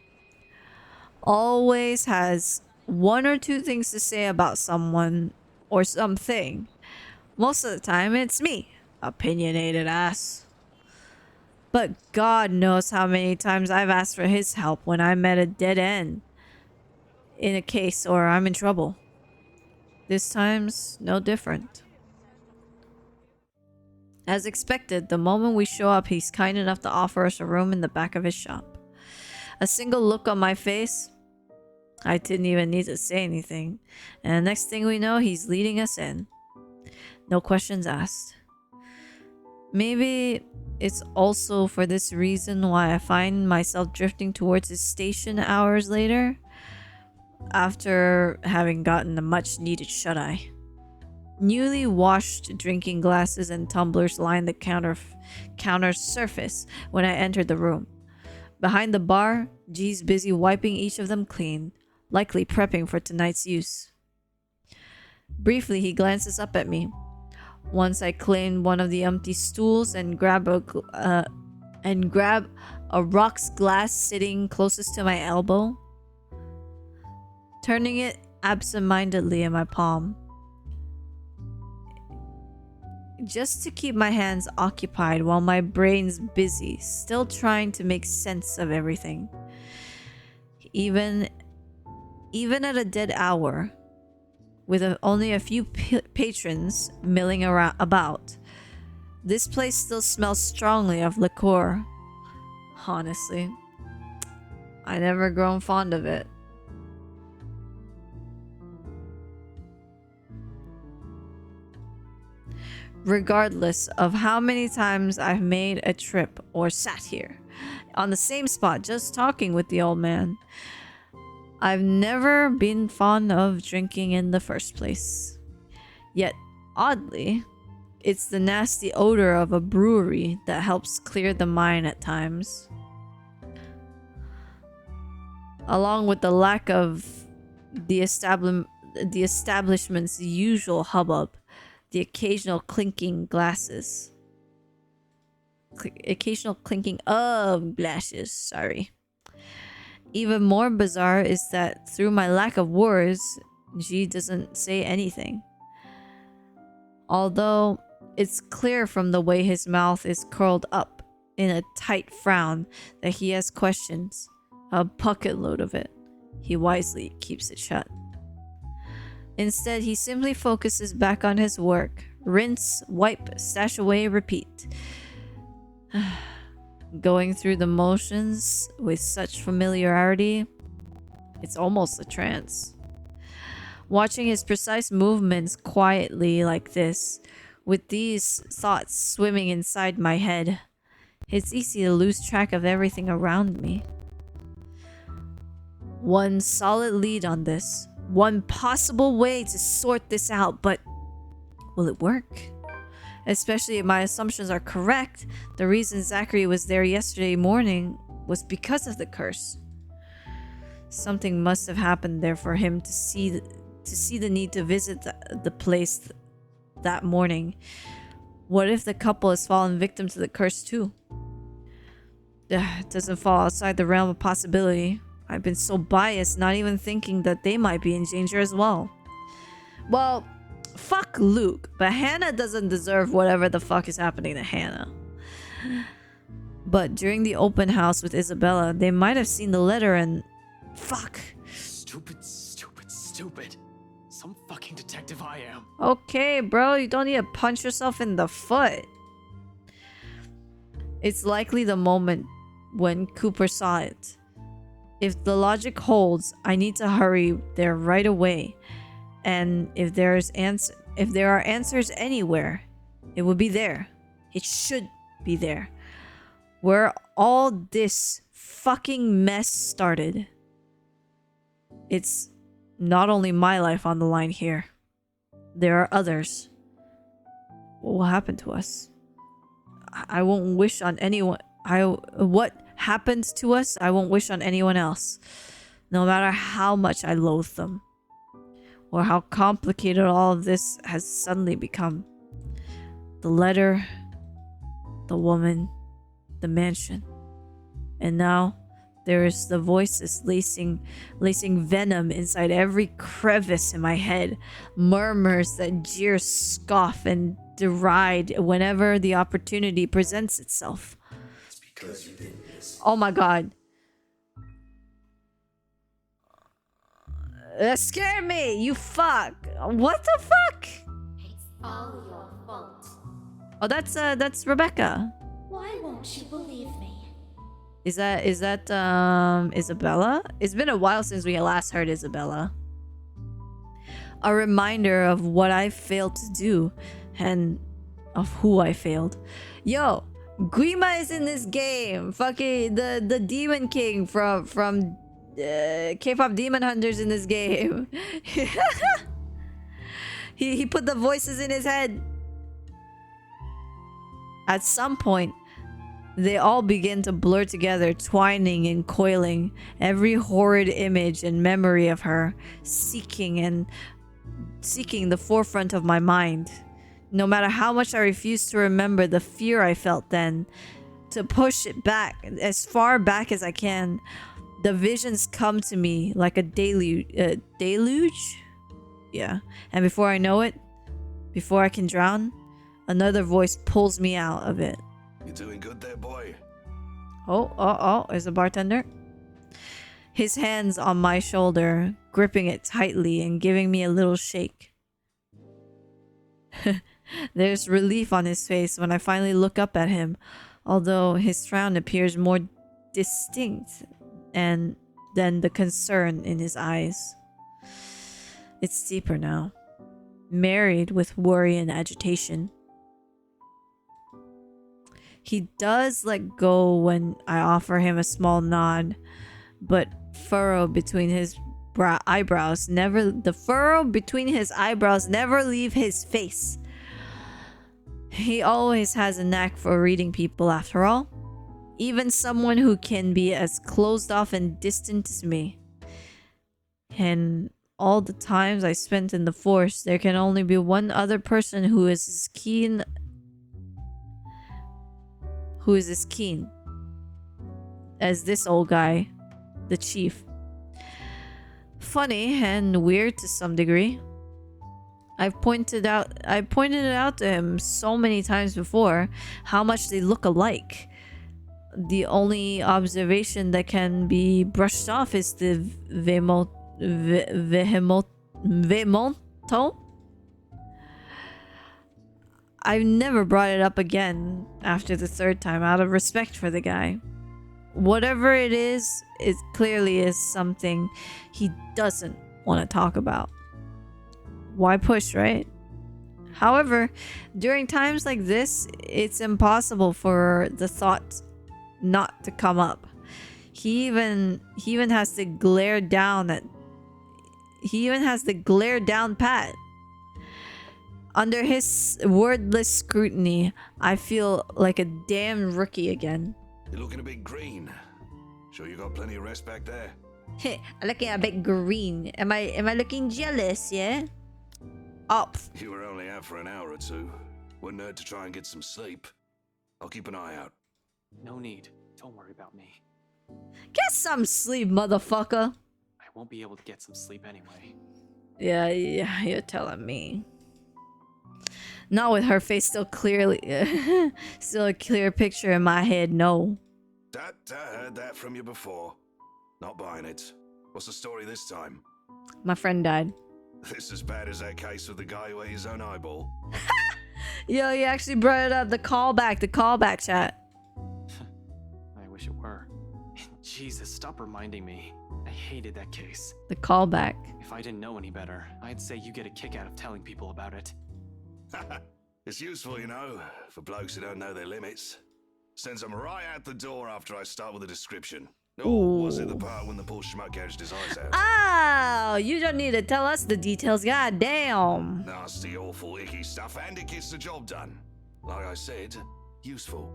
Always has one or two things to say about someone or something. Most of the time, it's me. Opinionated ass. But God knows how many times I've asked for his help when I'm at a dead end in a case or I'm in trouble. This time's no different. As expected, the moment we show up, he's kind enough to offer us a room in the back of his shop. A single look on my face, I didn't even need to say anything. And the next thing we know, he's leading us in. No questions asked. Maybe it's also for this reason why I find myself drifting towards his station hours later, after having gotten a much needed shut-eye. Newly washed drinking glasses and tumblers lined the counter's surface when I entered the room. Behind the bar, G's busy wiping each of them clean, likely prepping for tonight's use. Briefly, he glances up at me. Once I claim one of the empty stools and grab a rocks glass sitting closest to my elbow, turning it absentmindedly in my palm, just to keep my hands occupied while my brain's busy, still trying to make sense of everything. Even at a dead hour, with only a few patrons milling about, this place still smells strongly of liqueur. Honestly, I never grown fond of it. Regardless of how many times I've made a trip or sat here on the same spot just talking with the old man, I've never been fond of drinking in the first place. Yet, oddly, it's the nasty odor of a brewery that helps clear the mind at times. Along with the lack of the establishment's usual hubbub, the occasional clinking glasses. Occasional clinking of glasses, sorry. Even more bizarre is that through my lack of words, G doesn't say anything. Although it's clear from the way his mouth is curled up in a tight frown that he has questions, a bucket load of it. He wisely keeps it shut. Instead, he simply focuses back on his work. Rinse, wipe, stash away, repeat. Going through the motions with such familiarity, it's almost a trance. Watching his precise movements quietly like this, with these thoughts swimming inside my head, it's easy to lose track of everything around me. One solid lead on this. One possible way to sort this out, but will it work? Especially if my assumptions are correct, the reason Zachary was there yesterday morning was because of the curse. Something must have happened there for him to see the need to visit the place that morning. What if the couple has fallen victim to the curse too? It doesn't fall outside the realm of possibility. I've been so biased, not even thinking that they might be in danger as well. Well, fuck Luke, but Hannah doesn't deserve whatever the fuck is happening to Hannah. But during the open house with Isabella, they might have seen the letter and... Fuck. Stupid. Some fucking detective I am. Okay, bro, you don't need to punch yourself in the foot. It's likely the moment when Cooper saw it. If the logic holds, I need to hurry there right away. And if there are answers anywhere, it will be there. It should be there. Where all this fucking mess started. It's not only my life on the line here. There are others. What will happen to us? I won't wish on anyone. What happened to us, I won't wish on anyone else. No matter how much I loathe them. Or how complicated all of this has suddenly become. The letter, the woman, the mansion. And now there is the voices lacing venom inside every crevice in my head. Murmurs that jeer, scoff, and deride whenever the opportunity presents itself. It's because you did this. Oh my god. That scared me, you fuck. What the fuck? It's all your fault. Oh, that's Rebecca. Why won't you believe me? Is that Isabella? It's been a while since we last heard Isabella. A reminder of what I failed to do and of who I failed. Yo, Guima is in this game. Fucking the Demon King from K-pop Demon Hunters in this game. he put the voices in his head. At some point, they all begin to blur together, twining and coiling. Every horrid image and memory of her, seeking the forefront of my mind. No matter how much I refuse to remember the fear I felt then, to push it back, as far back as I can, the visions come to me like a deluge? Yeah. And before I know it, before I can drown, another voice pulls me out of it. You doing good there, boy? Oh, is a bartender. His hands on my shoulder, gripping it tightly and giving me a little shake. There's relief on his face when I finally look up at him, although his frown appears more distinct than the concern in his eyes. It's deeper now, married with worry and agitation. He does let go when I offer him a small nod, but the furrow between his eyebrows never leave his face. He always has a knack for reading people, after all. Even someone who can be as closed off and distant as me. And all the times I spent in the force, there can only be one other person who is as keen as this old guy, the chief. Funny and weird to some degree. I pointed it out to him so many times before how much they look alike. The only observation that can be brushed off is the vehemonto. I never brought it up again after the third time out of respect for the guy. Whatever it is, it clearly is something he doesn't want to talk about. Why push, right? However, during times like this, it's impossible for the thought not to come up. He even has to glare down Pat. Under his wordless scrutiny, I feel like a damn rookie again. You're looking a bit green. Sure you got plenty of rest back there? I'm looking a bit green. Am I looking jealous, yeah? Up. You were only out for an hour or two. Wouldn't hurt to try and get some sleep. I'll keep an eye out. No need. Don't worry about me. Get some sleep, motherfucker. I won't be able to get some sleep anyway. Yeah, you're telling me. Not with her face still still a clear picture in my head, no. I heard that from you before. Not buying it. What's the story this time? My friend died. This as bad as that case with the guy who ate his own eyeball? Yo, you actually brought it up. The callback chat. I wish it were. Jesus, stop reminding me. I hated that case. The callback. If I didn't know any better, I'd say you get a kick out of telling people about it. It's useful, you know, for blokes who don't know their limits. Sends them right out the door after I start with a description. Or was it the part when the poor schmuck gouged his eyes out? Oh, you don't need to tell us the details, goddamn. Nasty, awful, icky stuff, and it gets the job done. Like I said, useful.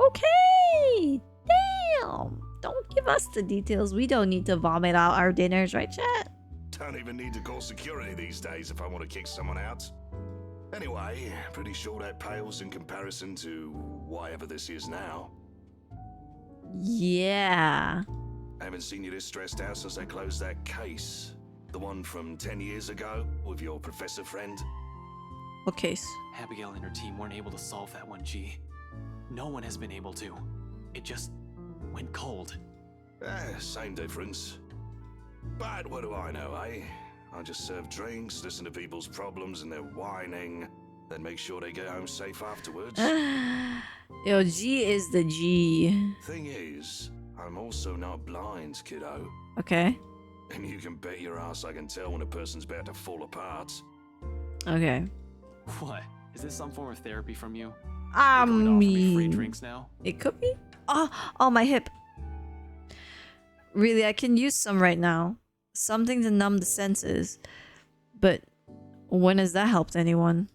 Okay, damn. Don't give us the details. We don't need to vomit out our dinners, right, chat? Don't even need to call security these days if I want to kick someone out. Anyway, pretty sure that pales in comparison to whatever this is now. Yeah. I haven't seen you this stressed out since I closed that case. The one from 10 years ago with your professor friend. What case? Abigail and her team weren't able to solve that one, G. No one has been able to. It just went cold. Same difference. But what do I know, eh? I just serve drinks, listen to people's problems and their whining, then make sure they get home safe afterwards. Yo, G is the G. Thing is, I'm also not blind, kiddo. Okay. And you can bet your ass I can tell when a person's about to fall apart. Okay. What? Is this some form of therapy from you? I You're going to offer me free mean, drinks now? it could be. Oh, my hip. Really, I can use some right now. Something to numb the senses. But when has that helped anyone?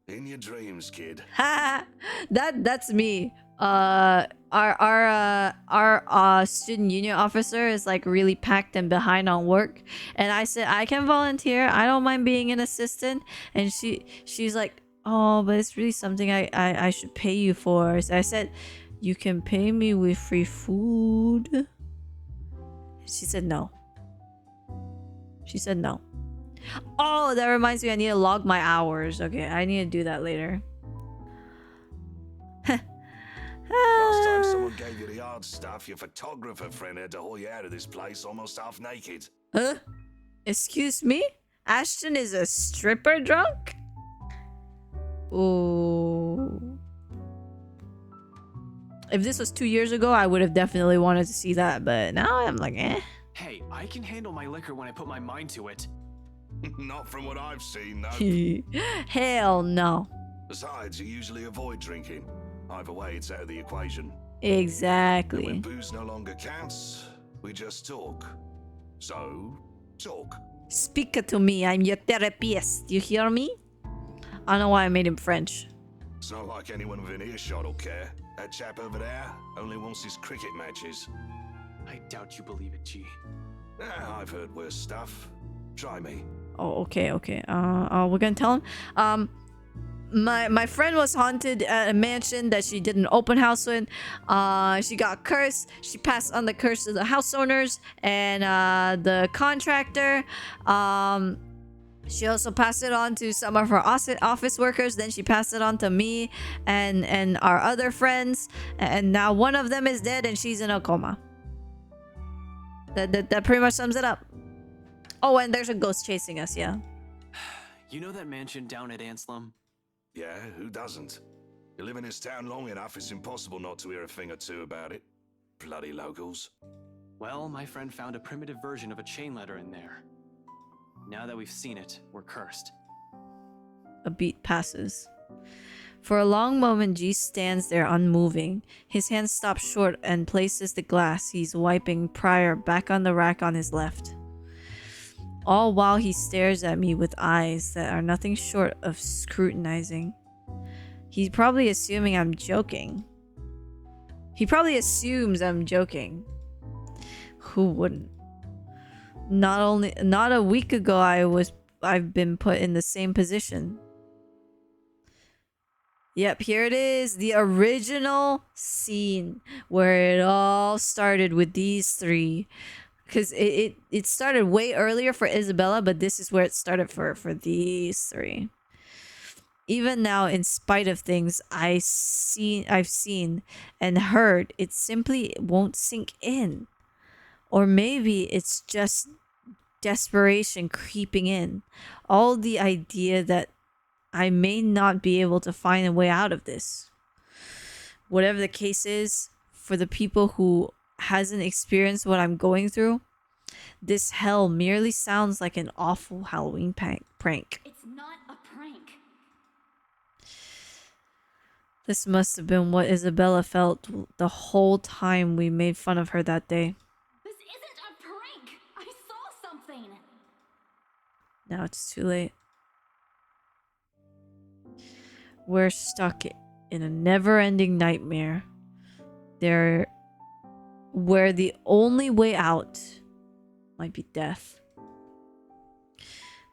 In your dreams, kid. Ha! That's me. Our student union officer is like really packed and behind on work, and I said I can volunteer. I don't mind being an assistant, and she's like, oh, but it's really something I should pay you for. So I said, you can pay me with free food. She said no. She said no. Oh, that reminds me, I need to log my hours. Okay, I need to do that later. Last time someone gave you the hard stuff, your photographer friend had to haul you out of this place almost half naked. Huh? Excuse me? Ashton is a stripper drunk? Ooh. If this was 2 years ago, I would have definitely wanted to see that, but now I'm like, eh. Hey, I can handle my liquor when I put my mind to it. Not from what I've seen, no. Hell no. Besides, you usually avoid drinking. Either way, it's out of the equation. And Exactly. when booze no longer counts, we just talk. So, talk. Speak to me. I'm your therapist. You hear me? I don't know why I made him French. It's not like anyone within earshot will care. That chap over there only wants his cricket matches. I doubt you believe it, G. I've heard worse stuff. Try me. Oh, okay. We're gonna tell him. My friend was haunted at a mansion that she did an open house in. She got cursed. She passed on the curse to the house owners and the contractor. She also passed it on to some of her office workers. Then she passed it on to me and our other friends. And now one of them is dead and she's in a coma. That pretty much sums it up. Oh, and there's a ghost chasing us, yeah. You know that mansion down at Anslem? Yeah, who doesn't? You live in this town long enough, it's impossible not to hear a thing or two about it. Bloody locals. Well, my friend found a primitive version of a chain letter in there. Now that we've seen it, we're cursed. A beat passes. For a long moment, G stands there unmoving. His hand stops short and places the glass he's wiping prior back on the rack on his left. All while he stares at me with eyes that are nothing short of scrutinizing. He's probably assuming I'm joking. He probably assumes I'm joking. Who wouldn't? Not a week ago I've been put in the same position. Yep, here it is, the original scene where it all started with these three. Because it started way earlier for Isabella, but this is where it started for these three. Even now, in spite of things I've seen and heard, it simply won't sink in. Or maybe it's just desperation creeping in. All the idea that I may not be able to find a way out of this. Whatever the case is, for the people who hasn't experienced what I'm going through, this hell merely sounds like an awful Halloween prank. It's not a prank. This must have been what Isabella felt the whole time we made fun of her that day. This isn't a prank. I saw something. Now it's too late. We're stuck in a never-ending nightmare. Where the only way out might be death.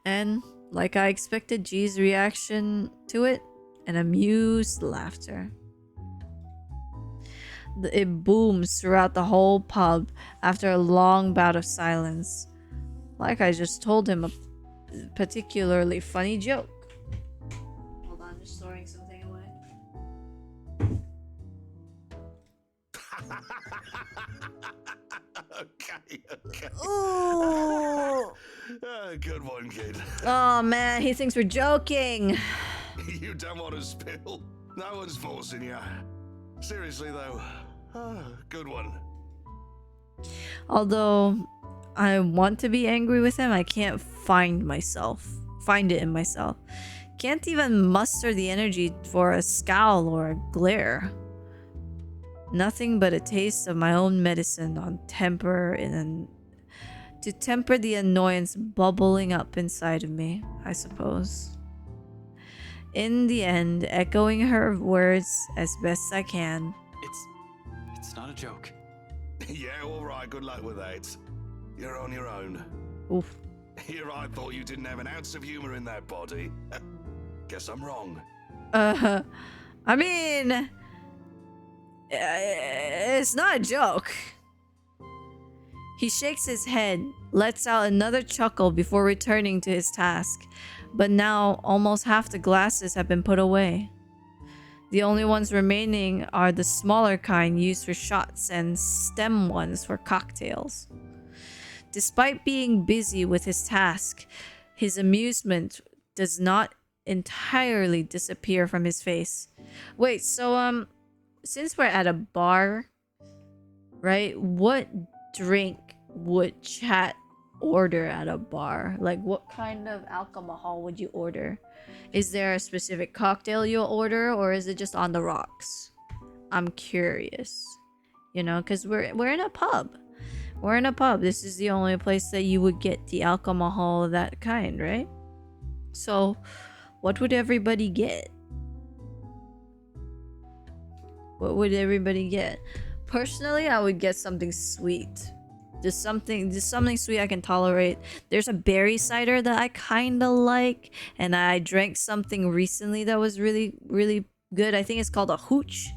And Like I expected, G's reaction to it, an amused laughter. It booms throughout the whole pub after a long bout of silence. Like I just told him a particularly funny joke. Hold on, just throwing something away. Okay. Ooh! Good one, kid. Oh man, he thinks we're joking. You don't want to spill. No one's forcing you. Seriously, though. Good one. Although I want to be angry with him, I can't find it in myself. Can't even muster the energy for a scowl or a glare. Nothing but a taste of my own medicine to temper the annoyance bubbling up inside of me, I suppose. In the end, echoing her words as best I can. It's not a joke. Yeah, all right. Good luck with that. You're on your own. Oof. Here, I thought you didn't have an ounce of humor in that body. Guess I'm wrong. I mean, it's not a joke. He shakes his head, lets out another chuckle before returning to his task. But now, almost half the glasses have been put away. The only ones remaining are the smaller kind used for shots and stem ones for cocktails. Despite being busy with his task, his amusement does not entirely disappear from his face. Wait, so since we're at a bar, right? What drink would chat order at a bar? Like, what kind of alcohol would you order? Is there a specific cocktail you'll order, or is it just on the rocks? I'm curious, you know, because we're in a pub. We're in a pub. This is the only place that you would get the alcohol of that kind, right? So, what would everybody get? What would everybody get? Personally, I would get something sweet. Just something sweet I can tolerate. There's a berry cider that I kind of like, and I drank something recently that was really, really good. I think it's called a hooch.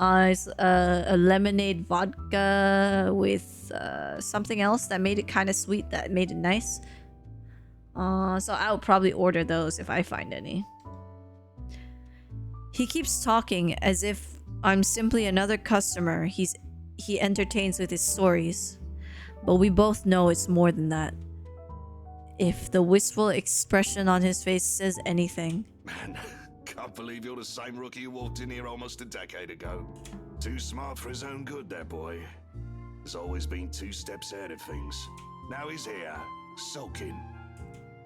It's a lemonade vodka with something else that made it kind of sweet, that made it nice. So I'll probably order those if I find any. He keeps talking as if I'm simply another customer he entertains with his stories. But we both know it's more than that. If the wistful expression on his face says anything. Man, can't believe you're the same rookie who walked in here almost a decade ago. Too smart for his own good, that boy. Has always been 2 steps ahead of things. Now he's here, sulking.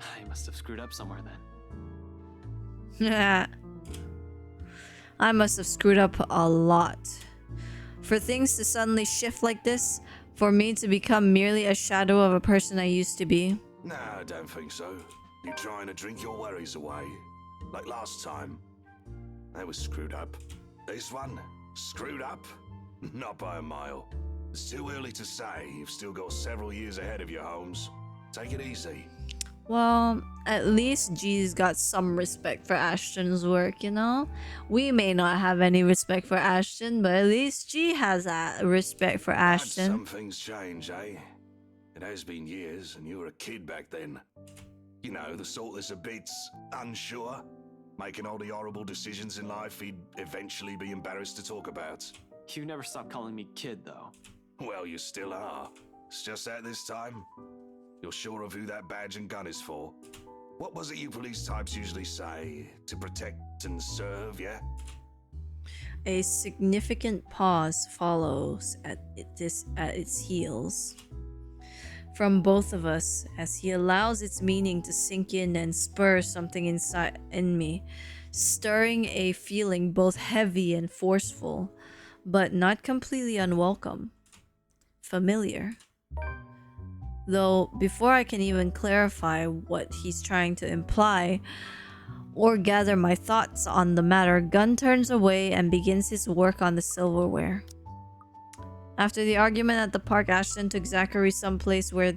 I must have screwed up somewhere then. I must have screwed up a lot. For things to suddenly shift like this, for me to become merely a shadow of a person I used to be. No, I don't think so. You trying to drink your worries away. Like last time. That was screwed up. This one? Screwed up? Not by a mile. It's too early to say. You've still got several years ahead of you, Holmes. Take it easy. Well, at least G's got some respect for Ashton's work, you know? We may not have any respect for Ashton, but at least G has that respect for Ashton. Some things change, eh? It has been years, and you were a kid back then. You know, the sort that's a bit unsure, making all the horrible decisions in life he'd eventually be embarrassed to talk about. You never stop calling me kid, though. Well, you still are. It's just that this time, you're sure of who that badge and gun is for. What was it you police types usually say? To protect and serve, yeah? A significant pause follows at its heels from both of us as he allows its meaning to sink in and spur something inside in me, stirring a feeling both heavy and forceful, but not completely unwelcome. Familiar. Though, before I can even clarify what he's trying to imply or gather my thoughts on the matter, Gunn turns away and begins his work on the silverware. After the argument at the park, Ashton took Zachary someplace where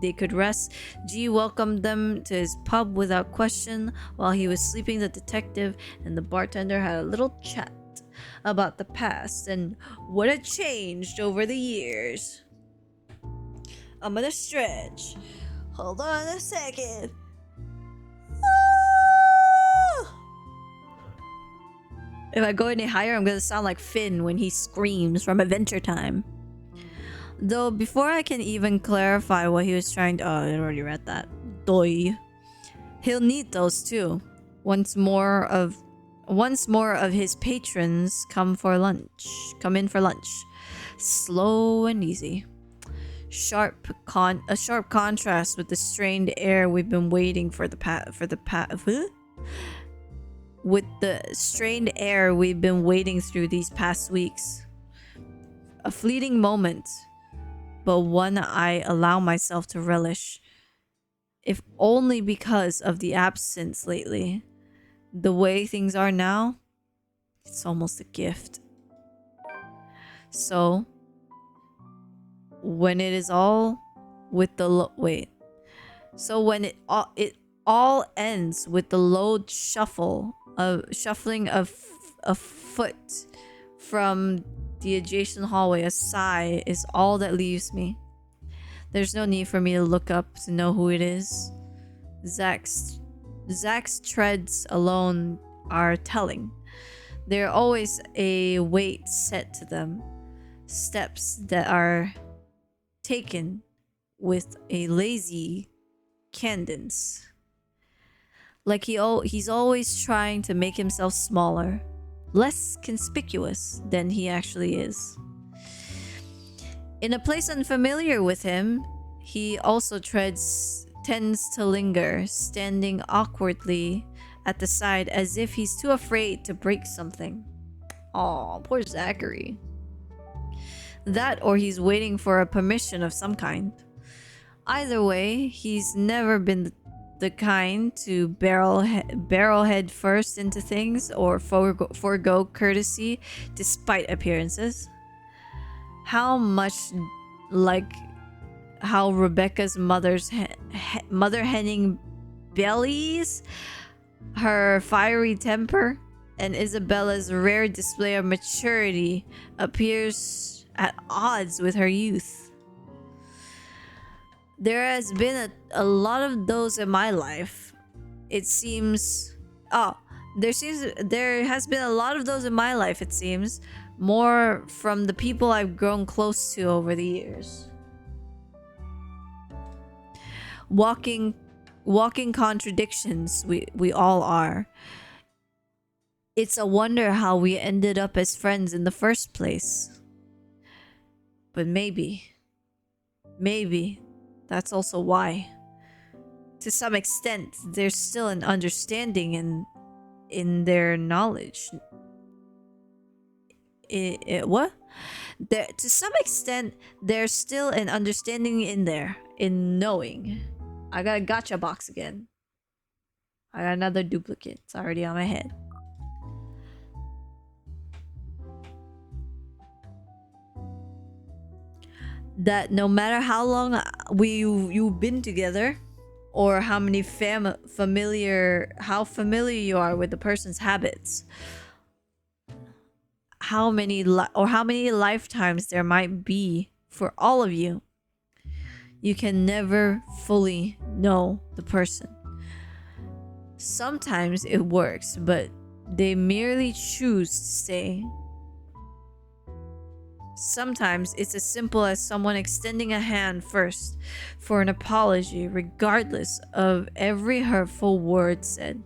they could rest. G welcomed them to his pub without question. While he was sleeping, the detective and the bartender had a little chat about the past and what had changed over the years. I'm gonna stretch. Hold on a second. If I go any higher, I'm gonna sound like Finn when he screams from Adventure Time. Though before I can even clarify what he was trying to— oh, I already read that. Doi. He'll need those too. Once more of his patrons come in for lunch. Slow and easy. A sharp contrast with the strained air we've been waiting for with the strained air we've been waiting through these past weeks. A fleeting moment, but one I allow myself to relish, if only because of the absence lately. The way things are now, it's almost a gift. So, when it is all with the when it all ends with the load shuffling of a foot from the adjacent hallway, a sigh is all that leaves me. There's no need for me to look up to know who it is. Zach's treads alone are telling. There are always a weight set to them, steps that are taken with a lazy cadence. Like he's always trying to make himself smaller, less conspicuous than he actually is. In a place unfamiliar with him, he also tends to linger, standing awkwardly at the side as if he's too afraid to break something. Aw, poor Zachary. That or he's waiting for a permission of some kind. Either way, he's never been the kind to barrel head first into things or forego courtesy despite appearances. How much like how Rebecca's mother henning bellies, her fiery temper, and Isabella's rare display of maturity appears at odds with her youth. There has been a lot of those in my life. It seems... there has been a lot of those in my life, it seems. More from the people I've grown close to over the years. Walking contradictions, we all are. It's a wonder how we ended up as friends in the first place. But maybe that's also why. To some extent, there's still an understanding in their knowledge. What? To some extent, there's still an understanding in knowing. I got a gotcha box again. I got another duplicate. It's already on my head. That no matter how long you've been together, or how many how familiar you are with the person's habits, how many lifetimes there might be for all of you, you can never fully know the person. Sometimes it works, but they merely choose to stay. Sometimes it's as simple as someone extending a hand first for an apology, regardless of every hurtful word said.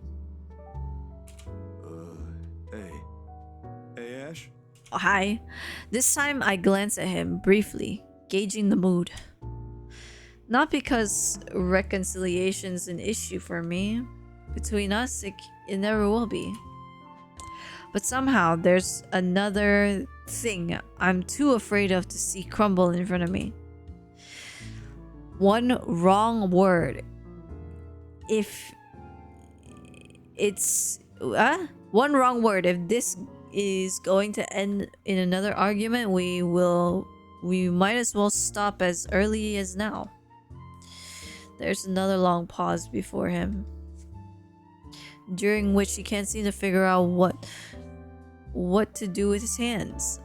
Hey, Ash? Hi. This time I glance at him briefly, gauging the mood. Not because reconciliation's an issue for me. Between us, it never will be. But somehow there's another thing I'm too afraid of to see crumble in front of me. One wrong word. If this is going to end in another argument, we might as well stop as early as now. There's another long pause before him, during which he can't seem to figure out what to do with his hands.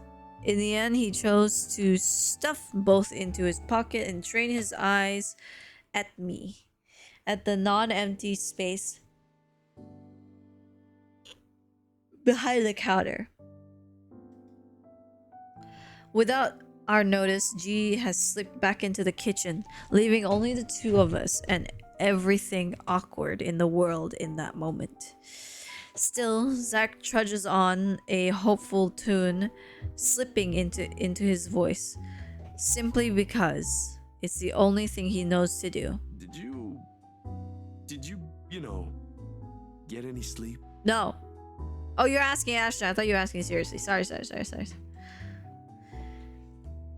In the end, he chose to stuff both into his pocket and train his eyes at me, at the non-empty space behind the counter. Without our notice, G has slipped back into the kitchen, leaving only the two of us and everything awkward in the world in that moment. Still, Zach trudges on, a hopeful tune slipping into his voice, simply because it's the only thing he knows to do. Did you, you know, get any sleep? No. Oh, you're asking Ashton. I thought you were asking seriously. Sorry.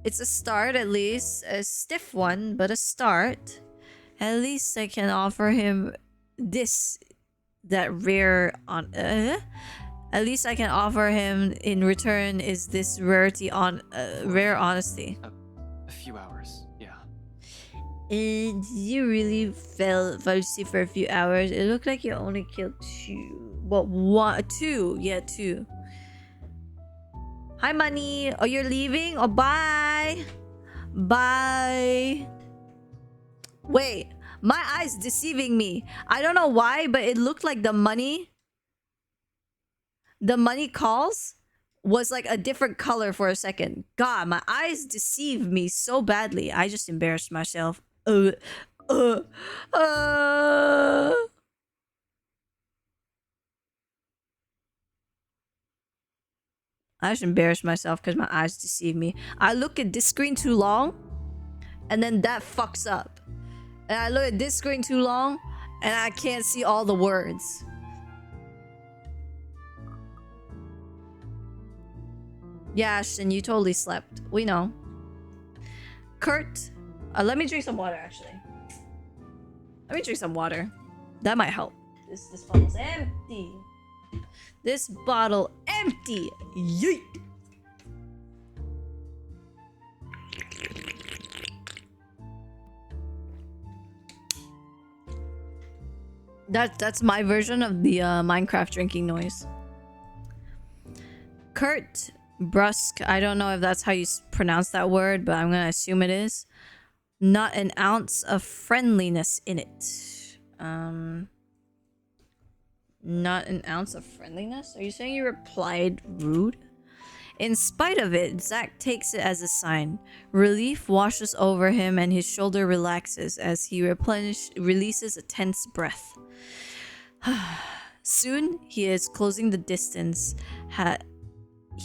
It's a start, at least. A stiff one, but a start. At least I can offer him this, that rare on. At least I can offer him in return is this rarity on rare honesty. A few hours, yeah. And you really fell asleep for a few hours. It looked like you only killed 2. Well, 2. Yeah, 2. Hi, money. Oh, you're leaving? Oh, bye. Bye. Wait, my eye's deceiving me. I don't know why, but it looked like the money calls was like a different color for a second. God, my eyes deceive me so badly. I just embarrassed myself. I just embarrassed myself because my eyes deceive me. I look at this screen too long, and then that fucks up. And I look at this screen too long, and I can't see all the words. Yeah, Ashton, you totally slept. We know. Kurt, let me drink some water, actually. Let me drink some water. That might help. This bottle's empty. This bottle empty. Yeet. That's my version of the Minecraft drinking noise. Kurt brusque. I don't know if that's how you pronounce that word, but I'm gonna assume it is. Not an ounce of friendliness in it. Not an ounce of friendliness? Are you saying you replied rude? In spite of it, Zach takes it as a sign. Relief washes over him and his shoulder relaxes as he releases a tense breath. Soon, he is closing the distance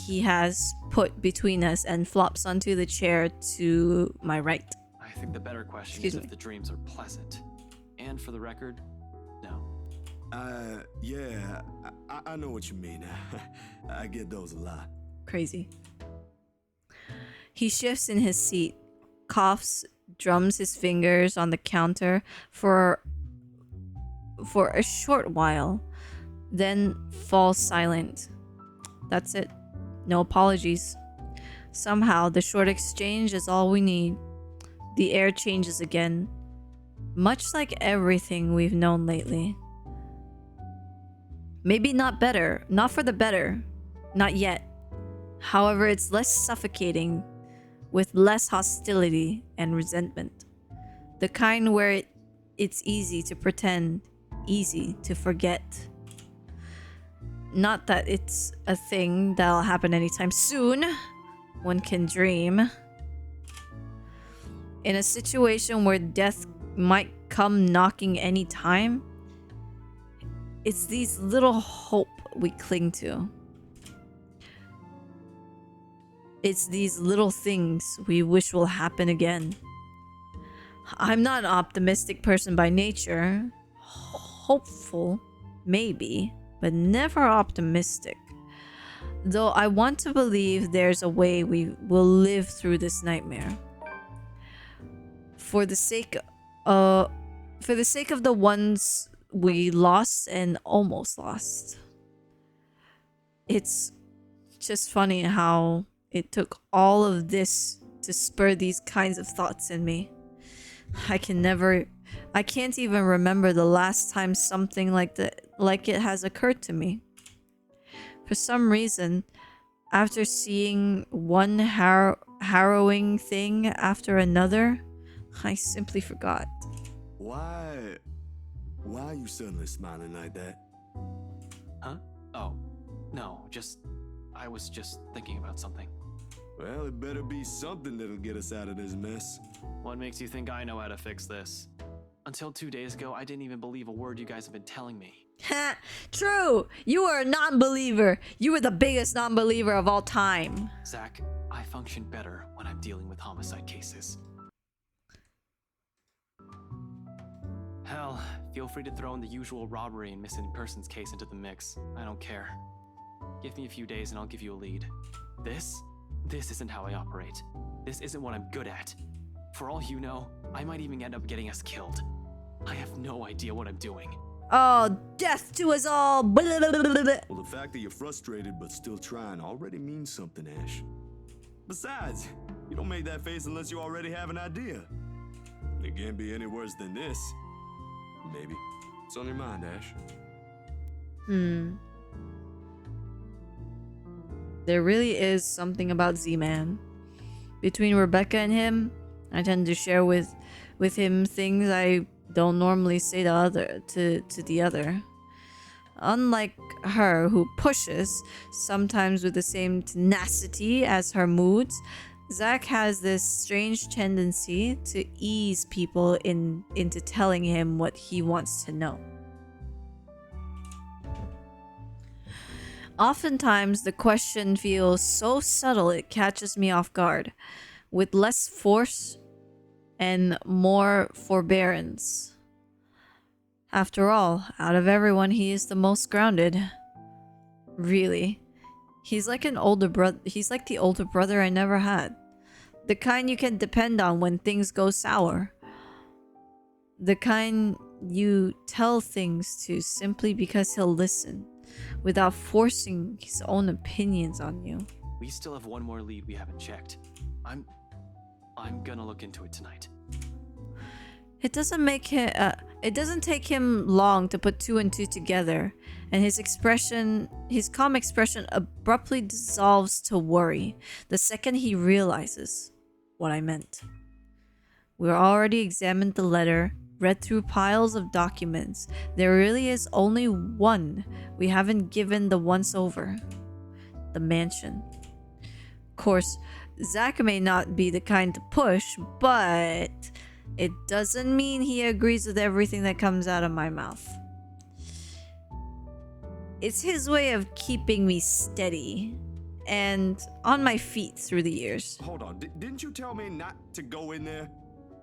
he has put between us and flops onto the chair to my right. I think the better question is if the dreams are pleasant. And for the record, no. Yeah, I know what you mean. I get those a lot. Crazy. He shifts in his seat, coughs, drums his fingers on the counter for a short while, then falls silent. That's it. No apologies. Somehow, the short exchange is all we need. The air changes again, much like everything we've known lately. Maybe not better, not for the better, not yet. However, it's less suffocating, with less hostility and resentment. The kind where it's easy to pretend, easy to forget. Not that it's a thing that'll happen anytime soon. One can dream. In a situation where death might come knocking any time, it's these little hope we cling to. It's these little things we wish will happen again. I'm not an optimistic person by nature. Hopeful, maybe, but never optimistic. Though I want to believe there's a way we will live through this nightmare. For the sake of the ones we lost and almost lost. It's just funny how it took all of this to spur these kinds of thoughts in me. I can never I can't even remember the last time something like it has occurred to me. For some reason, after seeing one harrowing thing after another, I simply forgot. Why are you suddenly smiling like that? Huh? Oh, no, I was just thinking about something. Well, it better be something that'll get us out of this mess. What makes you think I know how to fix this? Until 2 days ago, I didn't even believe a word you guys have been telling me. Ha! True! You were a non-believer! You were the biggest non-believer of all time! Zach, I function better when I'm dealing with homicide cases. Hell, feel free to throw in the usual robbery and missing persons case into the mix. I don't care. Give me a few days and I'll give you a lead. This isn't how I operate. This isn't what I'm good at. For all you know, I might even end up getting us killed. I have no idea what I'm doing. Oh, death to us all! Blah, blah, blah, blah, blah. Well, the fact that you're frustrated but still trying already means something, Ash. Besides, you don't make that face unless you already have an idea. It can't be any worse than this. Maybe. It's on your mind, Ash. There really is something about Z-Man. Between Rebecca and him, I tend to share with him things I don't normally say to the other. Unlike her, who pushes, sometimes with the same tenacity as her moods, Zach has this strange tendency to ease people into telling him what he wants to know. Oftentimes, the question feels so subtle it catches me off guard, with less force and more forbearance. After all, out of everyone, he is the most grounded. Really. He's like the older brother I never had. The kind you can depend on when things go sour. The kind you tell things to simply because he'll listen, without forcing his own opinions on you. We still have one more lead we haven't checked. I'm gonna look into it tonight. It doesn't take him long to put 2 and 2 together, and his calm expression abruptly dissolves to worry the second he realizes what I meant. We've already examined the letter, read through piles of documents. There really is only one we haven't given the once over. The mansion. Of course, Zach may not be the kind to push, but it doesn't mean he agrees with everything that comes out of my mouth. It's his way of keeping me steady and on my feet through the years. Hold on, didn't you tell me not to go in there?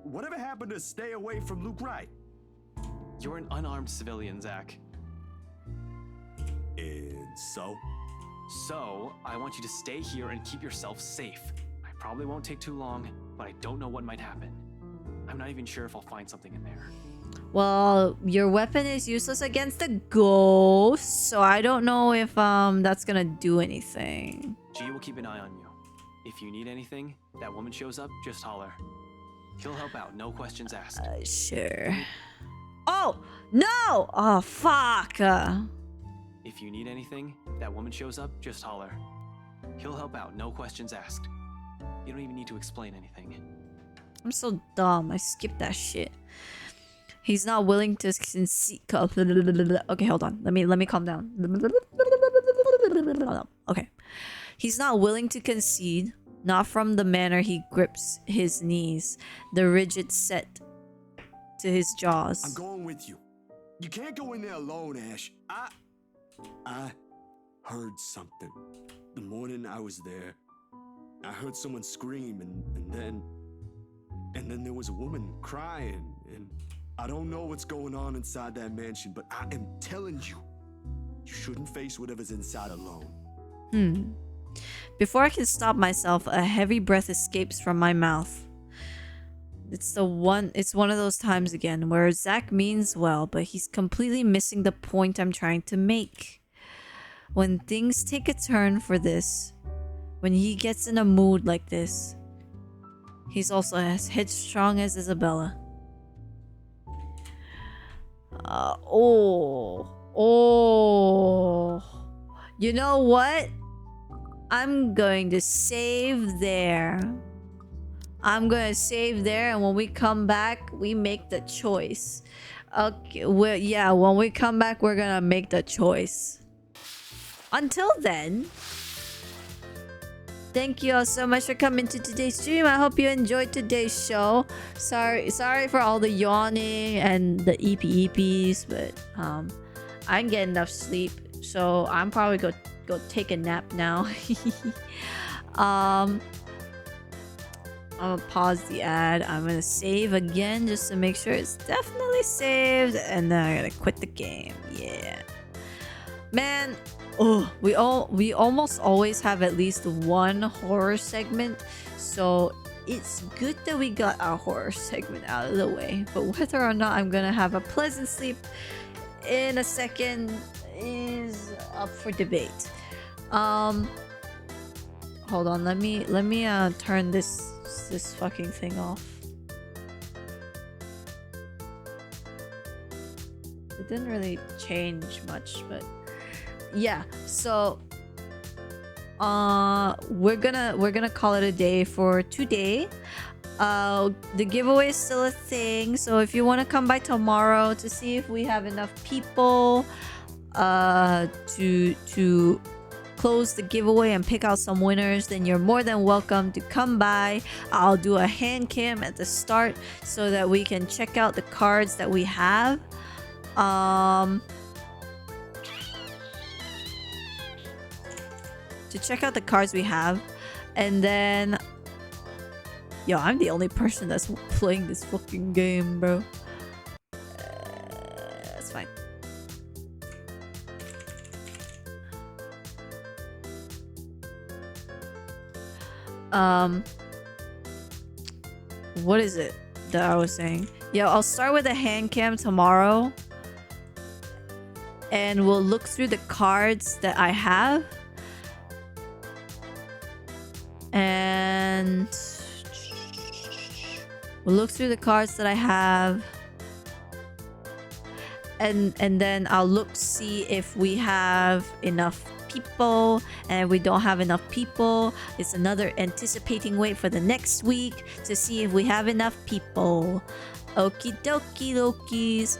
Whatever happened to stay away from Luke Wright? You're an unarmed civilian, Zach. And so? So, I want you to stay here and keep yourself safe. I probably won't take too long, but I don't know what might happen. I'm not even sure if I'll find something in there. Well, your weapon is useless against the ghost, so I don't know if that's gonna do anything. G will keep an eye on you. If you need anything, that woman shows up, just holler. He'll help out, no questions asked. Sure. Oh, no! Oh, fuck! If you need anything, that woman shows up, just holler. He'll help out, no questions asked. You don't even need to explain anything. I'm so dumb. I skipped that shit. He's not willing to concede. Okay, hold on. Let me calm down. Okay. He's not willing to concede, not from the manner he grips his knees, the rigid set to his jaws. I'm going with you. You can't go in there alone, Ash. I heard something. The morning I was there, I heard someone scream, and then there was a woman crying, and I don't know what's going on inside that mansion, but I am telling you, you shouldn't face whatever's inside alone. Before I can stop myself, a heavy breath escapes from my mouth. It's one of those times again where Zach means well, but he's completely missing the point I'm trying to make. When things take a turn for this, when he gets in a mood like this, he's also as headstrong as Isabella. Oh. You know what? I'm going to save there. I'm gonna save there, and when we come back, we make the choice. Okay, yeah, when we come back, we're gonna make the choice. Until then, thank you all so much for coming to today's stream. I hope you enjoyed today's show. Sorry for all the yawning and the eeps, but I didn't get enough sleep, so I'm probably go take a nap now. I'm gonna pause the ad. I'm gonna save again just to make sure it's definitely saved, and then I'm gonna quit the game. Yeah, man. Oh, we almost always have at least one horror segment, so it's good that we got our horror segment out of the way. But whether or not I'm gonna have a pleasant sleep in a second is up for debate. Hold on, let me turn this fucking thing off. It didn't really change much, but yeah. So we're gonna call it a day for today. The giveaway is still a thing, so if you want to come by tomorrow to see if we have enough people to close the giveaway and pick out some winners, then you're more than welcome to come by. I'll do a hand cam at the start so that we can check out the cards that we have. To check out the cards we have, and then yo, I'm the only person that's playing this fucking game, bro. That's fine. What is it that I was saying? Yeah, I'll start with a hand cam tomorrow, and we'll look through the cards that I have, and we'll look through the cards that I have, and then I'll look see if we have enough people, and if we don't have enough people, it's another anticipating wait for the next week to see if we have enough people. Okie dokie lokies.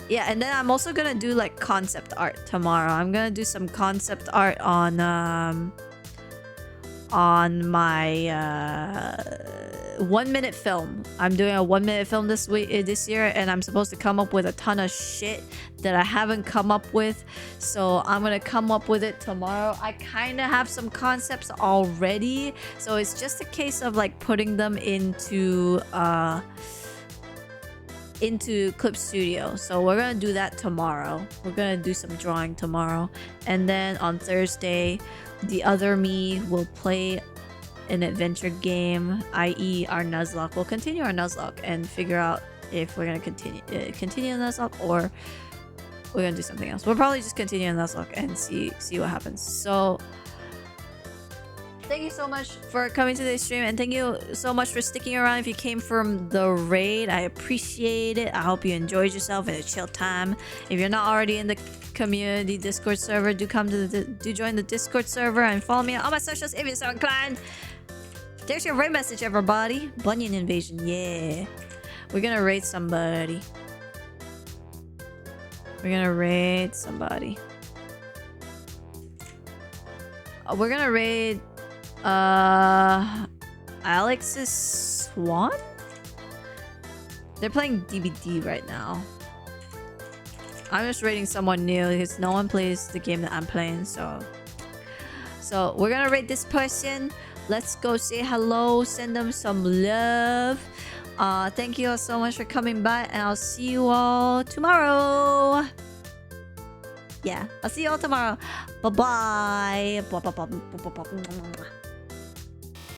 Yeah, and then I'm also gonna do like concept art tomorrow. I'm gonna do some concept art on my 1 minute film. I'm doing a 1 minute film this year, and I'm supposed to come up with a ton of shit that I haven't come up with, so I'm gonna come up with it tomorrow. I kind of have some concepts already, so it's just a case of like putting them into Clip Studio. So we're gonna do that tomorrow. We're gonna do some drawing tomorrow, and then on Thursday the other me will play an adventure game, i.e. our Nuzlocke. We'll continue our Nuzlocke and figure out if we're gonna continue Nuzlocke or we're gonna do something else. We'll probably just continue Nuzlocke and see what happens. So thank you so much for coming to this stream, and thank you so much for sticking around if you came from the raid. I appreciate it. I hope you enjoyed yourself in a chill time. If you're not already in the community Discord server, do join the Discord server and follow me on all my socials if you're so inclined. There's your raid message, everybody. Bunyan invasion, yeah. We're gonna raid somebody. We're gonna raid somebody. We're gonna raid Alex's Swan? They're playing DBD right now. I'm just raiding someone new because no one plays the game that I'm playing, so we're gonna raid this person. Let's go say hello, send them some love. Thank you all so much for coming by, and I'll see you all tomorrow. Yeah, I'll see you all tomorrow. Bye bye.